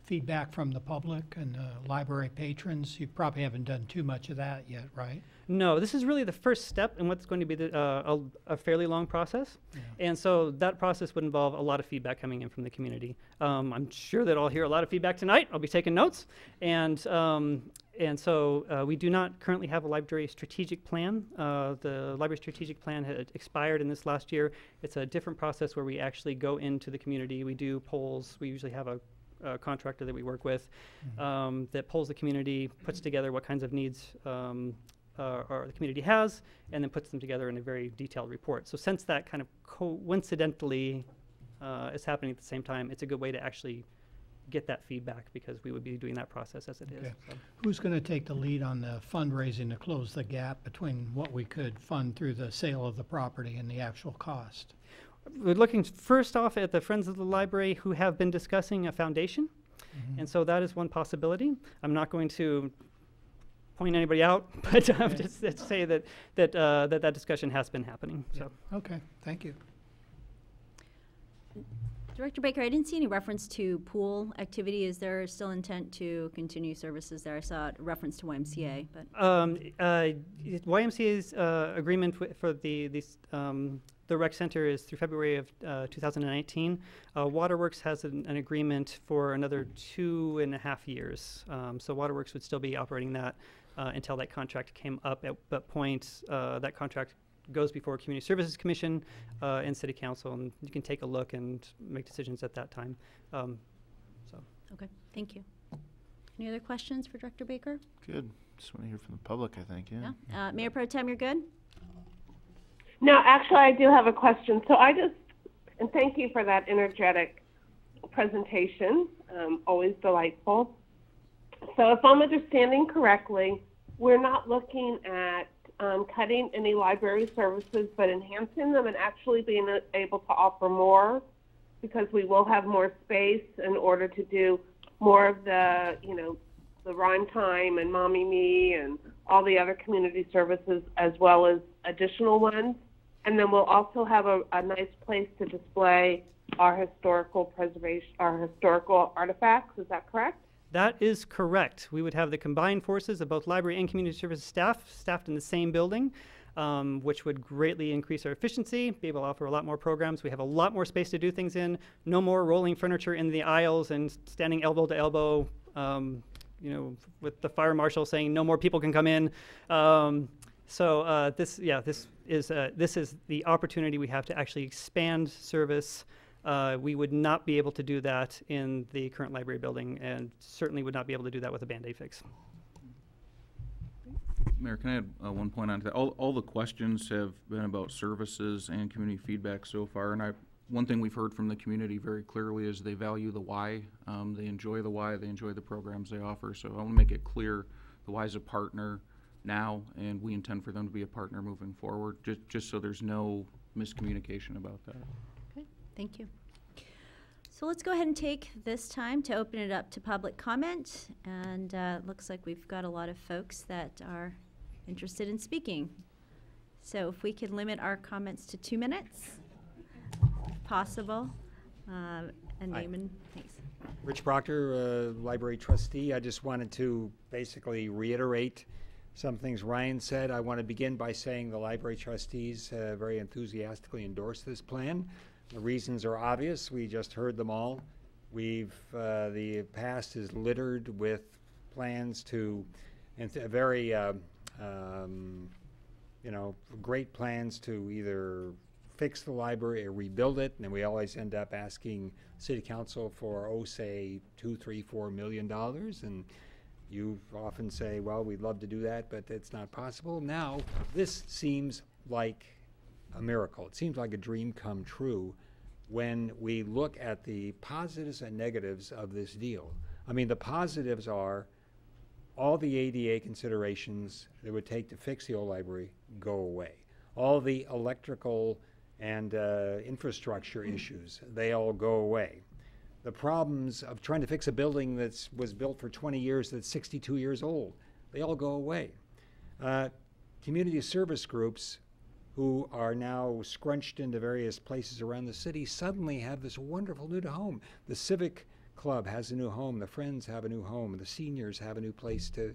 feedback from the public and library patrons? You probably haven't done too much of that yet, right? No, this is really the first step in what's going to be a fairly long process. Yeah. And so that process would involve a lot of feedback coming in from the community. I'm sure that I'll hear a lot of feedback tonight. I'll be taking notes. And so we do not currently have a library strategic plan. The library strategic plan had expired in this last year. It's a different process where we actually go into the community. We do polls. We usually have a contractor that we work with that polls the community, puts together what kinds of needs or the community has, and then puts them together in a very detailed report. So since that kind of coincidentally is happening at the same time, it's a good way to actually get that feedback, because we would be doing that process as it is. So. Who's going to take the lead on the fundraising to close the gap between what we could fund through the sale of the property and the actual cost? We're looking first off at the Friends of the Library, who have been discussing a foundation. And so that is one possibility. I'm not going to point anybody out, but just to say that discussion has been happening. Yeah. So. Okay, thank you. Director Baker, I didn't see any reference to pool activity. Is there still intent to continue services there? I saw a reference to YMCA, but YMCA's agreement for the rec center is through February of 2019. Waterworks has an agreement for another 2.5 years. So Waterworks would still be operating that until that contract came up. At that point, that contract goes before Community Services Commission and City Council, and you can take a look and make decisions at that time. Okay, thank you. Any other questions for Director Baker? Good. Just want to hear from the public, I think, yeah. No? Mayor Pro Tem, you're good? No, actually, I do have a question. So and thank you for that energetic presentation, always delightful. So if I'm understanding correctly, we're not looking at cutting any library services, but enhancing them and actually being able to offer more, because we will have more space in order to do more of the, the Rhyme Time and Mommy Me and all the other community services, as well as additional ones. And then we'll also have a nice place to display our historical preservation, our historical artifacts. Is that correct? That is correct. We would have the combined forces of both library and community services staffed in the same building, which would greatly increase our efficiency, be able to offer a lot more programs. We have a lot more space to do things in. No more rolling furniture in the aisles and standing elbow to elbow, with the fire marshal saying no more people can come in. This is the opportunity we have to actually expand service. We would not be able to do that in the current library building, and certainly would not be able to do that with a Band-Aid fix. Mayor, can I add one point on to that? All the questions have been about services and community feedback so far, and one thing we've heard from the community very clearly is they value the Y. They enjoy the Y. They enjoy the programs they offer. So I want to make it clear the Y is a partner now, and we intend for them to be a partner moving forward, just so there's no miscommunication about that. Okay, thank you. So let's go ahead and take this time to open it up to public comment, and it looks like we've got a lot of folks that are interested in speaking. So if we could limit our comments to 2 minutes, if possible, and name and thanks. Rich Proctor, library trustee. I just wanted to basically reiterate some things Ryan said. I want to begin by saying the library trustees very enthusiastically endorse this plan. The reasons are obvious. We just heard them all. The past is littered with plans to, and very, great plans to either fix the library or rebuild it, and we always end up asking City Council for, say, $2, $3, $4 million, and you often say, well, we'd love to do that, but it's not possible. Now, this seems like a miracle. It seems like a dream come true when we look at the positives and negatives of this deal. I mean, the positives are all the ADA considerations that it would take to fix the old library go away. All the electrical and infrastructure issues, they all go away. The problems of trying to fix a building that was built for 20 years that's 62 years old, they all go away. Community service groups who are now scrunched into various places around the city suddenly have this wonderful new home. The Civic Club has a new home, the Friends have a new home, the seniors have a new place to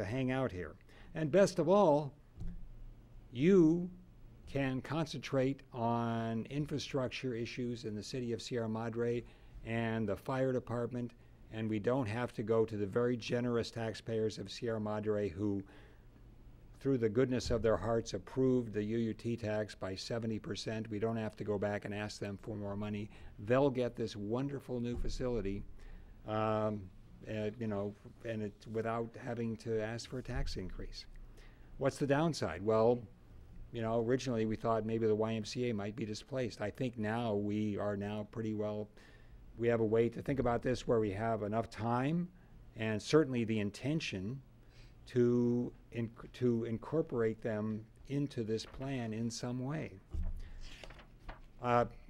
hang out here. And best of all, you can concentrate on infrastructure issues in the city of Sierra Madre and the fire department, and we don't have to go to the very generous taxpayers of Sierra Madre who through the goodness of their hearts, approved the UUT tax by 70%. We don't have to go back and ask them for more money. They'll get this wonderful new facility, you know, and it's without having to ask for a tax increase. What's the downside? Well, you know, originally we thought maybe the YMCA might be displaced. I think now we are pretty well, we have a way to think about this where we have enough time and certainly the intention to incorporate them into this plan in some way.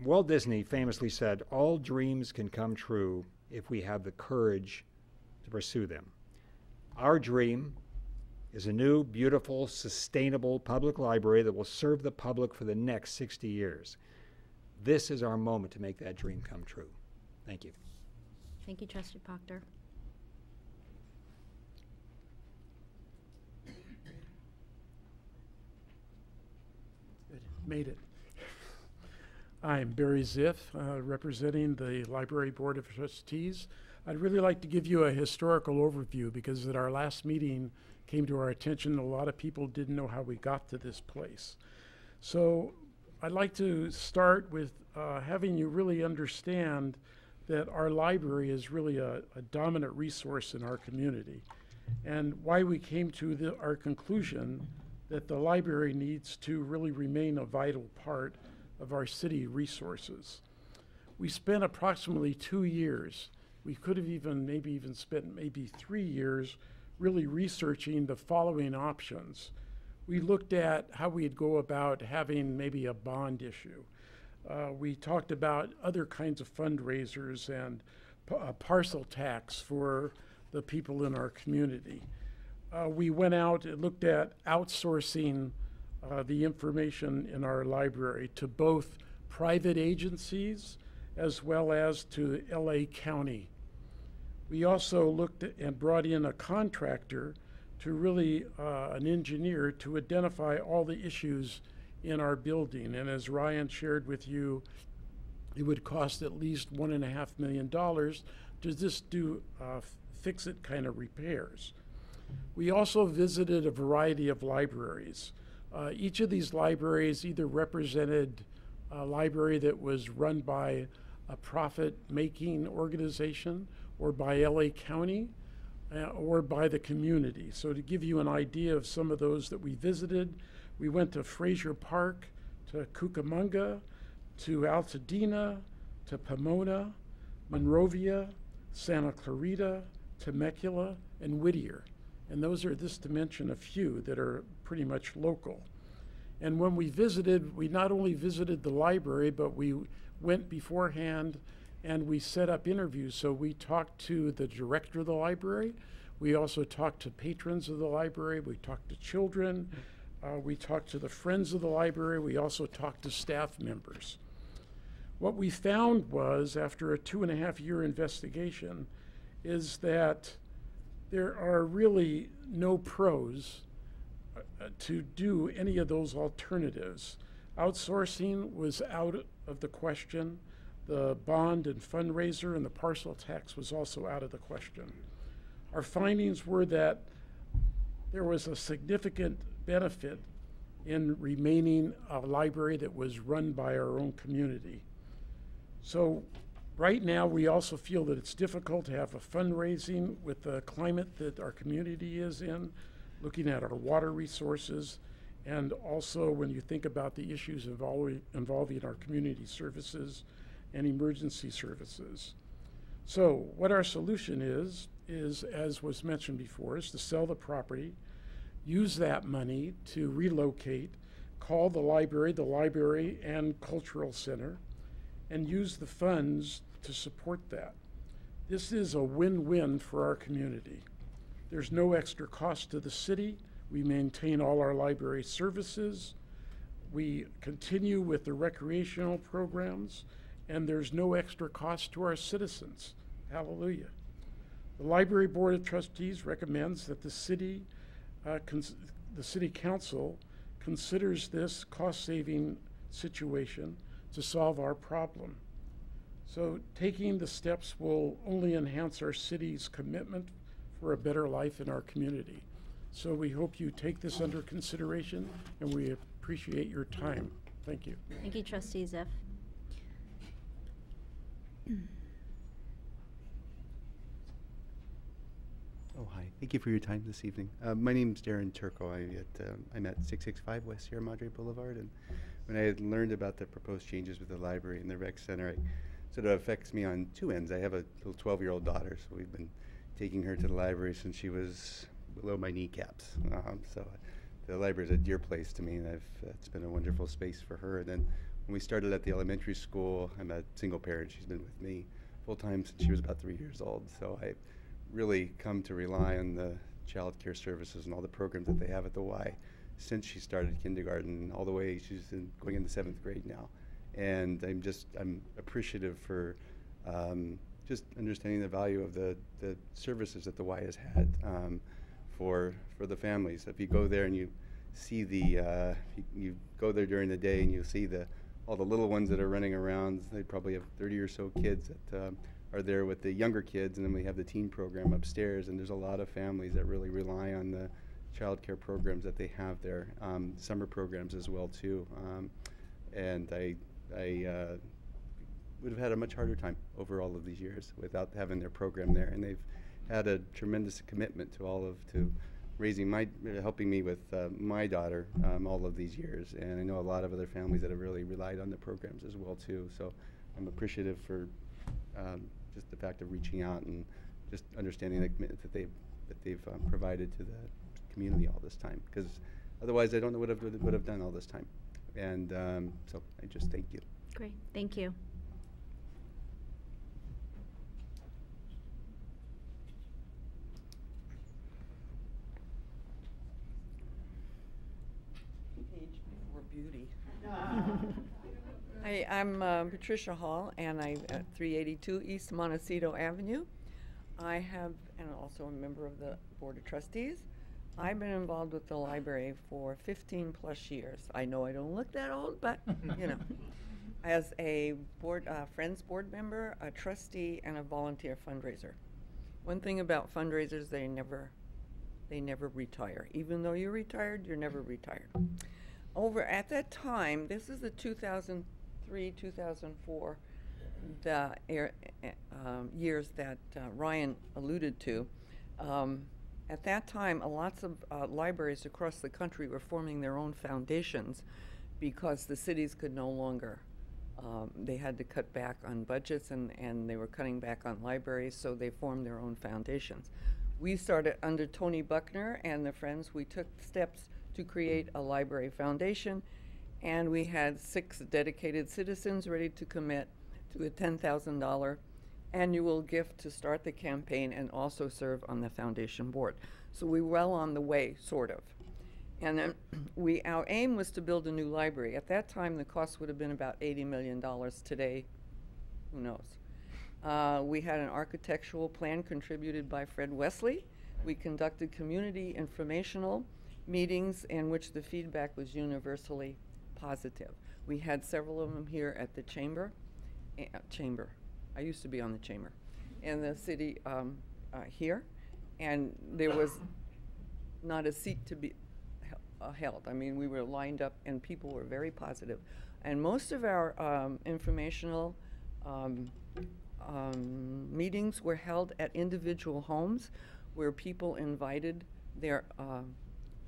Walt Disney famously said, "All dreams can come true if we have the courage to pursue them." Our dream is a new, beautiful, sustainable public library that will serve the public for the next 60 years. This is our moment to make that dream come true. Thank you. Thank you, Trustee Proctor. Made it. I'm Barry Ziff, representing the Library Board of Trustees. I'd really like to give you a historical overview because at our last meeting came to our attention a lot of people didn't know how we got to this place. So I'd like to start with having you really understand that our library is really a dominant resource in our community and why we came to our conclusion that the library needs to really remain a vital part of our city resources. We spent approximately 2 years. We could have maybe even spent 3 years really researching the following options. We looked at how we'd go about having maybe a bond issue. We talked about other kinds of fundraisers and a parcel tax for the people in our community. We went out and looked at outsourcing the information in our library to both private agencies as well as to LA County. We also looked at and brought in a contractor to really, an engineer to identify all the issues in our building. And as Ryan shared with you, it would cost at least $1.5 million to just do fix-it kind of repairs. We also visited a variety of libraries. Each of these libraries either represented a library that was run by a profit-making organization or by LA County or by the community. So to give you an idea of some of those that we visited, we went to Frazier Park, to Cucamonga, to Altadena, to Pomona, Monrovia, Santa Clarita, Temecula, and Whittier. And those are, just to mention a few that are pretty much local. And when we visited, we not only visited the library, but we went beforehand and we set up interviews. So we talked to the director of the library. We also talked to patrons of the library. We talked to children. We talked to the friends of the library. We also talked to staff members. What we found was, after a 2.5-year investigation, is that there are really no pros to do any of those alternatives. Outsourcing was out of the question. The bond and fundraiser and the parcel tax was also out of the question. Our findings were that there was a significant benefit in remaining a library that was run by our own community. So right now, we also feel that it's difficult to have a fundraising with the climate that our community is in, looking at our water resources, and also when you think about the issues involving our community services and emergency services. So what our solution is, as was mentioned before, is to sell the property, use that money to relocate, call the library and cultural center, and use the funds to support that. This is a win-win for our community. There's no extra cost to the city. We maintain all our library services. We continue with the recreational programs, and there's no extra cost to our citizens. Hallelujah. The Library Board of Trustees recommends that the city council considers this cost-saving situation to solve our problem. So taking the steps will only enhance our city's commitment for a better life in our community. So we hope you take this under consideration, and we appreciate your time. Thank you. Thank you, Trustee Ziff. Oh, hi. Thank you for your time this evening. My name's Darren Turco. I'm at 665 West Sierra Madre Boulevard, and when I had learned about the proposed changes with the library and the rec center, it sort of affects me on two ends. I have a little 12-year-old daughter, so we've been taking her to the library since she was below my kneecaps. So the library is a dear place to me, and it's been a wonderful space for her. And then when we started at the elementary school, I'm a single parent. She's been with me full-time since she was about 3 years old. So I really come to rely on the child care services and all the programs that they have at the Y since she started kindergarten all the way. She's going into 7th grade now. And I'm appreciative for just understanding the value of the services that the Y has had for the families. If you go there and you see you go there during the day and you see all the little ones that are running around. They probably have 30 or so kids that are there with the younger kids, and then we have the teen program upstairs, and there's a lot of families that really rely on the child care programs that they have there, summer programs as well too. And I would have had a much harder time over all of these years without having their program there, and they've had a tremendous commitment to raising helping me with my daughter all of these years, and I know a lot of other families that have really relied on the programs as well too. So I'm appreciative for just the fact of reaching out and just understanding the commitment that they've provided to the community all this time, because otherwise I don't know what I would have done all this time. And so I just thank you. Great, thank you. Age before beauty. Hi, I'm Patricia Hall, and I'm at 382 East Montecito Avenue. And also a member of the Board of Trustees. I've been involved with the library for 15 plus years. I know I don't look that old, but you know, as a Friends board member, a trustee, and a volunteer fundraiser. One thing about fundraisers, they never retire. Even though you're retired, you're never retired. At that time, this is the 2003, 2004, the years that Ryan alluded to. At that time, lots of libraries across the country were forming their own foundations because the cities could no longer. They had to cut back on budgets, and they were cutting back on libraries, so they formed their own foundations. We started under Tony Buckner and the Friends. We took steps to create a library foundation, and we had 6 dedicated citizens ready to commit to a $10,000 annual gift to start the campaign and also serve on the foundation board. So we were well on the way, sort of. And then our aim was to build a new library. At that time, the cost would have been about $80 million. Today, who knows? We had an architectural plan contributed by Fred Wesley. We conducted community informational meetings in which the feedback was universally positive. We had several of them here at the chamber. I used to be on the chamber. In the city here. And there was not a seat to be held. I mean, we were lined up and people were very positive. And most of our informational meetings were held at individual homes where people invited their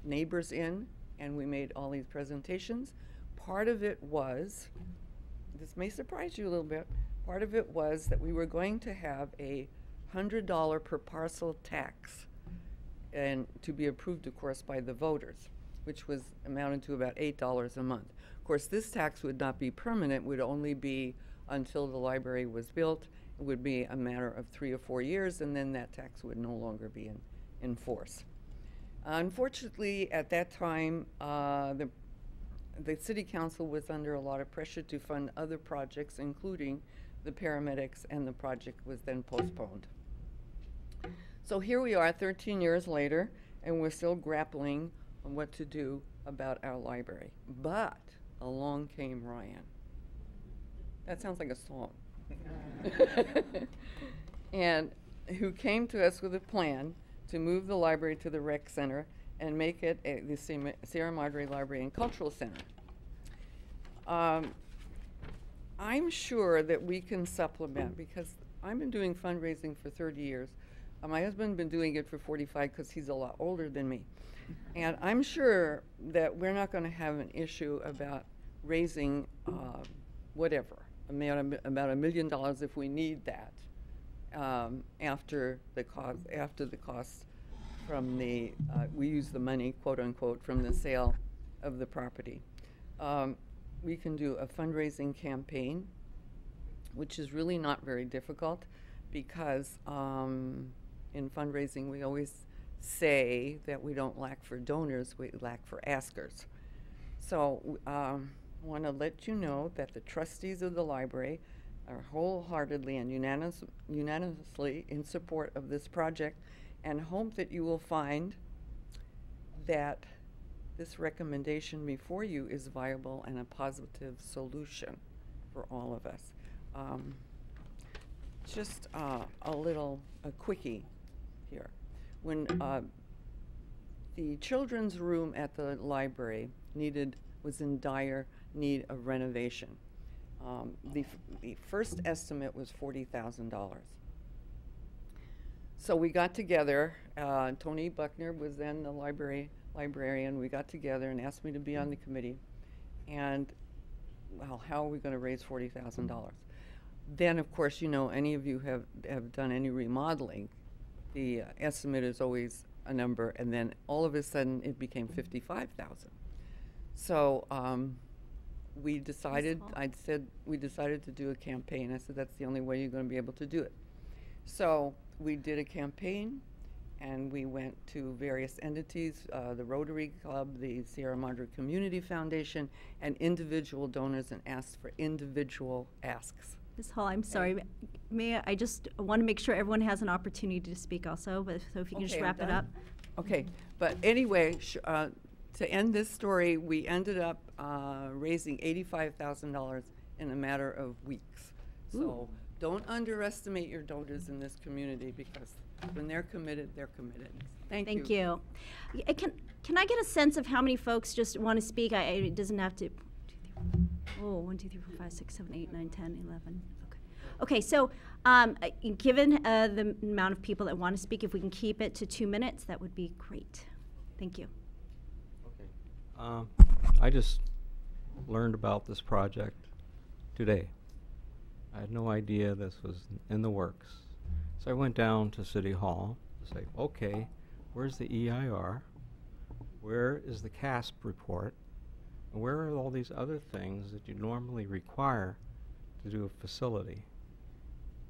neighbors in, and we made all these presentations. Part of it was, this may surprise you a little bit, part of it was that we were going to have a $100 per parcel tax, and to be approved, of course, by the voters, which was amounted to about $8 a month. Of course, this tax would not be permanent, would only be until the library was built. It would be a matter of 3 or 4 years, and then that tax would no longer be in force. Unfortunately, at that time, the city council was under a lot of pressure to fund other projects, including the paramedics, and the project was then postponed. So here we are 13 years later, and we're still grappling on what to do about our library. But along came Ryan. That sounds like a song. And who came to us with a plan to move the library to the rec center and make it the Sierra Madre Library and Cultural Center. I'm sure that we can supplement, because I've been doing fundraising for 30 years. My husband's been doing it for 45 because he's a lot older than me. And I'm sure that we're not going to have an issue about raising whatever, about $1 million if we need that, after the cost from the, we use the money, quote unquote, from the sale of the property. We can do a fundraising campaign, which is really not very difficult, because in fundraising we always say that we don't lack for donors, we lack for askers. So I want to let you know that the trustees of the library are wholeheartedly and unanimously in support of this project, and hope that you will find that this recommendation before you is viable and a positive solution for all of us. Just a quickie here. When the children's room at the library was in dire need of renovation. The first estimate was $40,000. So we got together, Tony Buckner was then the librarian. We got together and asked me to be on the committee. And, well, how are we going to raise $40,000? Then, of course, you know, any of you have done any remodeling, the estimate is always a number, and then all of a sudden it became $55,000. So we decided, we decided to do a campaign. I said, that's the only way you're going to be able to do it. So we did a campaign, and we went to various entities, the Rotary Club, the Sierra Madre Community Foundation, and individual donors, and asked for individual asks. Ms. Hall, I'm sorry. I just want to make sure everyone has an opportunity to speak also, but so if you can just wrap it up. Okay, but anyway, to end this story, we ended up raising $85,000 in a matter of weeks. So don't underestimate your donors in this community, because when they're committed, they're committed. Thank you. Can I get a sense of how many folks just want to speak? It doesn't have to. 1, 2, 3, 4, 5, 6, 7, 8, 9, 10, 11. Okay, so given the amount of people that want to speak, if we can keep it to 2 minutes, that would be great. Thank you. Okay. I just learned about this project today. I had no idea this was in the works. So I went down to City Hall to say, okay, where's the EIR? Where is the CASP report? And where are all these other things that you normally require to do a facility?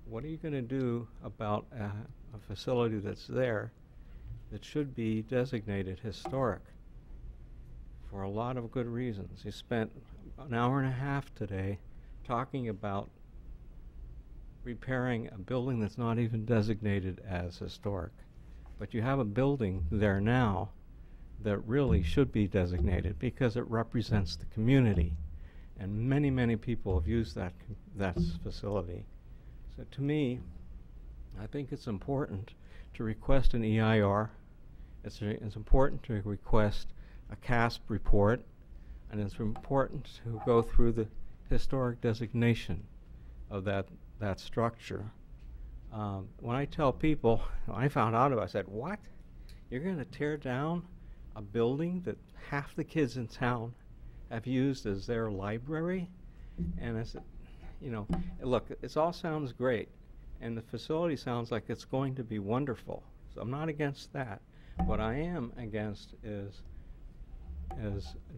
What are you going to do about a facility that's there that should be designated historic for a lot of good reasons? You spent an hour and a half today talking about repairing a building that's not even designated as historic. But you have a building there now that really should be designated because it represents the community. And many, many people have used that facility. So to me, I think it's important to request an EIR. It's important to request a CASP report, and it's important to go through the historic designation of that structure. When I tell people, when I found out about it, I said, what? You're going to tear down a building that half the kids in town have used as their library? And I said, you know, look, it all sounds great, and the facility sounds like it's going to be wonderful. So I'm not against that. What I am against is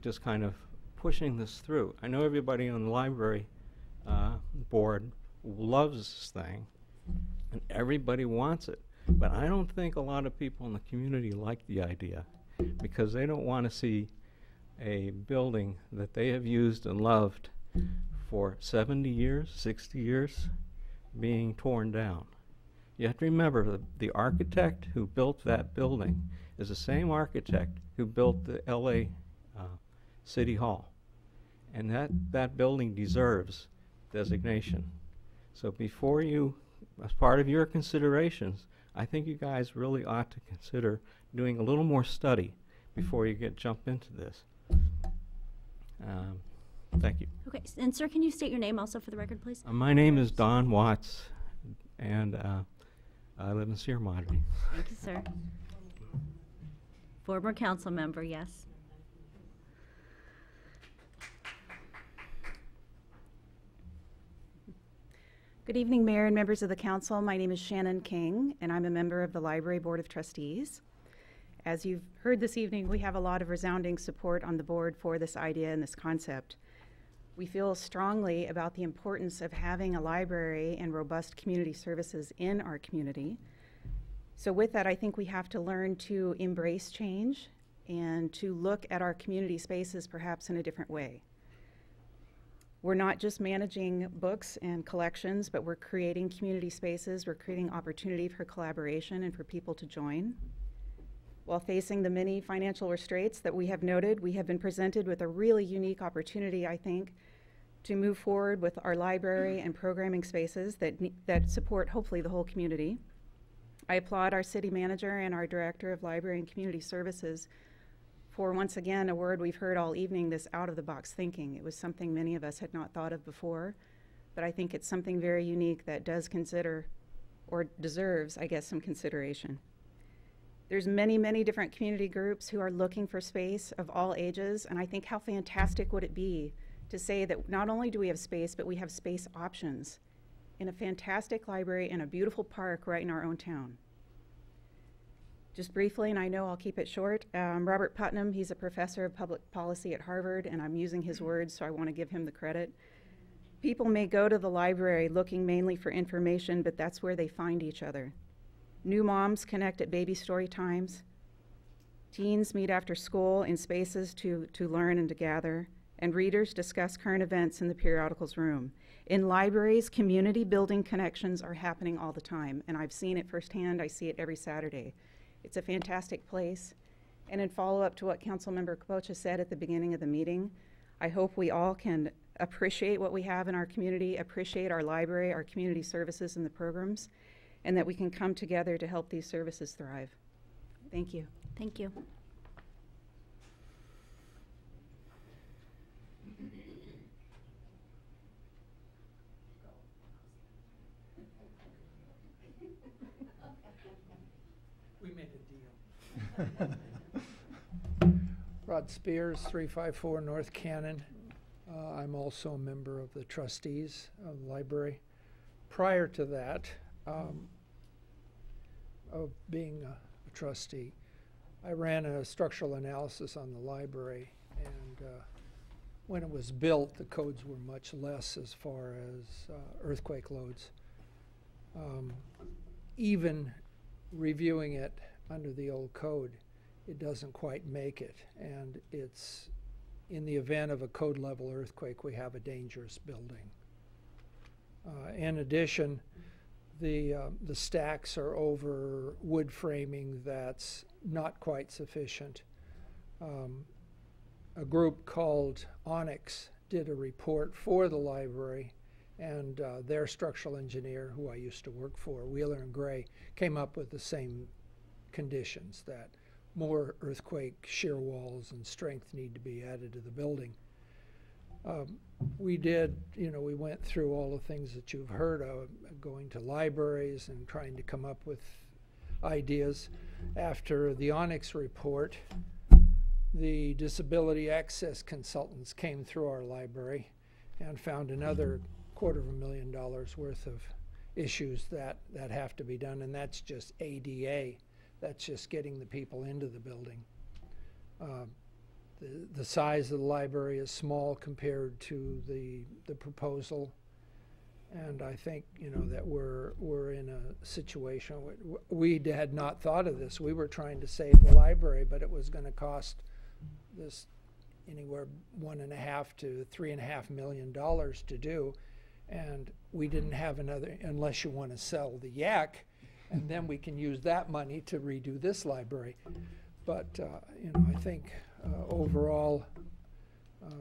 just kind of pushing this through. I know everybody on the library board loves this thing, and everybody wants it. But I don't think a lot of people in the community like the idea, because they don't want to see a building that they have used and loved for 70 years, 60 years, being torn down. You have to remember that the architect who built that building is the same architect who built the LA City Hall. And that building deserves designation. So before you, as part of your considerations, I think you guys really ought to consider doing a little more study, before you jump into this. Thank you. Okay, and sir, can you state your name also for the record, please? My name is Don Watts, and I live in Sierra Madre. Thank you, sir. Former council member, yes. Good evening, Mayor and members of the council. My name is Shannon King, and I'm a member of the Library Board of Trustees. As you've heard this evening, we have a lot of resounding support on the board for this idea and this concept. We feel strongly about the importance of having a library and robust community services in our community. So with that, I think we have to learn to embrace change and to look at our community spaces perhaps in a different way. We're not just managing books and collections, but we're creating community spaces. We're creating opportunity for collaboration and for people to join. While facing the many financial restraints that we have noted, we have been presented with a really unique opportunity, I think, to move forward with our library and programming spaces that support hopefully the whole community. I applaud our city manager and our director of library and community services for, once again, a word we've heard all evening, this out-of-the-box thinking. It was something many of us had not thought of before, but I think it's something very unique that does consider, or deserves, I guess, some consideration. There's many, many different community groups who are looking for space of all ages, and I think how fantastic would it be to say that not only do we have space, but we have space options in a fantastic library in a beautiful park right in our own town. Just briefly, and I know I'll keep it short, Robert Putnam, he's a professor of public policy at Harvard, and I'm using his words, so I want to give him the credit. People may go to the library looking mainly for information, but that's where they find each other. New moms connect at baby story times. Teens meet after school in spaces to learn and to gather. And readers discuss current events in the periodicals room. In libraries, community building connections are happening all the time, and I've seen it firsthand. I see it every Saturday. It's a fantastic place. And in follow-up to what Councilmember Capocha said at the beginning of the meeting, I hope we all can appreciate what we have in our community, appreciate our library, our community services and the programs, and that we can come together to help these services thrive. Thank you. Thank you. We made a deal. Rod Spears, 354 North Cannon. I'm also a member of the trustees of the library. Prior to that, of being a trustee, I ran a structural analysis on the library, and when it was built, the codes were much less as far as earthquake loads. Even reviewing it under the old code, it doesn't quite make it, and it's in the event of a code level earthquake, we have a dangerous building. In addition, the stacks are over wood framing that's not quite sufficient. A group called Onyx did a report for the library, and their structural engineer, who I used to work for, Wheeler and Gray, came up with the same conditions, that more earthquake shear walls and strength need to be added to the building. We did, we went through all the things that you've heard of, going to libraries and trying to come up with ideas. After the Onyx report, the disability access consultants came through our library and found another $250,000 worth of issues that have to be done, and that's just ADA. That's just getting the people into the building. The size of the library is small compared to the proposal, and I think that we're in a situation where we had not thought of this. We were trying to save the library, but it was going to cost this anywhere $1.5 to $3.5 million to do, and we didn't have another, unless you want to sell the yak, and then we can use that money to redo this library. But I think overall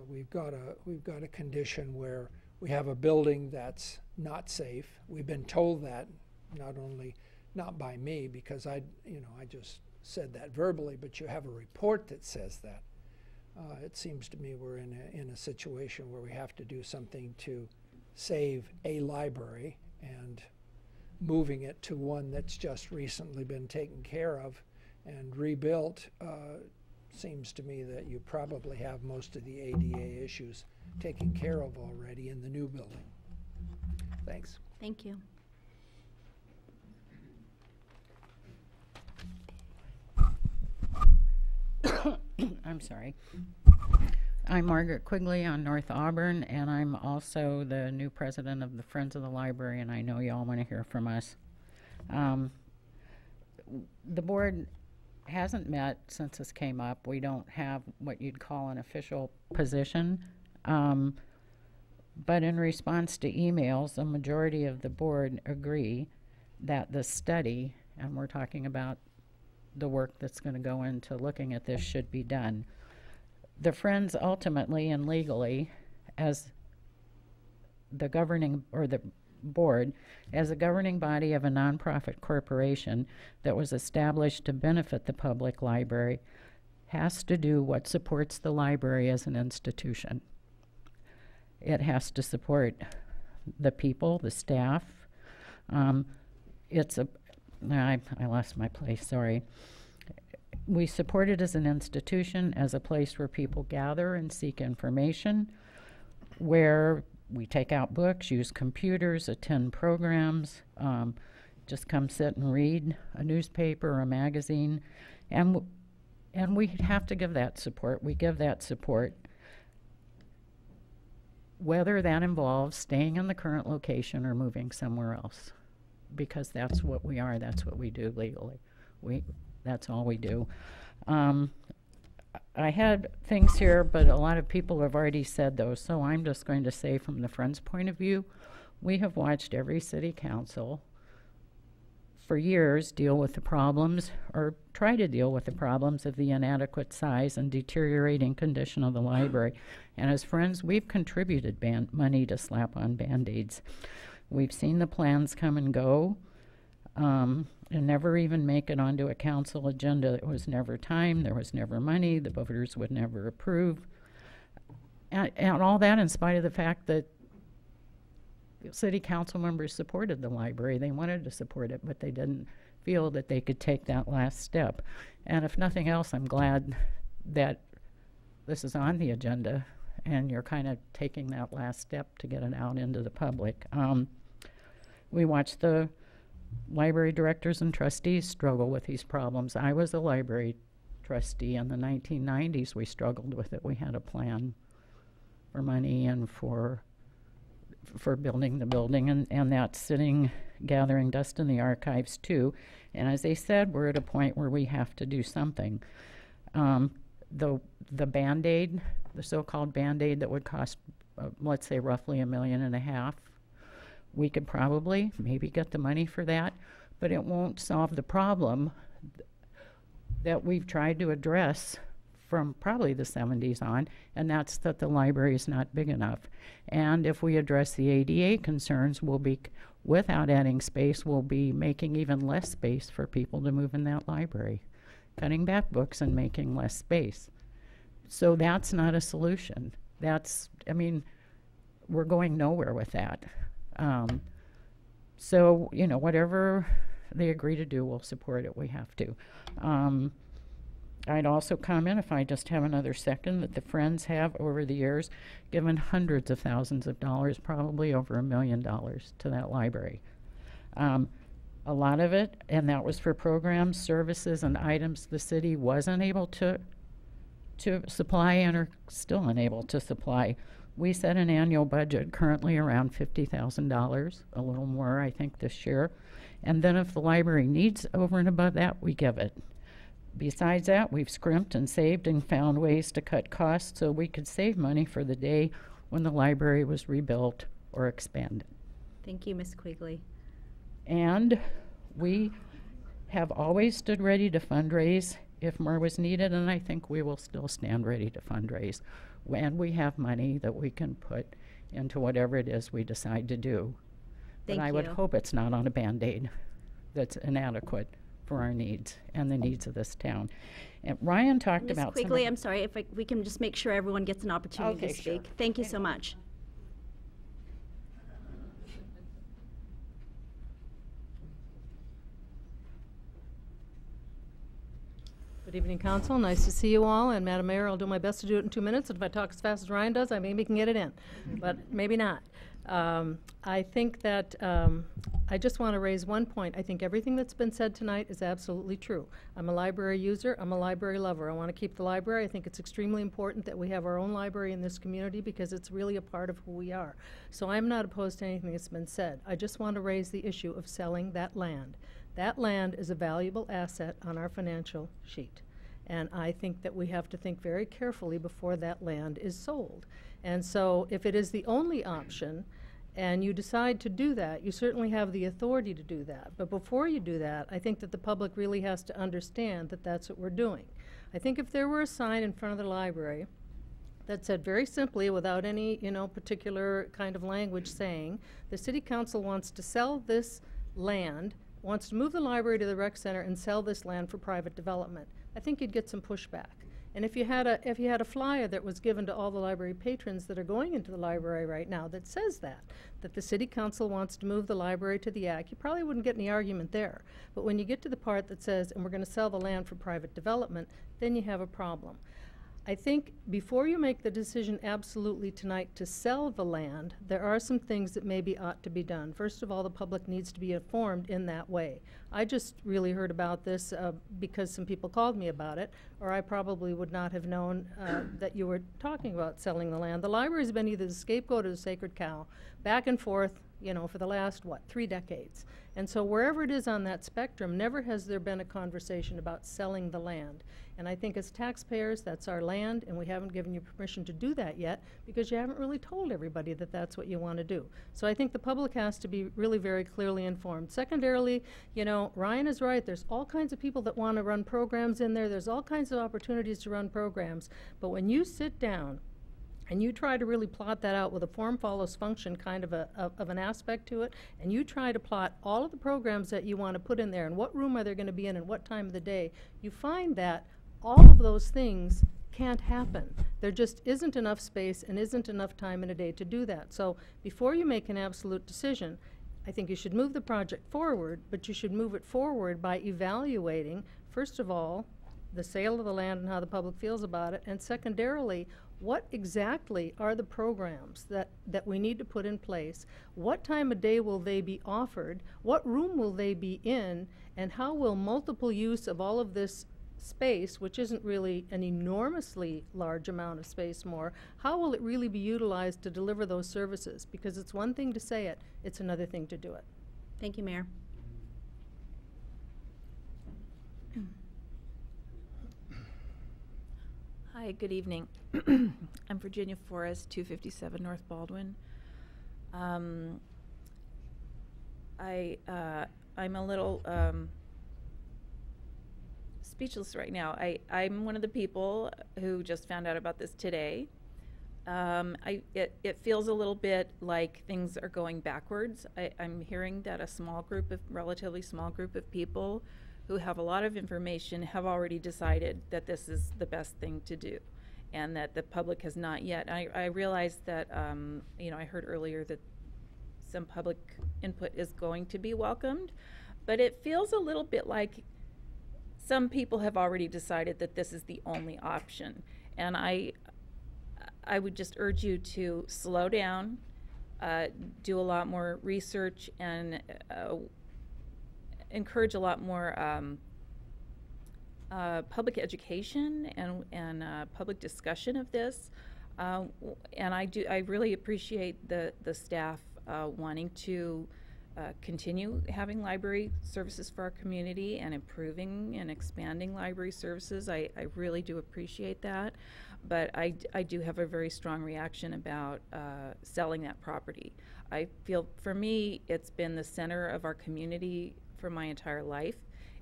we've got a condition where we have a building that's not safe. We've been told that, not by me, because I said that verbally, but you have a report that says that. It seems to me we're in a situation where we have to do something to save a library, and moving it to one that's just recently been taken care of and rebuilt seems to me that you probably have most of the ADA issues taken care of already in the new building. Thanks. Thank you. I'm sorry. I'm Margaret Quigley on North Auburn, and I'm also the new president of the Friends of the Library, and I know you all want to hear from us. The board hasn't met since this came up. We don't have what you'd call an official position, but in response to emails, a majority of the board agree that the study, and we're talking about the work that's going to go into looking at this, should be done. The Friends ultimately and legally, as the governing, or the board, as a governing body of a nonprofit corporation that was established to benefit the public library, has to do what supports the library as an institution. It has to support the people, the staff. I lost my place, sorry. We support it as an institution, as a place where people gather and seek information, where we take out books, use computers, attend programs, just come sit and read a newspaper or a magazine, and we have to give that support. We give that support, whether that involves staying in the current location or moving somewhere else, because that's what we are, that's what we do legally. That's all we do. I had things here, but a lot of people have already said those, so I'm just going to say from the Friends' point of view, we have watched every city council for years deal with the problems, or try to deal with the problems of the inadequate size and deteriorating condition of the library. And as Friends, we've contributed money to slap on Band-Aids. We've seen the plans come and go, and never even make it onto a council agenda. There was never time, there was never money, the voters would never approve. And all that in spite of the fact that city council members supported the library. They wanted to support it, but they didn't feel that they could take that last step. And if nothing else, I'm glad that this is on the agenda and you're kind of taking that last step to get it out into the public. We watched the library directors and trustees struggle with these problems. I was a library trustee in the 1990s. We struggled with it. We had a plan for money and for building the building, and that's sitting, gathering dust in the archives too. And as they said, we're at a point where we have to do something. The Band-Aid, the so-called Band-Aid that would cost, let's say roughly $1.5 million, we could probably maybe get the money for that, but it won't solve the problem that we've tried to address from probably the 70s on, and that's that the library is not big enough. And if we address the ADA concerns, we'll be, without adding space, we'll be making even less space for people to move in that library, cutting back books and making less space. So that's not a solution. That's, I mean, we're going nowhere with that. So, you know, whatever they agree to do, we'll support it. We have to. I'd also comment, if I just have another second, that the Friends have over the years given hundreds of thousands of dollars, probably over $1 million, to that library. A lot of it, and that was for programs, services, and items the city wasn't able to supply and are still unable to supply. We set an annual budget currently around $50,000, a little more I think this year. And then if the library needs over and above that, we give it. Besides that, we've scrimped and saved and found ways to cut costs so we could save money for the day when the library was rebuilt or expanded. Thank you, Ms. Quigley. And we have always stood ready to fundraise if more was needed, and I think we will still stand ready to fundraise when we have money that we can put into whatever it is we decide to do. Thank but I would you. hope it's not on a Band-Aid that's inadequate for our needs and the needs of this town. And Ryan talked Ms. about Quigley, I'm sorry, if we can just make sure everyone gets an opportunity Okay, to speak. sure. Thank you so much. Good evening, Council. Nice to see you all. And Madam Mayor, I'll do my best to do it in 2 minutes. And if I talk as fast as Ryan does, I maybe can get it in, but maybe not. I think that I just want to raise one point. I think everything that's been said tonight is absolutely true. I'm a library user. I'm a library lover. I want to keep the library. I think it's extremely important that we have our own library in this community because it's really a part of who we are. So I'm not opposed to anything that's been said. I just want to raise the issue of selling that land. That land is a valuable asset on our financial sheet. And I think that we have to think very carefully before that land is sold. And so if it is the only option and you decide to do that, you certainly have the authority to do that. But before you do that, I think that the public really has to understand that that's what we're doing. I think if there were a sign in front of the library that said very simply, without any, particular kind of language, saying the city council wants to sell this land, wants to move the library to the rec center and sell this land for private development, I think you'd get some pushback. And if you had a flyer that was given to all the library patrons that are going into the library right now that says that the city council wants to move the library to the Ag, you probably wouldn't get any argument there. But when you get to the part that says, and we're going to sell the land for private development, then you have a problem. I think before you make the decision absolutely tonight to sell the land, there are some things that maybe ought to be done. First of all, the public needs to be informed in that way. I just really heard about this because some people called me about it, or I probably would not have known that you were talking about selling the land. The library's been either the scapegoat or the sacred cow, back and forth, for the last, 3 decades. And so wherever it is on that spectrum, never has there been a conversation about selling the land. And I think as taxpayers, that's our land, and we haven't given you permission to do that yet because you haven't really told everybody that that's what you want to do. So I think the public has to be really very clearly informed. Secondarily, Ryan is right. There's all kinds of people that want to run programs in there. There's all kinds of opportunities to run programs. But when you sit down and you try to really plot that out with a form follows function kind of an aspect to it, and you try to plot all of the programs that you want to put in there and what room are they going to be in and what time of the day, you find that all of those things can't happen. There just isn't enough space and isn't enough time in a day to do that. So before you make an absolute decision, I think you should move the project forward, but you should move it forward by evaluating, first of all, the sale of the land and how the public feels about it, and secondarily, what exactly are the programs that we need to put in place? What time of day will they be offered? What room will they be in? And how will multiple use of all of this space, which isn't really an enormously large amount of space more, how will it really be utilized to deliver those services? Because it's one thing to say it, it's another thing to do it. Thank you, Mayor. Hi, good evening. I'm Virginia Forrest, 257 North Baldwin. I'm a little speechless right now. I'm one of the people who just found out about this today. It feels a little bit like things are going backwards. I'm hearing that relatively small group of people who have a lot of information have already decided that this is the best thing to do, and that the public has not yet. I realize that, I heard earlier that some public input is going to be welcomed, but it feels a little bit like some people have already decided that this is the only option. And I would just urge you to slow down, do a lot more research, and encourage a lot more public education and public discussion of this. And I really appreciate the staff wanting to continue having library services for our community and improving and expanding library services. I really do appreciate that. But I do have a very strong reaction about selling that property. I feel, for me, it's been the center of our community for my entire life.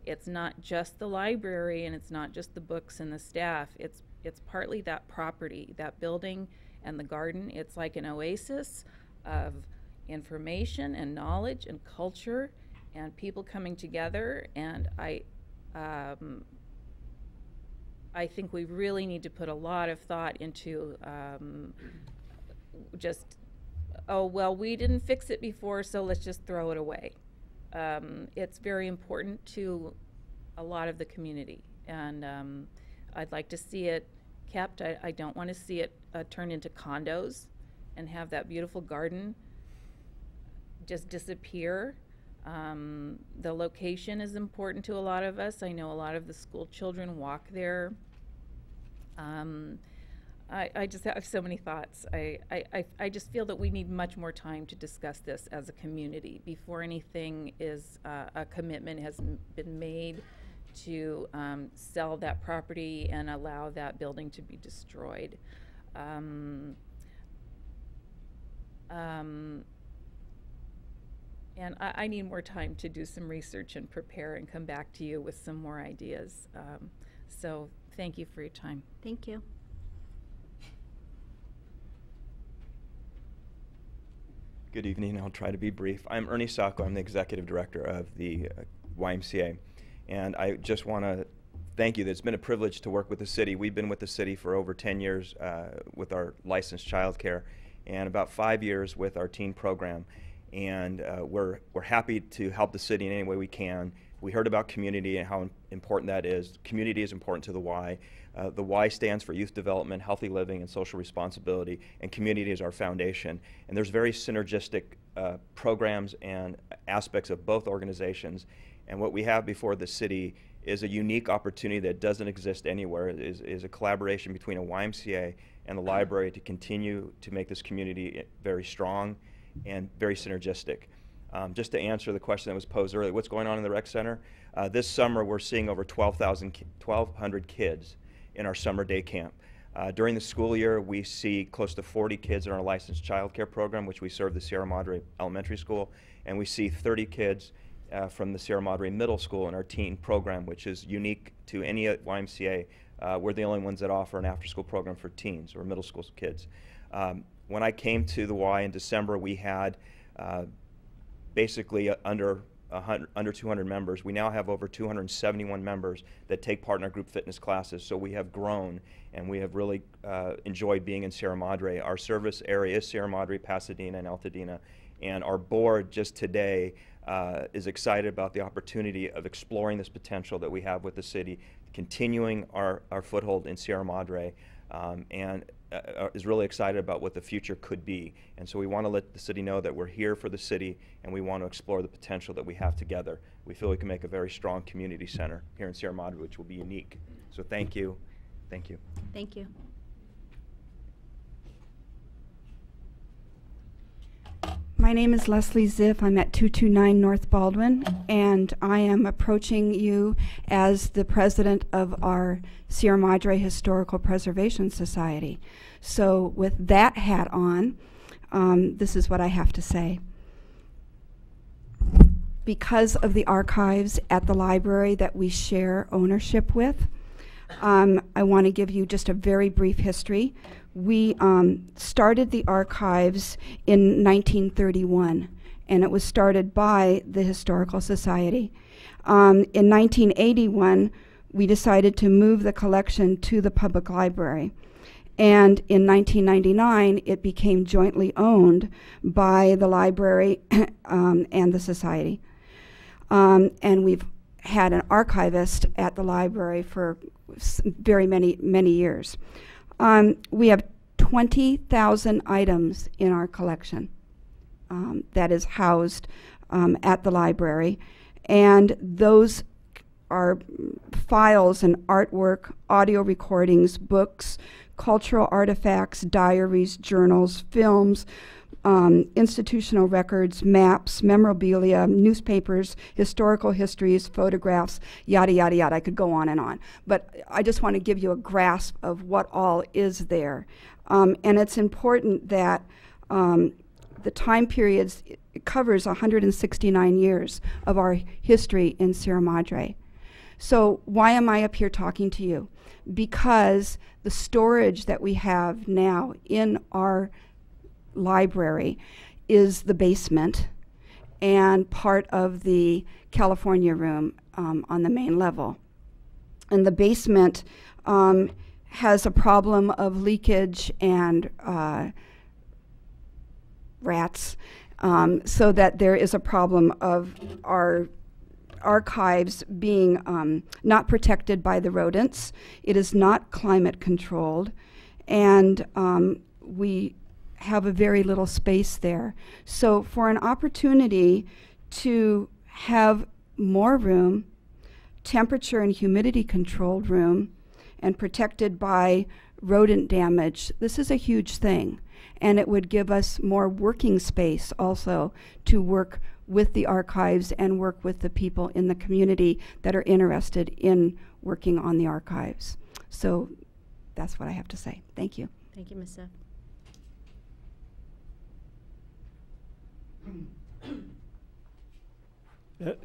It's not just the library and it's not just the books and the staff. It's partly that property, that building and the garden. It's like an oasis of information and knowledge and culture and people coming together. And I think we really need to put a lot of thought into just, oh, well, we didn't fix it before, so let's just throw it away. It's very important to a lot of the community, and I'd like to see it kept. I don't want to see it turn into condos and have that beautiful garden just disappear. The location is important to a lot of us. I know a lot of the school children walk there. I just have so many thoughts. I just feel that we need much more time to discuss this as a community before anything is, a commitment has been made to sell that property and allow that building to be destroyed. And I need more time to do some research and prepare and come back to you with some more ideas. So thank you for your time. Thank you. Good evening. I'll try to be brief. I'm Ernie Sacco. I'm the executive director of the YMCA. And I just want to thank you. It's been a privilege to work with the city. We've been with the city for over 10 years with our licensed childcare and about 5 years with our teen program. And we're happy to help the city in any way we can. We heard about community and how important that is. Community is important to the Y. The Y stands for youth development, healthy living, and social responsibility, and community is our foundation. And there's very synergistic programs and aspects of both organizations. And what we have before the city is a unique opportunity that doesn't exist anywhere, is a collaboration between a YMCA and the library to continue to make this community very strong and very synergistic. Just to answer the question that was posed earlier, what's going on in the rec center? This summer we're seeing over 1,200 kids in our summer day camp. During the school year we see close to 40 kids in our licensed child care program, which we serve the Sierra Madre Elementary School, and we see 30 kids from the Sierra Madre Middle School in our teen program, which is unique to any YMCA. We're the only ones that offer an after-school program for teens or middle school kids. When I came to the Y in December, we had basically under 200 members. We now have over 271 members that take partner group fitness classes. So we have grown, and we have really enjoyed being in Sierra Madre. Our service area is Sierra Madre, Pasadena, and Altadena. And our board just today is excited about the opportunity of exploring this potential that we have with the city, continuing our foothold in Sierra Madre, and is really excited about what the future could be. And so we want to let the city know that we're here for the city and we want to explore the potential that we have together. We feel we can make a very strong community center here in Sierra Madre, which will be unique. So thank you. Thank you. Thank you. My name is Leslie Ziff. I'm at 229 North Baldwin, and I am approaching you as the president of our Sierra Madre Historical Preservation Society. So with that hat on, this is what I have to say. Because of the archives at the library that we share ownership with, I want to give you just a very brief history. We started the archives in 1931, and it was started by the Historical Society. In 1981, we decided to move the collection to the public library. And in 1999, it became jointly owned by the library and the society. And we've had an archivist at the library for very many years. We have 20,000 items in our collection that is housed at the library, and those are files and artwork, audio recordings, books, cultural artifacts, diaries, journals, films, institutional records, maps, memorabilia, newspapers, historical histories, photographs, yada, yada, yada. I could go on and on. But I just want to give you a grasp of what all is there. And it's important that the time periods, it covers 169 years of our history in Sierra Madre. So why am I up here talking to you? Because the storage that we have now in our library is the basement, and part of the California room on the main level. And the basement has a problem of leakage and rats, so that there is a problem of our archives being not protected by the rodents. It is not climate controlled, and we have a very little space there. So for an opportunity to have more room, temperature and humidity controlled room, and protected by rodent damage, this is a huge thing. And it would give us more working space also to work with the archives and work with the people in the community that are interested in working on the archives. So that's what I have to say. Thank you. Thank you, Ms. Zeff.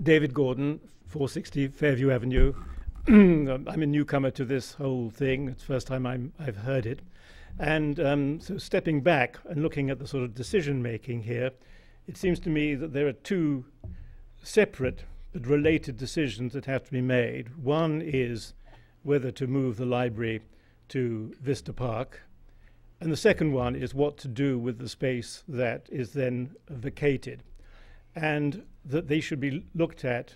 David Gordon, 460 Fairview Avenue. I'm a newcomer to this whole thing. It's the first time I've heard it. And so stepping back and looking at the sort of decision making here, it seems to me that there are two separate but related decisions that have to be made. One is whether to move the library to Vista Park, and the second one is what to do with the space that is then vacated, and that they should be looked at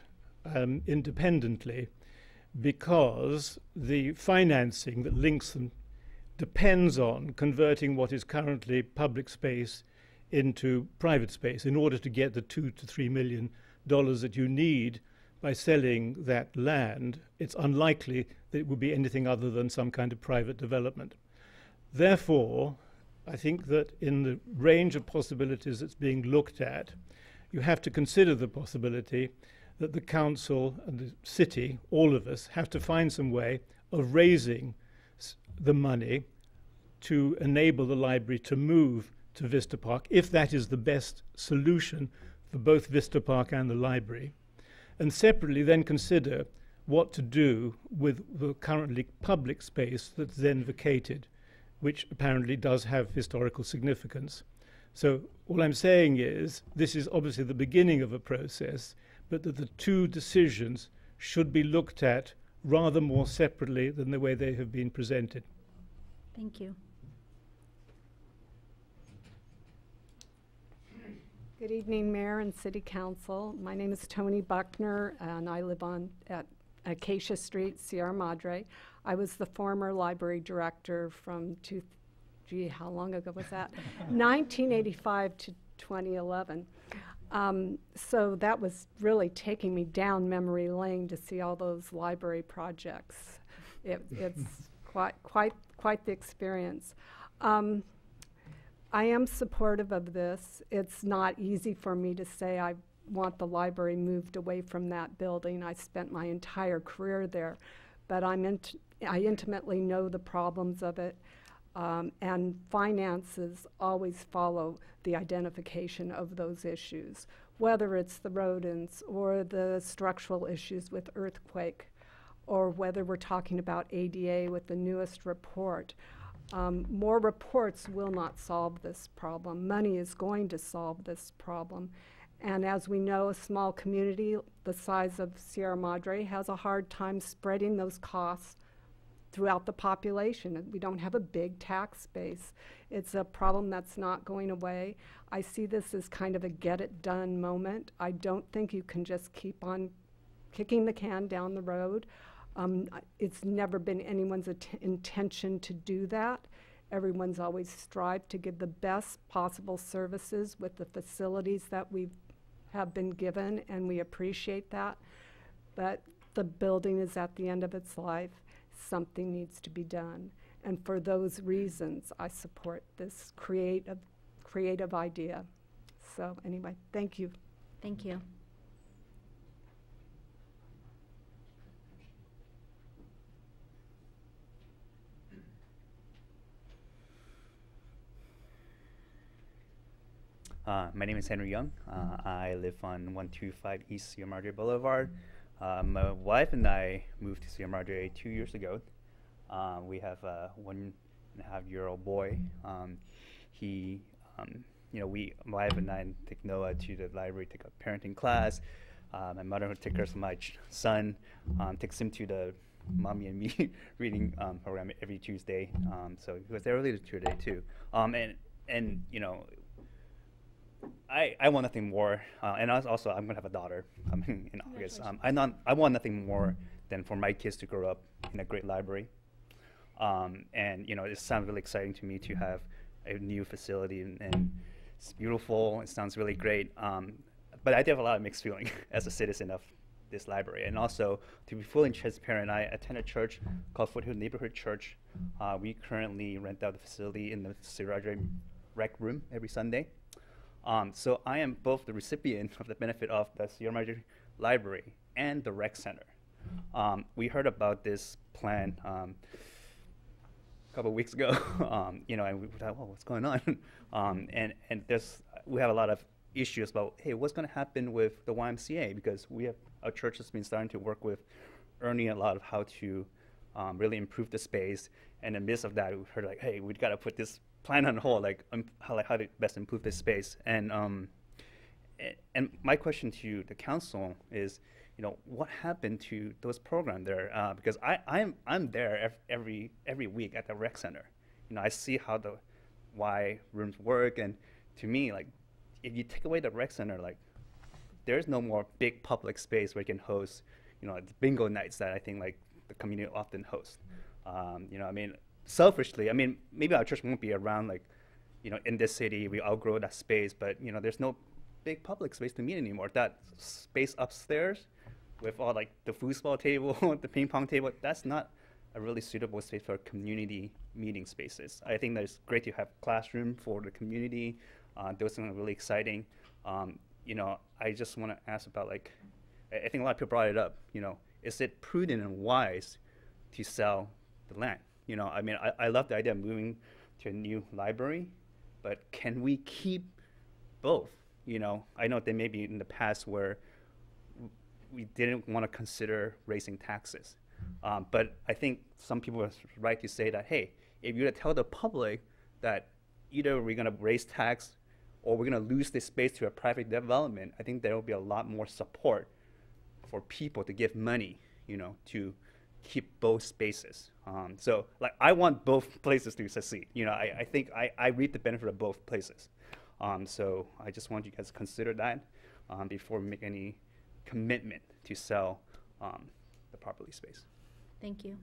independently, because the financing that links them depends on converting what is currently public space into private space in order to get the $2 to $3 million that you need by selling that land. It's unlikely that it would be anything other than some kind of private development. Therefore, I think that in the range of possibilities that's being looked at, you have to consider the possibility that the council and the city, all of us, have to find some way of raising the money to enable the library to move to Vista Park, if that is the best solution for both Vista Park and the library. And separately then consider what to do with the currently public space that's then vacated, which apparently does have historical significance. So all I'm saying is this is obviously the beginning of a process, but that the two decisions should be looked at rather more separately than the way they have been presented. Thank you. Good evening, Mayor and City Council. My name is Toni Buckner, and I live at Acacia Street, Sierra Madre. I was the former library director from, how long ago was that? 1985 to 2011. So that was really taking me down memory lane to see all those library projects. It's quite the experience. I am supportive of this. It's not easy for me to say I want the library moved away from that building. I spent my entire career there, but I intimately know the problems of it, and finances always follow the identification of those issues, whether it's the rodents or the structural issues with earthquake, or whether we're talking about ADA with the newest report. More reports will not solve this problem. Money is going to solve this problem. And as we know, a small community the size of Sierra Madre has a hard time spreading those costs throughout the population. We don't have a big tax base. It's a problem that's not going away. I see this as kind of a get it done moment. I don't think you can just keep on kicking the can down the road. It's never been anyone's intention to do that. Everyone's always strived to give the best possible services with the facilities that we have been given, and we appreciate that. But the building is at the end of its life. Something needs to be done. And for those reasons, I support this creative idea. So anyway, thank you. Thank you. My name is Henry Young. I live on 125 East Sierra Madre Boulevard. My wife and I moved to Sierra Madre 2 years ago. We have a 1.5-year-old boy. He you know, my wife and I take Noah to the library, take a parenting class. My mother would take care of my son, takes him to the Mommy and Me reading program every Tuesday. So he was there earlier today too. And you know, I want nothing more. And also, I'm gonna have a daughter in August. I want nothing more than for my kids to grow up in a great library. And you know, it sounds really exciting to me to have a new facility, and it's beautiful. It sounds really great. But I do have a lot of mixed feelings as a citizen of this library. And also, to be fully transparent, I attend a church called Foothill Neighborhood Church. We currently rent out the facility in the Sirajay Rec Room every Sunday. So I am both the recipient of the benefit of the Sierra Madre Library and the Rec Center. We heard about this plan a couple of weeks ago, you know, and we thought, oh, what's going on? And we have a lot of issues about, hey, what's going to happen with the YMCA? Because our church has been starting to work with Ernie a lot of how to really improve the space. And in the midst of that, we heard like, hey, we've got to put this plan on hold, how to best improve this space. And my question to the council is, you know, what happened to those programs there? Because I'm there every week at the rec center. You know, I see how the Y rooms work, and to me, like, if you take away the rec center, like, there's no more big public space where you can host, you know, the bingo nights that I think like the community often hosts. You know, I mean, selfishly, I mean, maybe our church won't be around, like, you know, in this city, we outgrow that space, but you know, there's no big public space to meet anymore. That space upstairs with all like the foosball table, the ping pong table, that's not a really suitable space for community meeting spaces. I think that it's great to have classroom for the community. Those are really exciting. You know, I just want to ask about, like, I think a lot of people brought it up, you know, is it prudent and wise to sell the land? You know, I mean, I love the idea of moving to a new library, but can we keep both? You know, I know there may be in the past where we didn't want to consider raising taxes. But I think some people are right to say that, hey, if you tell the public that either we're going to raise tax or we're going to lose this space to a private development, I think there will be a lot more support for people to give money, you know, to keep both spaces. So, like, I want both places to succeed. You know, I think I reap the benefit of both places. So I just want you guys to consider that before we make any commitment to sell the property space. Thank you.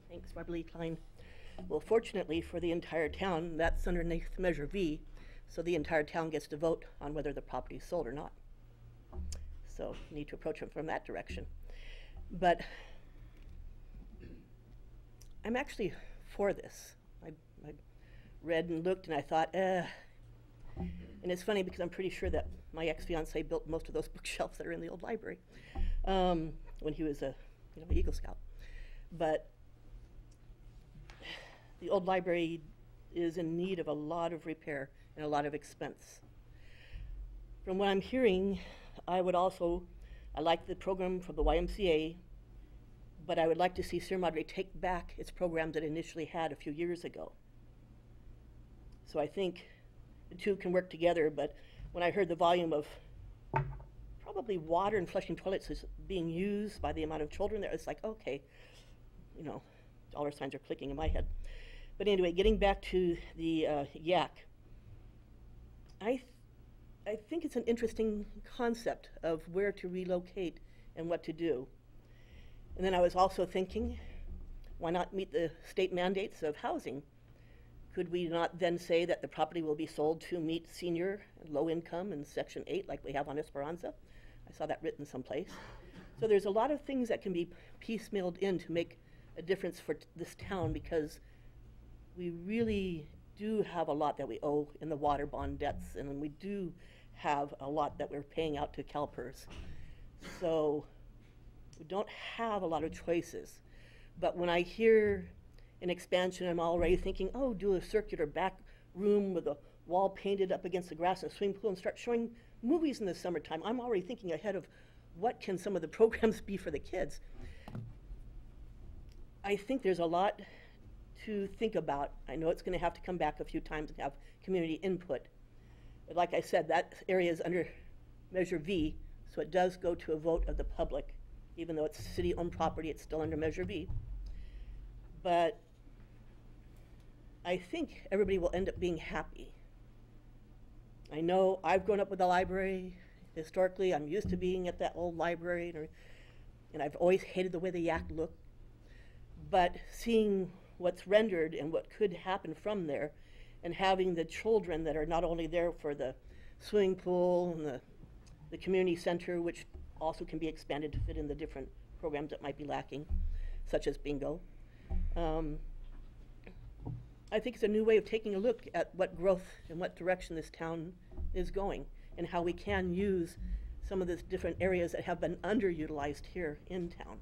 Thanks, Barbara Lee Klein. Well, fortunately for the entire town, that's underneath Measure V, so the entire town gets to vote on whether the property is sold or not. So you need to approach them from that direction. But I'm actually for this. I read and looked and I thought, and it's funny because I'm pretty sure that my ex-fiance built most of those bookshelves that are in the old library when he was an Eagle Scout. But the old library is in need of a lot of repair and a lot of expense. From what I'm hearing, I like the program from the YMCA, but I would like to see Sierra Madre take back its program that it initially had a few years ago. So I think the two can work together, but when I heard the volume of probably water and flushing toilets is being used by the amount of children there, it's like, okay, you know, dollar signs are clicking in my head. But anyway, getting back to the YAC, I think it's an interesting concept of where to relocate and what to do. And then I was also thinking, why not meet the state mandates of housing? Could we not then say that the property will be sold to meet senior, low income in Section 8 like we have on Esperanza? I saw that written someplace. So there's a lot of things that can be piecemealed in to make a difference for this town, because we really do have a lot that we owe in the water bond debts, and we do have a lot that we're paying out to CalPERS. So we don't have a lot of choices. But when I hear an expansion, I'm already thinking, oh, do a circular back room with a wall painted up against the grass and a swimming pool and start showing movies in the summertime. I'm already thinking ahead of what can some of the programs be for the kids? I think there's a lot to think about. I know it's going to have to come back a few times and have community input. But like I said, that area is under Measure V, so it does go to a vote of the public. Even though it's city-owned property, it's still under Measure V. But I think everybody will end up being happy. I know I've grown up with the library. Historically, I'm used to being at that old library, and I've always hated the way the yak looked. But seeing what's rendered and what could happen from there, and having the children that are not only there for the swimming pool and the community center, which also can be expanded to fit in the different programs that might be lacking, such as bingo. I think it's a new way of taking a look at what growth and what direction this town is going, and how we can use some of these different areas that have been underutilized here in town.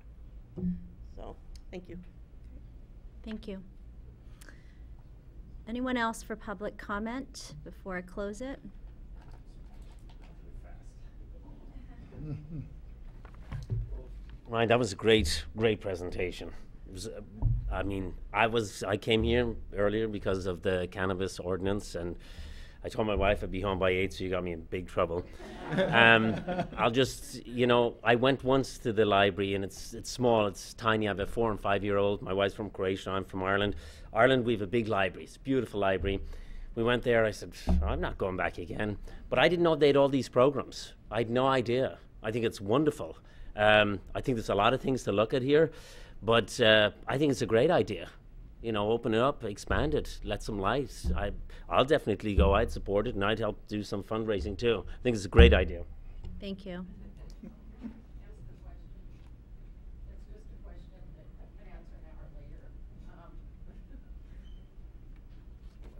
So, thank you. Thank you. Anyone else for public comment before I close it? Right, that was a great presentation. It was, I came here earlier because of the cannabis ordinance, and I told my wife I'd be home by 8, so you got me in big trouble. I'll just, I went once to the library, and it's small, it's tiny. I have a 4- and 5-year-old. My wife's from Croatia, I'm from Ireland. Ireland, we have a big library. It's a beautiful library. We went there, I said, I'm not going back again. But I didn't know they had all these programs. I had no idea. I think it's wonderful. I think there's a lot of things to look at here, but I think it's a great idea. Open it up, expand it, let some light. I'll definitely go. I'd support it, and I'd help do some fundraising too. I think it's a great idea. Thank you.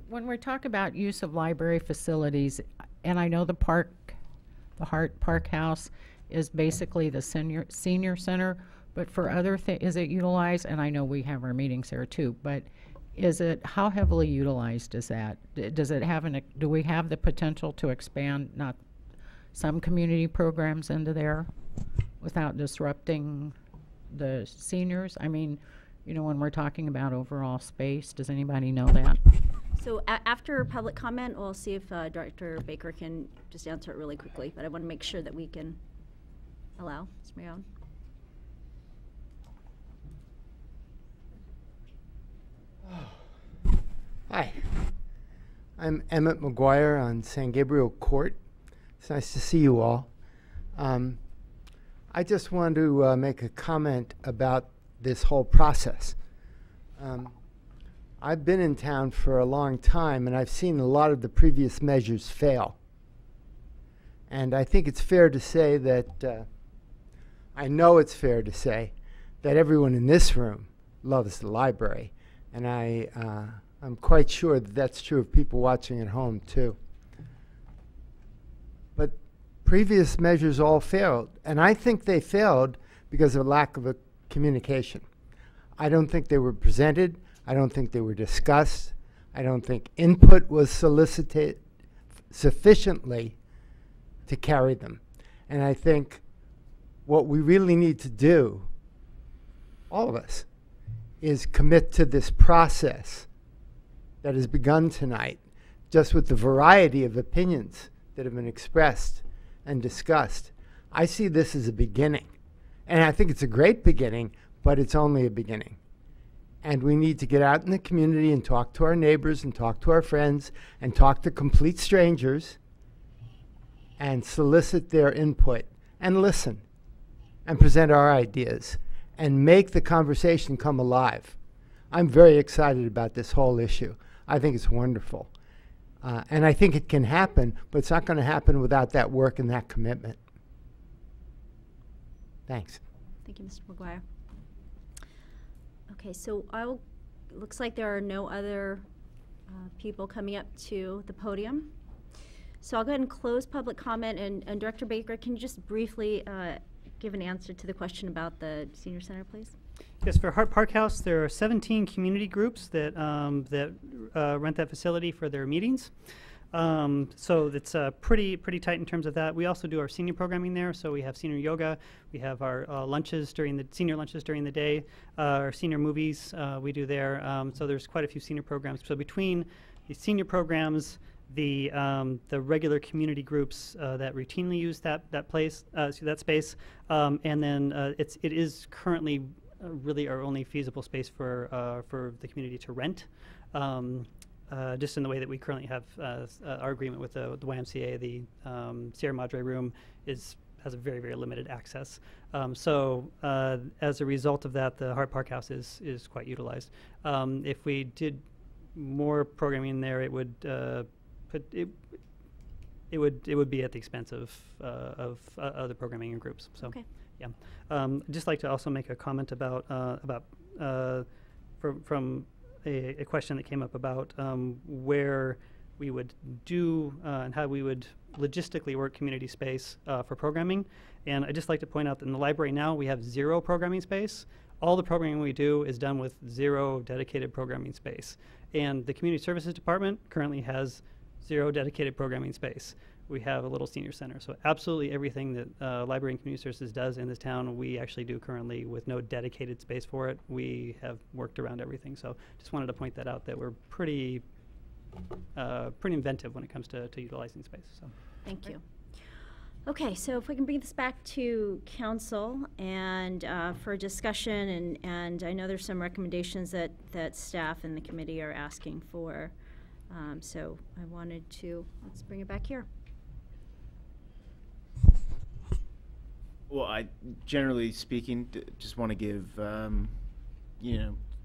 When we talk about use of library facilities, and I know the Hart Park House is basically the senior center, but for other things, is it utilized? And I know we have our meetings there too, but how heavily utilized is that? Do we have the potential to expand some community programs into there without disrupting the seniors? I mean, when we're talking about overall space, does anybody know that? So after public comment, we'll see if Director Baker can just answer it really quickly, but I want to make sure that we can allow Ms. Marion. Hi, I'm Emmett McGuire on San Gabriel Court. It's nice to see you all. I just wanted to make a comment about this whole process. I've been in town for a long time, and I've seen a lot of the previous measures fail. And I think it's fair to say that, I know it's fair to say that everyone in this room loves the library. And I'm quite sure that that's true of people watching at home too. But previous measures all failed, and I think they failed because of a lack of communication. I don't think they were presented. I don't think they were discussed. I don't think input was solicited sufficiently to carry them. And I think what we really need to do, all of us, is commit to this process that has begun tonight, just with the variety of opinions that have been expressed and discussed. I see this as a beginning. And I think it's a great beginning, but it's only a beginning. And we need to get out in the community and talk to our neighbors and talk to our friends and talk to complete strangers and solicit their input and listen and present our ideas and make the conversation come alive. I'm very excited about this whole issue. I think it's wonderful. And I think it can happen, but it's not going to happen without that work and that commitment. Thanks. Thank you, Mr. McGuire. Okay, so looks like there are no other people coming up to the podium. So I'll go ahead and close public comment, and Director Baker, can you just briefly give an answer to the question about the senior center, please? Yes, for Hart Park House, there are 17 community groups that rent that facility for their meetings. So it's pretty tight in terms of that. We also do our senior programming there. So we have senior yoga. We have our senior lunches during the day. Our senior movies we do there. So there's quite a few senior programs. So between the senior programs, the regular community groups that routinely use that space, and then it is currently really our only feasible space for the community to rent. Just in the way that we currently have our agreement with the YMCA, the Sierra Madre room has a very, very limited access. So as a result of that, the Hart Park House is quite utilized. If we did more programming there, it would be at the expense of other programming and groups. So, okay. Yeah. Just like to also make a comment about from a question that came up about where we would do and how we would logistically work community space for programming. And I'd just like to point out that in the library now we have 0 programming space. All the programming we do is done with 0 dedicated programming space. And the Community Services Department currently has 0 dedicated programming space. We have a little senior center. So absolutely everything that Library and Community Services does in this town, we actually do currently with no dedicated space for it. We have worked around everything. So just wanted to point that out, that we're pretty inventive when it comes to utilizing space. So Thank you. Okay, so if we can bring this back to council and for discussion, and I know there's some recommendations that staff and the committee are asking for. So I wanted to, let's bring it back here. Well, I, generally speaking, just want to give,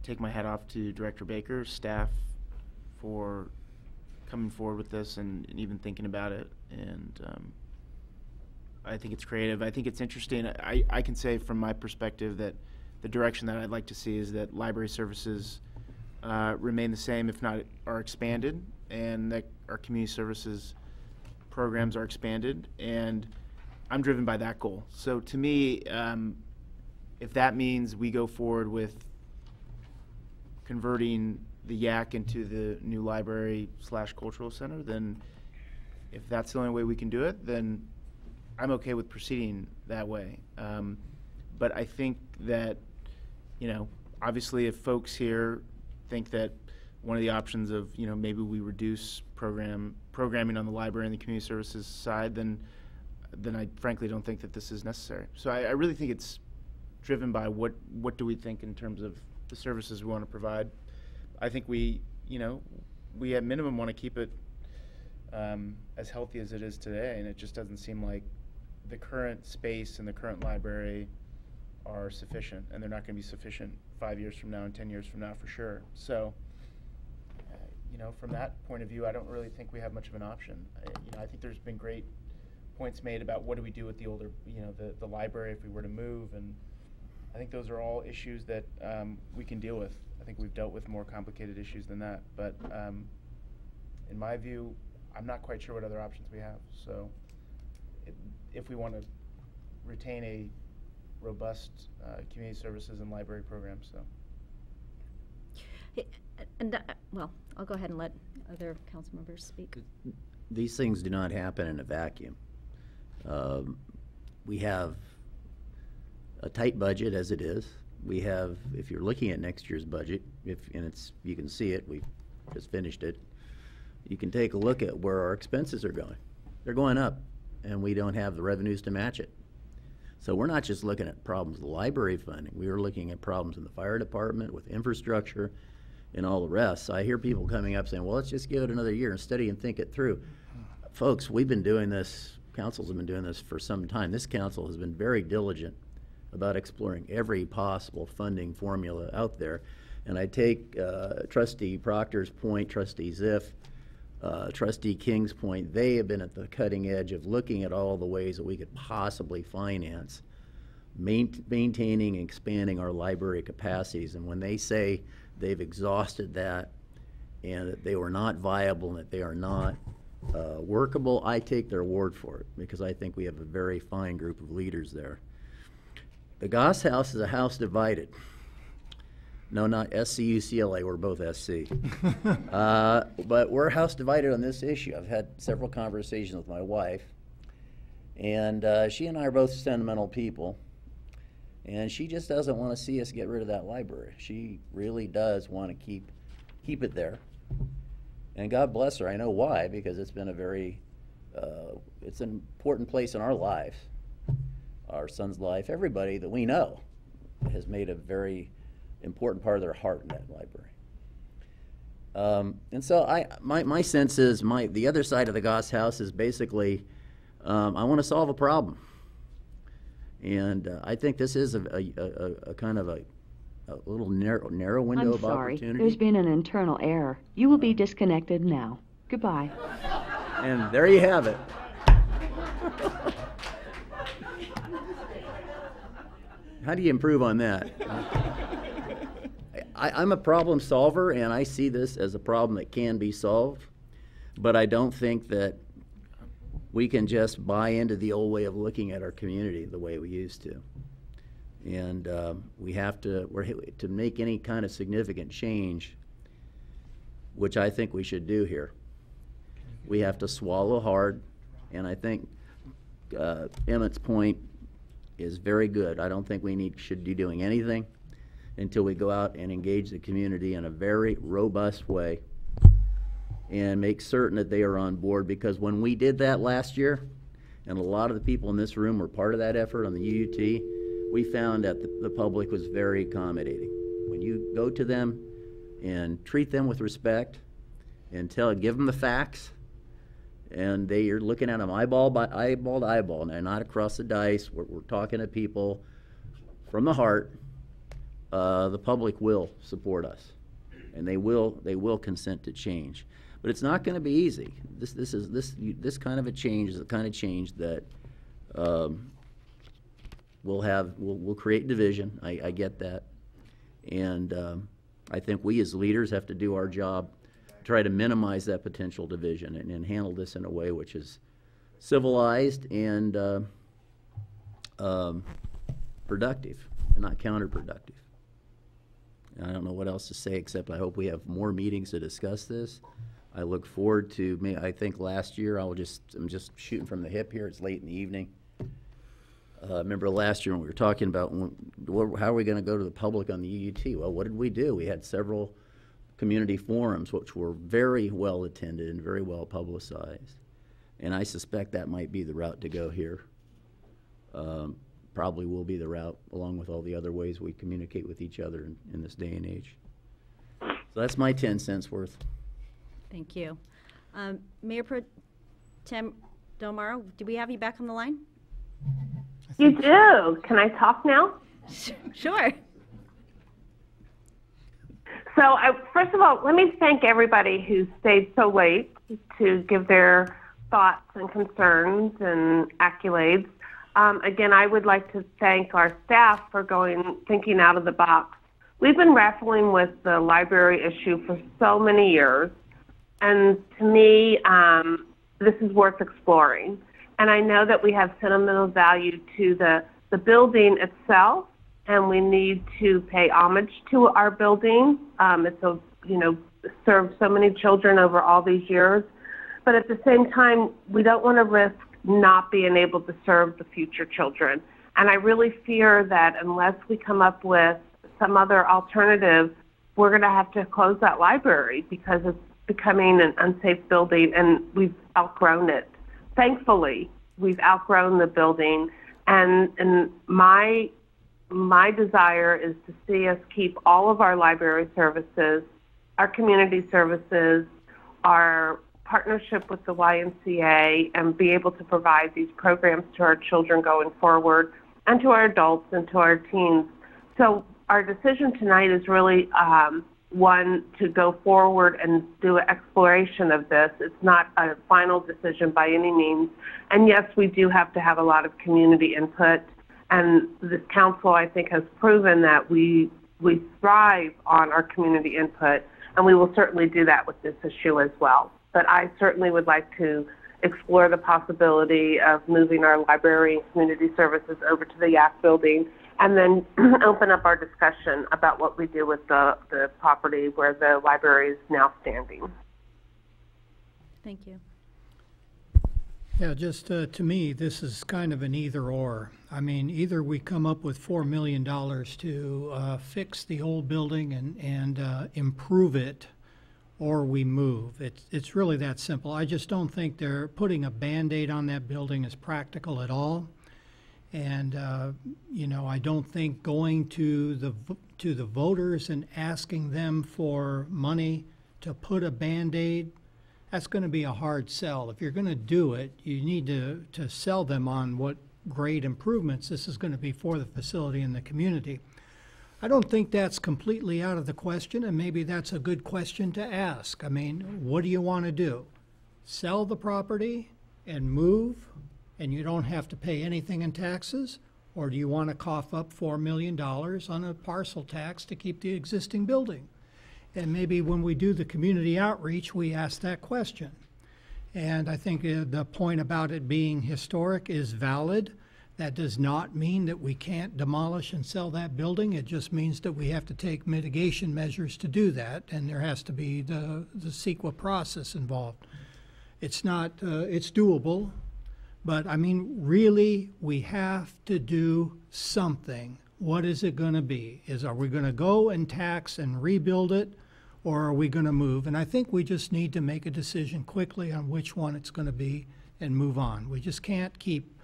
take my hat off to Director Baker, staff, for coming forward with this and even thinking about it. And I think it's creative. I think it's interesting. I can say from my perspective that the direction that I'd like to see is that library services remain the same, if not are expanded, and that our community services programs are expanded. And I'm driven by that goal. So to me, if that means we go forward with converting the YAC into the new library/cultural center, then if that's the only way we can do it, then I'm okay with proceeding that way. But I think that, obviously if folks here think that one of the options of, maybe we reduce programming on the library and the community services side, then I frankly don't think that this is necessary. So I really think it's driven by what do we think in terms of the services we want to provide. I think we at minimum want to keep it as healthy as it is today, and it just doesn't seem like the current space and the current library are sufficient, and they're not going to be sufficient 5 years from now and 10 years from now for sure. So, from that point of view, I don't really think we have much of an option. I think there's been great points made about what do we do with the older, the library if we were to move, and I think those are all issues that we can deal with. I think we've dealt with more complicated issues than that, but in my view, I'm not quite sure what other options we have. So if we want to retain a robust community services and library program, so. And well, I'll go ahead and let other council members speak. These things do not happen in a vacuum. We have a tight budget as it is. We have, if you're looking at next year's budget, you can see it, we just finished it, you can take a look at where our expenses are going. They're going up, and we don't have the revenues to match it. So we're not just looking at problems with library funding, we are looking at problems in the fire department with infrastructure and all the rest. So I hear people coming up saying, well, let's just give it another year and study and think it through. Folks, we've been doing this, councils have been doing this for some time. This council has been very diligent about exploring every possible funding formula out there. And I take Trustee Proctor's point, Trustee Ziff, Trustee King's point. They have been at the cutting edge of looking at all the ways that we could possibly finance maintaining and expanding our library capacities. And when they say they've exhausted that and that they were not viable and that they are not workable, I take their word for it, because I think we have a very fine group of leaders there. The Goss House is a house divided. No, not SC-UCLA, we're both SC. But we're house divided on this issue. I've had several conversations with my wife, and she and I are both sentimental people, and she just doesn't want to see us get rid of that library. She really does want to keep it there, and God bless her. I know why, because it's been a very, it's an important place in our lives, our son's life. Everybody that we know has made a very important part of their heart in that library. And so my sense is the other side of the Goss house is basically I want to solve a problem. And I think this is a kind of a little narrow window of opportunity. There's been an internal error. You will be disconnected now. Goodbye. And there you have it. How do you improve on that? I'm a problem solver, and I see this as a problem that can be solved, but I don't think that we can just buy into the old way of looking at our community the way we used to. And we have to make any kind of significant change, which I think we should do here. We have to swallow hard, and I think Emmett's point is very good. I don't think we should be doing anything until we go out and engage the community in a very robust way and make certain that they are on board, because when we did that last year, and a lot of the people in this room were part of that effort on the UUT, we found that the public was very accommodating. When you go to them and treat them with respect and give them the facts, and you're looking at them eyeball to eyeball, and they're not across the dice, we're talking to people from the heart, the public will support us, and they will consent to change. But it's not going to be easy. This kind of a change is the kind of change that will create division. I get that, and I think we as leaders have to do our job, try to minimize that potential division, and handle this in a way which is civilized and productive, and not counterproductive. I don't know what else to say, except I hope we have more meetings to discuss this. I look forward to, I think last year, I'm just shooting from the hip here, it's late in the evening. Remember last year when we were talking about how are we going to go to the public on the UUT? Well, what did we do? We had several community forums which were very well attended and very well publicized. And I suspect that might be the route to go here. Probably will be the route, along with all the other ways we communicate with each other in this day and age. So that's my 10 cents worth. Thank you. Mayor Pro Tem Delmaro, do we have you back on the line? You do. Can I talk now? Sure. So first of all, let me thank everybody who stayed so late to give their thoughts and concerns and accolades. Again, I would like to thank our staff for thinking out of the box. We've been wrestling with the library issue for so many years, and to me, this is worth exploring. And I know that we have sentimental value to the building itself, and we need to pay homage to our building. Served so many children over all these years, but at the same time, we don't want to risk not being able to serve the future children. And I really fear that unless we come up with some other alternative, we're going to have to close that library because it's becoming an unsafe building, and we've outgrown it. Thankfully, we've outgrown the building, and my desire is to see us keep all of our library services, our community services, our partnership with the YMCA, and be able to provide these programs to our children going forward, and to our adults and to our teens. So our decision tonight is really one to go forward and do an exploration of this. It's not a final decision by any means. And yes, we do have to have a lot of community input. And this council, I think, has proven that we thrive on our community input, and we will certainly do that with this issue as well. But I certainly would like to explore the possibility of moving our library and community services over to the YAC building and then open up our discussion about what we do with the property where the library is now standing. Thank you. Yeah, just to me, this is kind of an either or. I mean, either we come up with $4 million to fix the old building and improve it, or we move. It's really that simple. I just don't think they're putting a Band-Aid on that building is practical at all. And, you know, I don't think going to the voters and asking them for money to put a Band-Aid, that's going to be a hard sell. If you're going to do it, you need to sell them on what great improvements this is going to be for the facility and the community. I don't think that's completely out of the question, and maybe that's a good question to ask. I mean, what do you want to do? Sell the property and move, and you don't have to pay anything in taxes? Or do you want to cough up $4 million on a parcel tax to keep the existing building? And maybe when we do the community outreach, we ask that question. And I think the point about it being historic is valid. That does not mean that we can't demolish and sell that building. It just means that we have to take mitigation measures to do that, and there has to be the CEQA process involved. It's not, it's doable, but I mean, really, we have to do something. What is it going to be? Are we going to go and tax and rebuild it, or are we going to move? And I think we just need to make a decision quickly on which one it's going to be and move on. We just can't keep,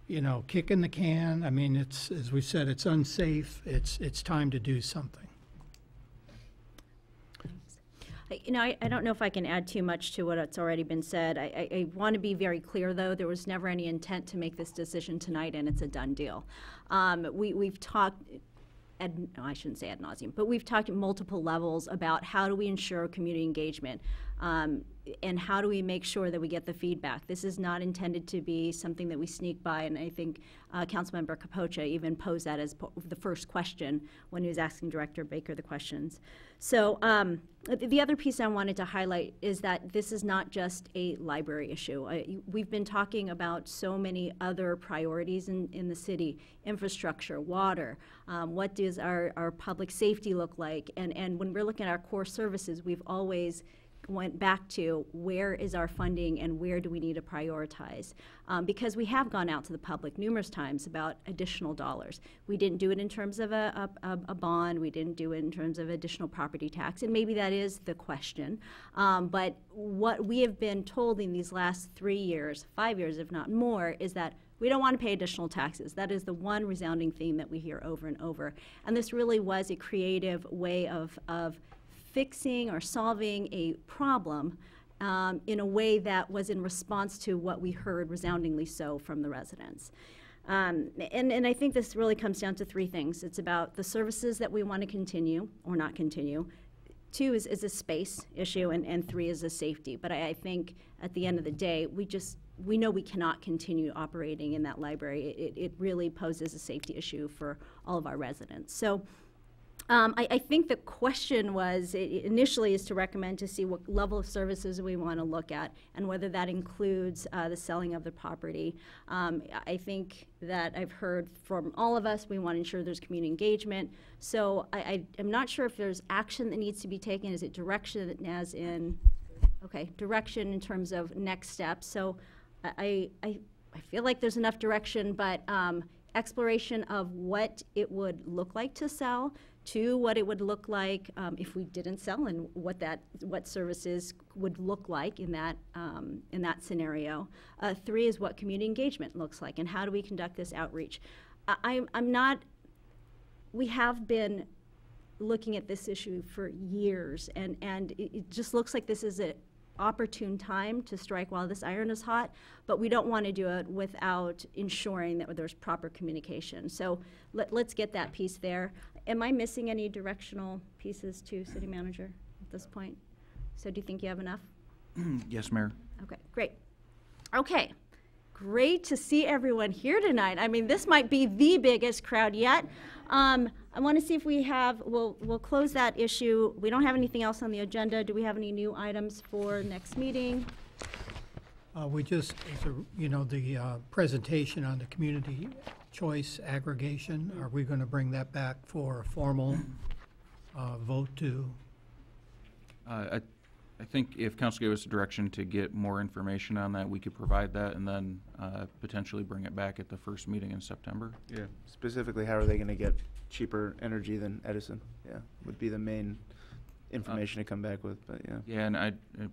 you know, kicking the can. I mean, it's, as we said, it's unsafe. It's time to do something. You know, I don't know if I can add too much to what already been said. I want to be very clear, though. There was never any intent to make this decision tonight, and it's a done deal. We've talked, no, I shouldn't say ad nauseum, but we've talked at multiple levels about how do we ensure community engagement, and how do we make sure that we get the feedback. This is not intended to be something that we sneak by, and I think Councilmember Capocha even posed that as the first question when he was asking Director Baker the questions. So the other piece I wanted to highlight is that this is not just a library issue. We've been talking about so many other priorities in the city: infrastructure, water, what does our public safety look like, and when we're looking at our core services, we've always went back to where is our funding and where do we need to prioritize, because we have gone out to the public numerous times about additional dollars. We didn't do it in terms of a bond, we didn't do it in terms of additional property tax, and maybe that is the question, but what we have been told in these last 3 years, 5 years if not more, is that we don't want to pay additional taxes. That is the one resounding theme that we hear over and over, and this really was a creative way of fixing or solving a problem in a way that was in response to what we heard resoundingly so from the residents. And I think this really comes down to three things. It's about the services that we want to continue or not continue. 2 is a space issue, and 3 is a safety. But I think at the end of the day, we know we cannot continue operating in that library. It really poses a safety issue for all of our residents. So I think the question was initially is to recommend to see what level of services we want to look at and whether that includes the selling of the property. I think that I've heard from all of us we want to ensure there's community engagement. So I'm not sure if there's action that needs to be taken. Is it direction as in, okay, direction in terms of next steps. So I feel like there's enough direction, but exploration of what it would look like to sell, to what it would look like if we didn't sell, and what services would look like in that scenario. 3 is what community engagement looks like, and how do we conduct this outreach. We have been looking at this issue for years, and it just looks like this is an opportune time to strike while this iron is hot, but we don't want to do it without ensuring that there's proper communication. So let's get that piece there. Am I missing any directional pieces to City Manager at this point? So do you think you have enough? Yes, Mayor. Okay, great. Okay, great to see everyone here tonight. I mean, this might be the biggest crowd yet. I want to see if we have, we'll close that issue. We don't have anything else on the agenda. Do we have any new items for next meeting? We just, you know, the presentation on the community choice aggregation? Are we going to bring that back for a formal vote to? I think if council gave us a direction to get more information on that, we could provide that and then potentially bring it back at the first meeting in September. Yeah. Specifically, how are they going to get cheaper energy than Edison? Yeah, would be the main information to come back with. But yeah. Yeah, and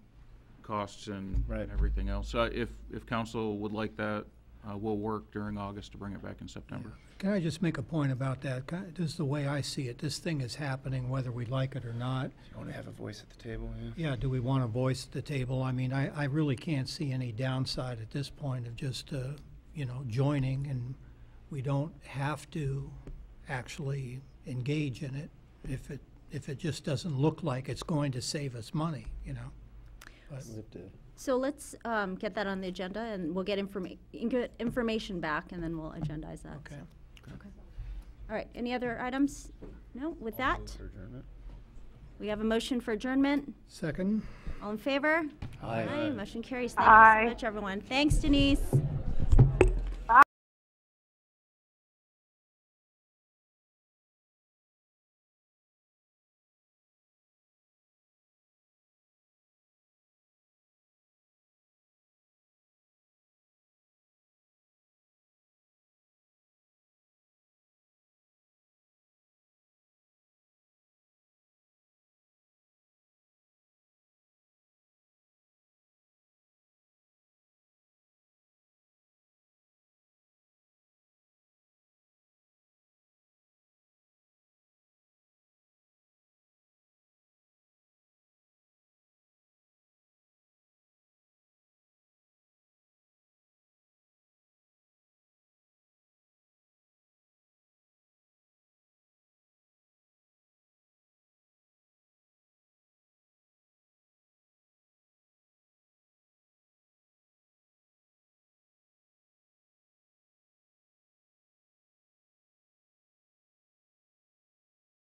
costs and everything else. So if council would like that, we'll work during August to bring it back in September. Can I just make a point about that? This is the way I see it. This thing is happening whether we like it or not. You want to have a voice at the table? Yeah, do we want a voice at the table? I mean, I really can't see any downside at this point of just, joining, and we don't have to actually engage in it if it just doesn't look like it's going to save us money, But So let's get that on the agenda, and we'll get information back, and then we'll agendize that. Okay. Okay. All right, any other items? No, with that, we have a motion for adjournment. Second. All in favor? Aye. Motion carries. Thank you Aye. so much, everyone. Thanks, Denise.